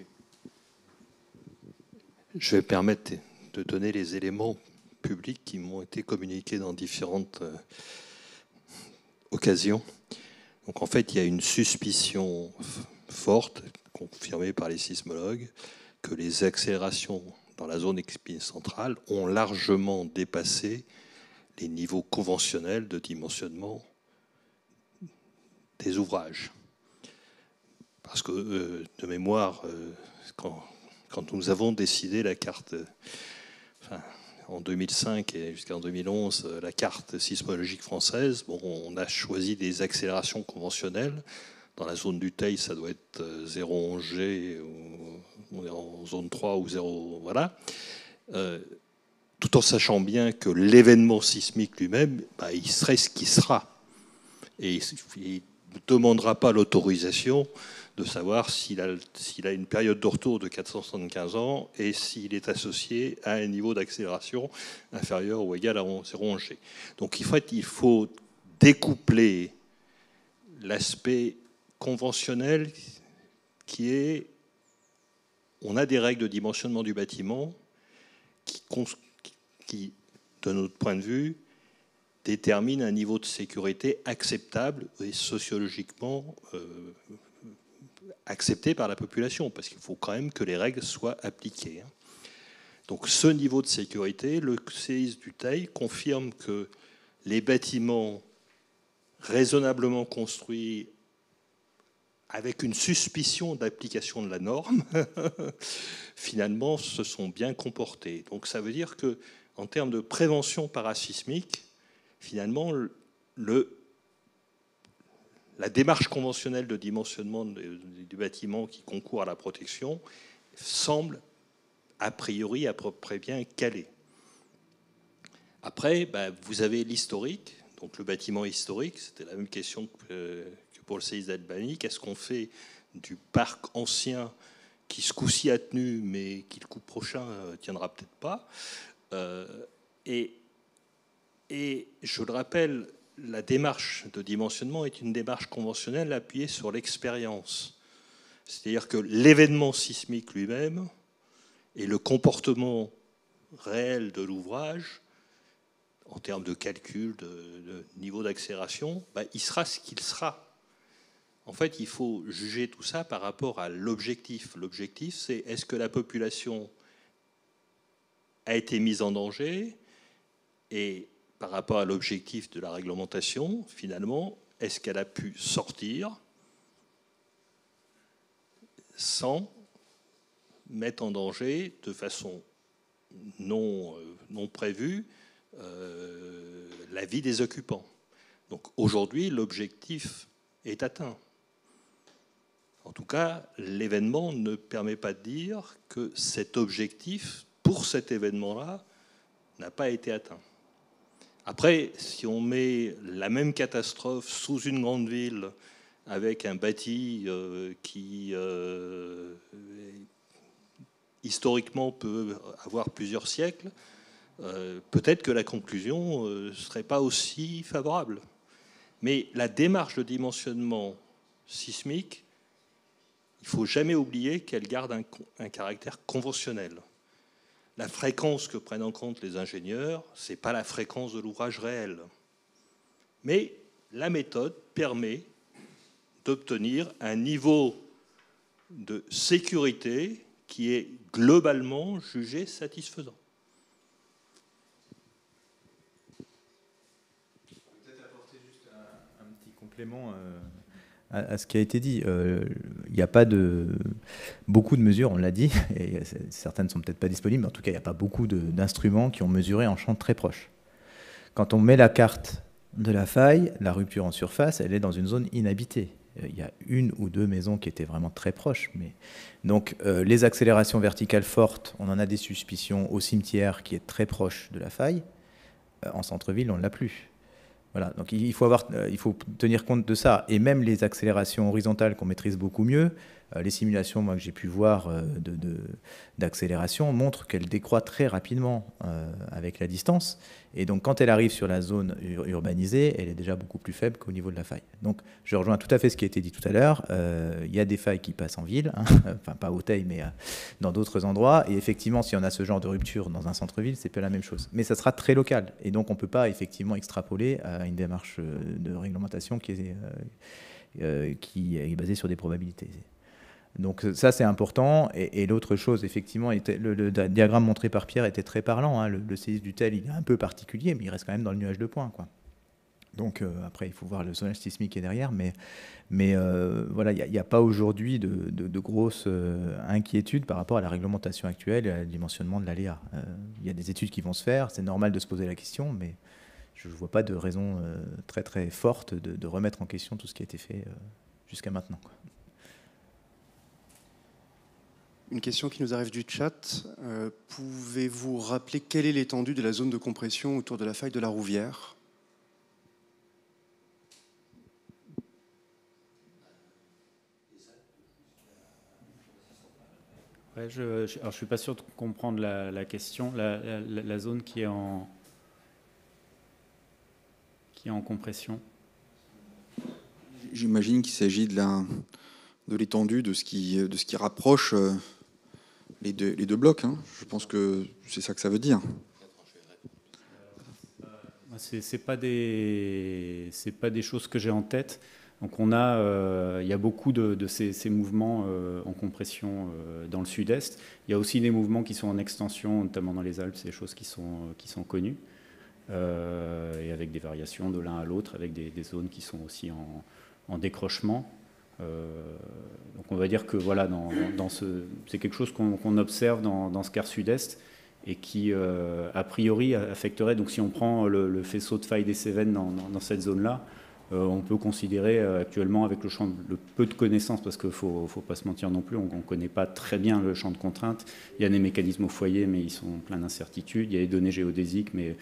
Je vais permettre de donner les éléments publics qui m'ont été communiqués dans différentes occasions. Donc en fait, il y a une suspicion forte, confirmée par les sismologues, que les accélérations dans la zone épicentrale ont largement dépassé les niveaux conventionnels de dimensionnement des ouvrages. Parce que, de mémoire, quand nous avons décidé la carte... en 2005 et jusqu'en 2011, la carte sismologique française, on a choisi des accélérations conventionnelles. Dans la zone du Teil, ça doit être 0,11 G, ou on est en zone 3 ou 0, voilà. Tout en sachant bien que l'événement sismique lui-même, il serait ce qui sera. Et il ne demandera pas l'autorisation de savoir s'il a une période de retour de 475 ans et s'il est associé à un niveau d'accélération inférieur ou égal à 0,11 G. Donc en fait, il faut découpler l'aspect conventionnel qui est... On a des règles de dimensionnement du bâtiment qui de notre point de vue, déterminent un niveau de sécurité acceptable et sociologiquement accepté par la population, parce qu'il faut quand même que les règles soient appliquées. Donc ce niveau de sécurité, le séisme du Teil confirme que les bâtiments raisonnablement construit avec une suspicion d'application de la norme, finalement se sont bien comportés. Donc ça veut dire que, en termes de prévention parasismique, finalement, la démarche conventionnelle de dimensionnement du bâtiment qui concourt à la protection semble a priori à peu près bien calée. Après, vous avez l'historique, donc le bâtiment historique, c'était la même question que pour le séisme d'Albanie. Qu'est-ce qu'on fait du parc ancien qui ce coup-ci a tenu, mais qui le coup prochain tiendra peut-être pas et je le rappelle, la démarche de dimensionnement est une démarche conventionnelle appuyée sur l'expérience. C'est-à-dire que l'événement sismique lui-même et le comportement réel de l'ouvrage, en termes de calcul, de niveau d'accélération, il sera ce qu'il sera. En fait, il faut juger tout ça par rapport à l'objectif. L'objectif, c'est est-ce que la population a été mise en danger, et par rapport à l'objectif de la réglementation, finalement, est-ce qu'elle a pu sortir sans mettre en danger de façon non prévue la vie des occupants. Donc aujourd'hui, l'objectif est atteint. En tout cas, l'événement ne permet pas de dire que cet objectif, pour cet événement-là, n'a pas été atteint. Après, si on met la même catastrophe sous une grande ville avec un bâti qui historiquement peut avoir plusieurs siècles, peut-être que la conclusion ne serait pas aussi favorable. Mais la démarche de dimensionnement sismique, il ne faut jamais oublier qu'elle garde un caractère conventionnel. La fréquence que prennent en compte les ingénieurs, ce n'est pas la fréquence de l'ouvrage réel. Mais la méthode permet d'obtenir un niveau de sécurité qui est globalement jugé satisfaisant. Peut-être apporter juste un petit complément à ce qui a été dit. Il n'y a pas beaucoup de mesures, on l'a dit, et certaines ne sont peut-être pas disponibles, mais en tout cas, il n'y a pas beaucoup d'instruments qui ont mesuré en champ très proche. Quand on met la carte de la faille, la rupture en surface, elle est dans une zone inhabitée. Il y a une ou deux maisons qui étaient vraiment très proches. Donc, les accélérations verticales fortes, on en a des suspicions au cimetière qui est très proche de la faille. En centre-ville, on ne l'a plus. Voilà, donc il faut tenir compte de ça. Et même les accélérations horizontales qu'on maîtrise beaucoup mieux, les simulations que j'ai pu voir d'accélération montrent qu'elle décroît très rapidement avec la distance. Et donc quand elle arrive sur la zone urbanisée, elle est déjà beaucoup plus faible qu'au niveau de la faille. Donc je rejoins tout à fait ce qui a été dit tout à l'heure. Il y a des failles qui passent en ville, enfin pas au Teil, mais dans d'autres endroits. Et effectivement, si on a ce genre de rupture dans un centre-ville, c'est pas la même chose. Mais ça sera très local. Et donc on ne peut pas effectivement extrapoler à une démarche de réglementation qui est basée sur des probabilités. Donc ça, c'est important. Et l'autre chose, effectivement, le diagramme montré par Pierre était très parlant. Le séisme du Teil, il est un peu particulier, mais il reste quand même dans le nuage de points, quoi. Donc après, il faut voir le zonage sismique qui est derrière. Mais voilà, il n'y a pas aujourd'hui de grosses inquiétudes par rapport à la réglementation actuelle et à le dimensionnement de l'aléa. Il y a des études qui vont se faire. C'est normal de se poser la question, mais je ne vois pas de raison très très forte de remettre en question tout ce qui a été fait jusqu'à maintenant, quoi. Une question qui nous arrive du chat. Pouvez-vous rappeler quelle est l'étendue de la zone de compression autour de la faille de la Rouvière ? Ouais, alors je ne suis pas sûr de comprendre la question. La zone qui est en compression. J'imagine qu'il s'agit de l'étendue de ce qui rapproche les deux blocs. Je pense que c'est ça que ça veut dire. C'est pas des choses que j'ai en tête. Donc il y a beaucoup de ces mouvements en compression dans le sud-est. Il y a aussi des mouvements qui sont en extension, notamment dans les Alpes, c'est des choses qui sont connues. et avec des variations de l'un à l'autre, avec des zones qui sont aussi en décrochement. Donc on va dire que voilà, c'est quelque chose qu'on observe dans ce quart sud-est et qui, a priori, affecterait. Donc si on prend le faisceau de faille des Cévennes dans cette zone-là, on peut considérer actuellement, avec le peu de connaissances, parce qu'il ne faut pas se mentir non plus, on ne connaît pas très bien le champ de contrainte. Il y a des mécanismes au foyer, mais ils sont pleins d'incertitudes. Il y a des données géodésiques, mais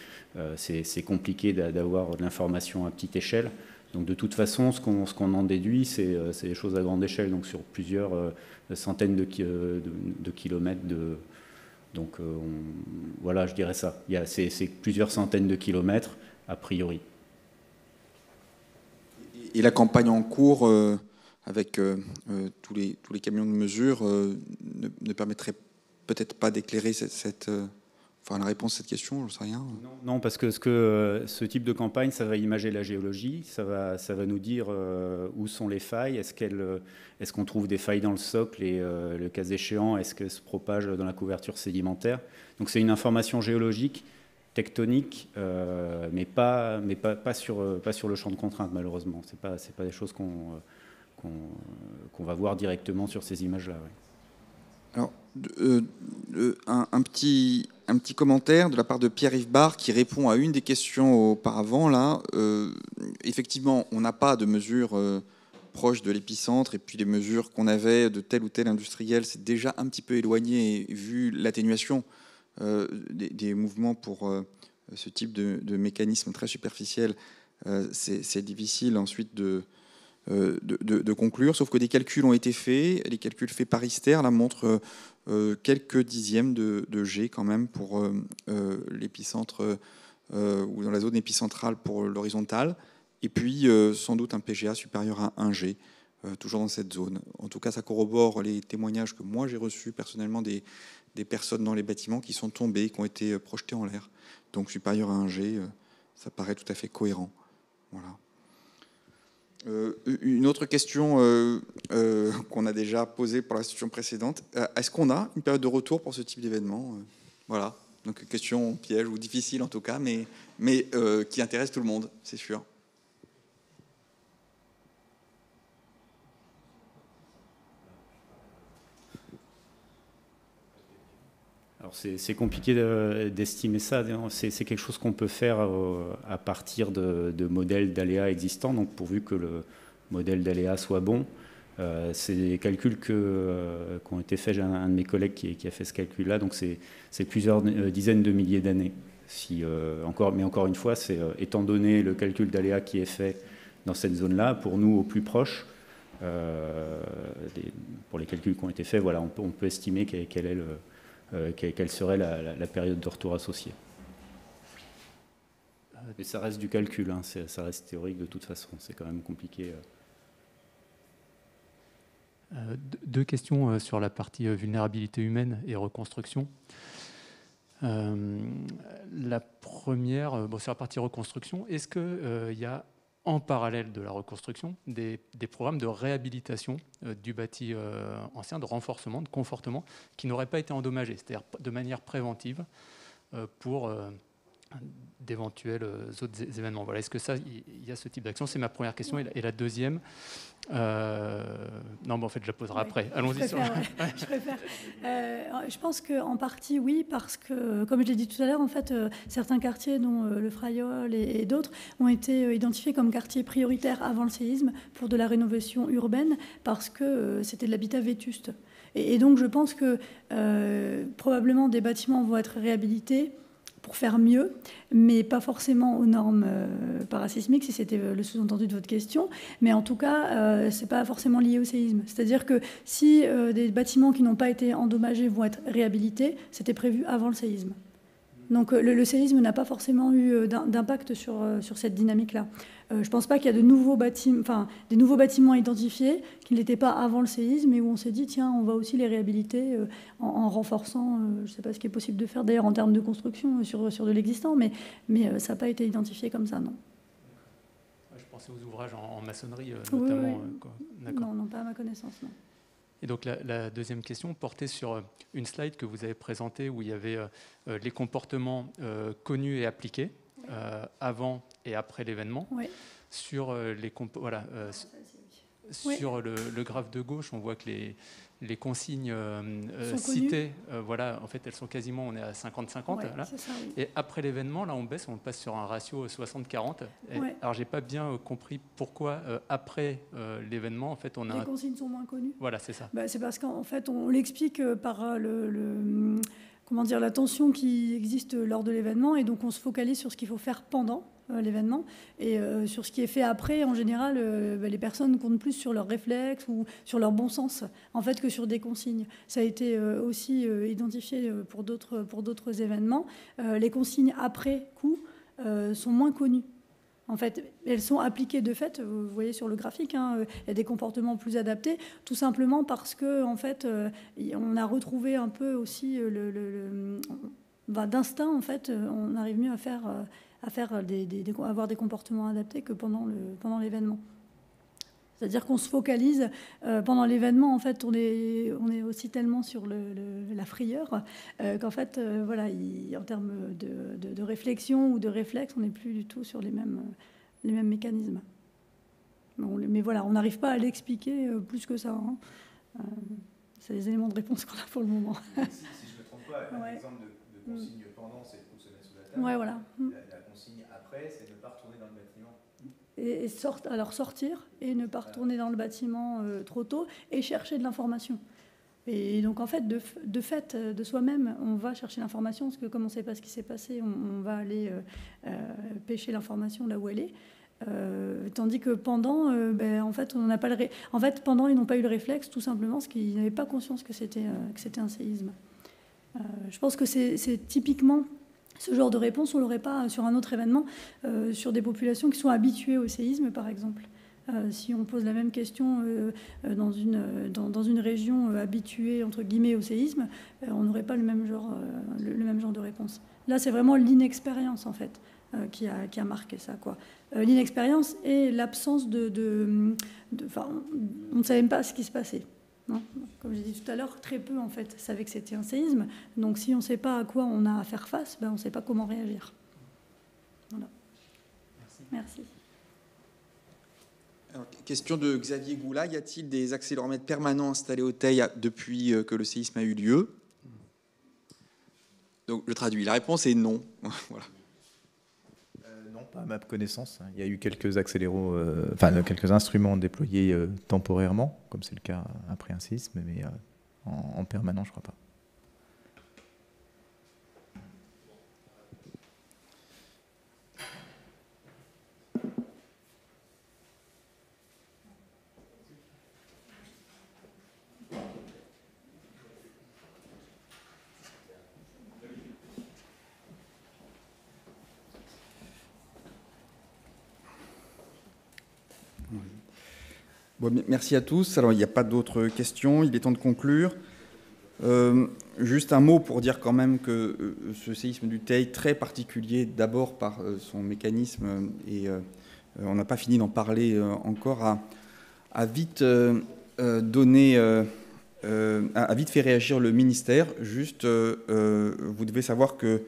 c'est compliqué d'avoir de l'information à petite échelle. Donc de toute façon, ce qu'on en déduit, c'est des choses à grande échelle, donc sur plusieurs centaines de kilomètres donc voilà, je dirais ça. C'est plusieurs centaines de kilomètres, a priori. Et la campagne en cours, avec tous les camions de mesure, ne permettrait peut-être pas d'éclairer la réponse à cette question, je ne sais rien. Non, parce que ce type de campagne, ça va imager la géologie, ça va nous dire où sont les failles, est-ce qu'on trouve des failles dans le socle et le cas échéant, est-ce qu'elles se propagent dans la couverture sédimentaire. Donc c'est une information géologique, tectonique, mais pas sur le champ de contrainte, malheureusement. C'est pas des choses qu'on va voir directement sur ces images-là. Ouais. Alors, un petit commentaire de la part de Pierre-Yves Barre qui répond à une des questions auparavant. Là, effectivement, on n'a pas de mesures proches de l'épicentre, et puis les mesures qu'on avait de tel ou tel industriel, c'est déjà un petit peu éloigné, et vu l'atténuation des mouvements pour ce type de mécanisme très superficiel, c'est difficile ensuite de conclure, sauf que des calculs ont été faits. Les calculs faits par ISTER là, montrent quelques dixièmes de G quand même pour l'épicentre ou dans la zone épicentrale pour l'horizontale, et puis sans doute un PGA supérieur à 1 G, toujours dans cette zone. En tout cas, ça corrobore les témoignages que moi j'ai reçus personnellement des personnes dans les bâtiments qui sont tombées, qui ont été projetées en l'air. Donc supérieur à 1 G, ça paraît tout à fait cohérent. Voilà. Une autre question qu'on a déjà posée pour la situation précédente. Est-ce qu'on a une période de retour pour ce type d'événement? Voilà. Donc question piège ou difficile en tout cas, mais qui intéresse tout le monde, c'est sûr. Alors c'est compliqué d'estimer ça. C'est quelque chose qu'on peut faire à partir de modèles d'aléas existants, donc pourvu que le modèle d'aléas soit bon. C'est des calculs qui ont été faits. J'ai un de mes collègues qui a fait ce calcul-là, donc c'est plusieurs dizaines de milliers d'années. Mais encore une fois, c'est étant donné le calcul d'aléas qui est fait dans cette zone-là, pour nous au plus proche, pour les calculs qui ont été faits, voilà, on peut estimer quelle serait la période de retour associée. Mais ça reste du calcul, hein, ça reste théorique de toute façon, c'est quand même compliqué. Deux questions sur la partie vulnérabilité humaine et reconstruction. La première, sur la partie reconstruction, est-ce qu'il y a en parallèle de la reconstruction des programmes de réhabilitation du bâti ancien, de renforcement, de confortement, qui n'auraient pas été endommagés, c'est-à-dire de manière préventive pour d'éventuels autres événements. Voilà. Est-ce que ça, il y a ce type d'action? C'est ma première question. Et la deuxième, non, mais en fait, je la poserai après. Allons-y. Je préfère. Je pense qu'en partie, oui, parce que, comme je l'ai dit tout à l'heure, en fait, certains quartiers, dont le Fraiol et d'autres, ont été identifiés comme quartiers prioritaires avant le séisme pour de la rénovation urbaine, parce que c'était de l'habitat vétuste. Et donc, je pense que probablement des bâtiments vont être réhabilités pour faire mieux, mais pas forcément aux normes parasismiques, si c'était le sous-entendu de votre question. Mais en tout cas, ce n'est pas forcément lié au séisme. C'est-à-dire que si des bâtiments qui n'ont pas été endommagés vont être réhabilités, c'était prévu avant le séisme. Donc le séisme n'a pas forcément eu d'impact sur cette dynamique-là. Je ne pense pas qu'il y a des nouveaux bâtiments identifiés qui ne l'étaient pas avant le séisme et où on s'est dit, tiens, on va aussi les réhabiliter en renforçant, je ne sais pas ce qui est possible de faire d'ailleurs en termes de construction sur de l'existant, mais ça n'a pas été identifié comme ça, non. Je pensais aux ouvrages en maçonnerie, notamment. Oui. Non, pas à ma connaissance, non. Et donc la deuxième question portait sur une slide que vous avez présentée où il y avait les comportements connus et appliqués avant et après l'événement. Oui. Sur sur le graphe de gauche, on voit que les consignes citées, en fait, elles sont quasiment, on est à 50-50. Ouais, là. Ça, oui. Et après l'événement, là, on baisse, on passe sur un ratio 60-40. Ouais. Alors, j'ai pas bien compris pourquoi après l'événement, en fait, on a... Les consignes sont moins connues. Voilà, c'est ça. C'est parce qu'en fait, on l'explique par la tension qui existe lors de l'événement, et donc on se focalise sur ce qu'il faut faire pendant l'événement, et sur ce qui est fait après, en général, les personnes comptent plus sur leurs réflexes ou sur leur bon sens, en fait, que sur des consignes. Ça a été aussi identifié pour d'autres événements. Les consignes après coup sont moins connues. En fait, elles sont appliquées de fait, vous voyez sur le graphique, il y a des comportements plus adaptés, tout simplement parce que, en fait, on a retrouvé un peu aussi d'instinct, en fait, on arrive mieux à avoir des comportements adaptés que pendant l'événement. C'est-à-dire qu'on se focalise pendant l'événement, en fait, on est aussi tellement sur la frayeur qu'en fait, en termes de réflexion ou de réflexe, on n'est plus du tout sur les mêmes mécanismes. Mais voilà, on n'arrive pas à l'expliquer plus que ça. C'est les éléments de réponse qu'on a pour le moment. Si je ne me trompe pas, l'exemple de consigne pendant, c'est pour se mettre sous la table. Ouais, voilà. La consigne après, c'est de ne pas retourner dans le bâtiment. Alors sortir et ne pas retourner dans le bâtiment trop tôt et chercher de l'information. Et donc en fait, de soi-même, on va chercher l'information parce que comme on ne sait pas ce qui s'est passé, on va aller pêcher l'information là où elle est. Tandis que pendant, en fait, pendant, ils n'ont pas eu le réflexe, tout simplement parce qu'ils n'avaient pas conscience que c'était un séisme. Je pense que c'est typiquement ce genre de réponse, on ne l'aurait pas sur un autre événement, sur des populations qui sont habituées au séisme, par exemple. Si on pose la même question dans une région habituée, entre guillemets, au séisme, on n'aurait pas le même genre de réponse. Là, c'est vraiment l'inexpérience, en fait, qui a marqué ça, quoi. L'inexpérience et l'absence on ne savait même pas ce qui se passait. Non, comme j'ai dit tout à l'heure, très peu, en fait, savaient que c'était un séisme. Donc, si on ne sait pas à quoi on a à faire face, on ne sait pas comment réagir. Voilà. Merci. Alors, question de Xavier Goula. Y a-t-il des accéléromètres permanents installés au Teil depuis que le séisme a eu lieu? Donc, je traduis. La réponse est non. Voilà. Non, pas à ma connaissance. Il y a eu quelques quelques instruments déployés temporairement, comme c'est le cas après un séisme, mais en permanent, je ne crois pas. Bon, merci à tous. Alors, il n'y a pas d'autres questions. Il est temps de conclure. Juste un mot pour dire quand même que ce séisme du Teil, très particulier d'abord par son mécanisme, et on n'a pas fini d'en parler encore, a vite vite fait réagir le ministère. Juste, vous devez savoir que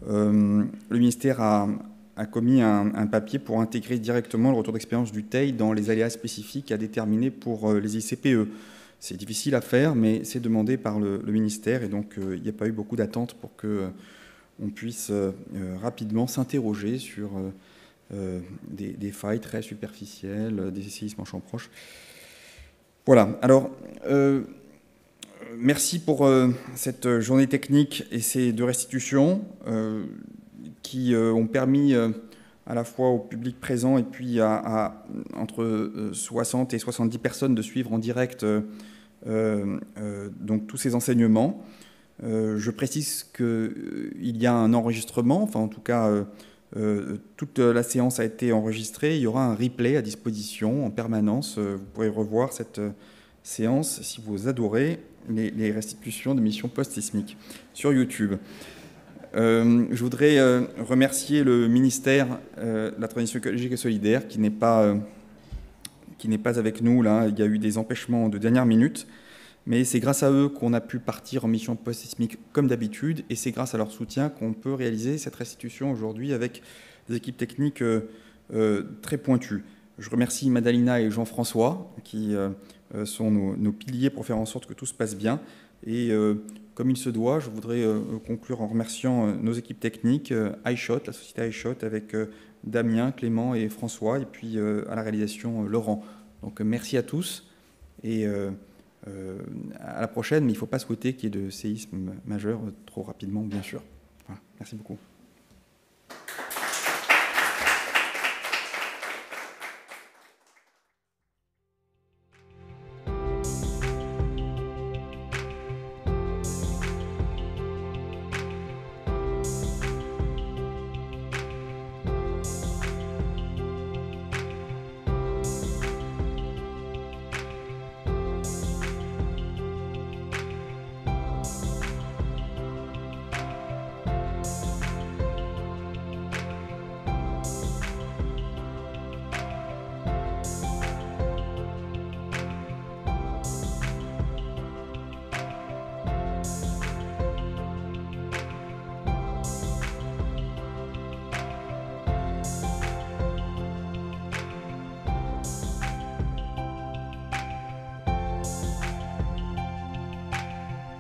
le ministère a commis un papier pour intégrer directement le retour d'expérience du Teil dans les aléas spécifiques à déterminer pour les ICPE. C'est difficile à faire, mais c'est demandé par le ministère, et donc il n'y a pas eu beaucoup d'attente pour qu'on puisse rapidement s'interroger sur des failles très superficielles, des séismes en champ proche. Voilà, alors merci pour cette journée technique et ces deux restitutions qui ont permis à la fois au public présent et puis à entre 60 et 70 personnes de suivre en direct donc tous ces enseignements. Je précise qu'il y a un enregistrement, enfin en tout cas toute la séance a été enregistrée. Il y aura un replay à disposition en permanence. Vous pourrez revoir cette séance si vous adorez les restitutions de missions post-sismiques sur YouTube. Je voudrais remercier le ministère de la Transition écologique et solidaire qui n'est pas avec nous là. Il y a eu des empêchements de dernière minute. Mais c'est grâce à eux qu'on a pu partir en mission post-sismique comme d'habitude, et c'est grâce à leur soutien qu'on peut réaliser cette restitution aujourd'hui avec des équipes techniques très pointues. Je remercie Madalina et Jean-François qui sont nos piliers pour faire en sorte que tout se passe bien. Et comme il se doit, je voudrais conclure en remerciant nos équipes techniques, iShot, la société iShot, avec Damien, Clément et François, et puis à la réalisation Laurent. Donc merci à tous et à la prochaine, mais il ne faut pas souhaiter qu'il y ait de séisme majeur trop rapidement, bien sûr. Voilà, merci beaucoup.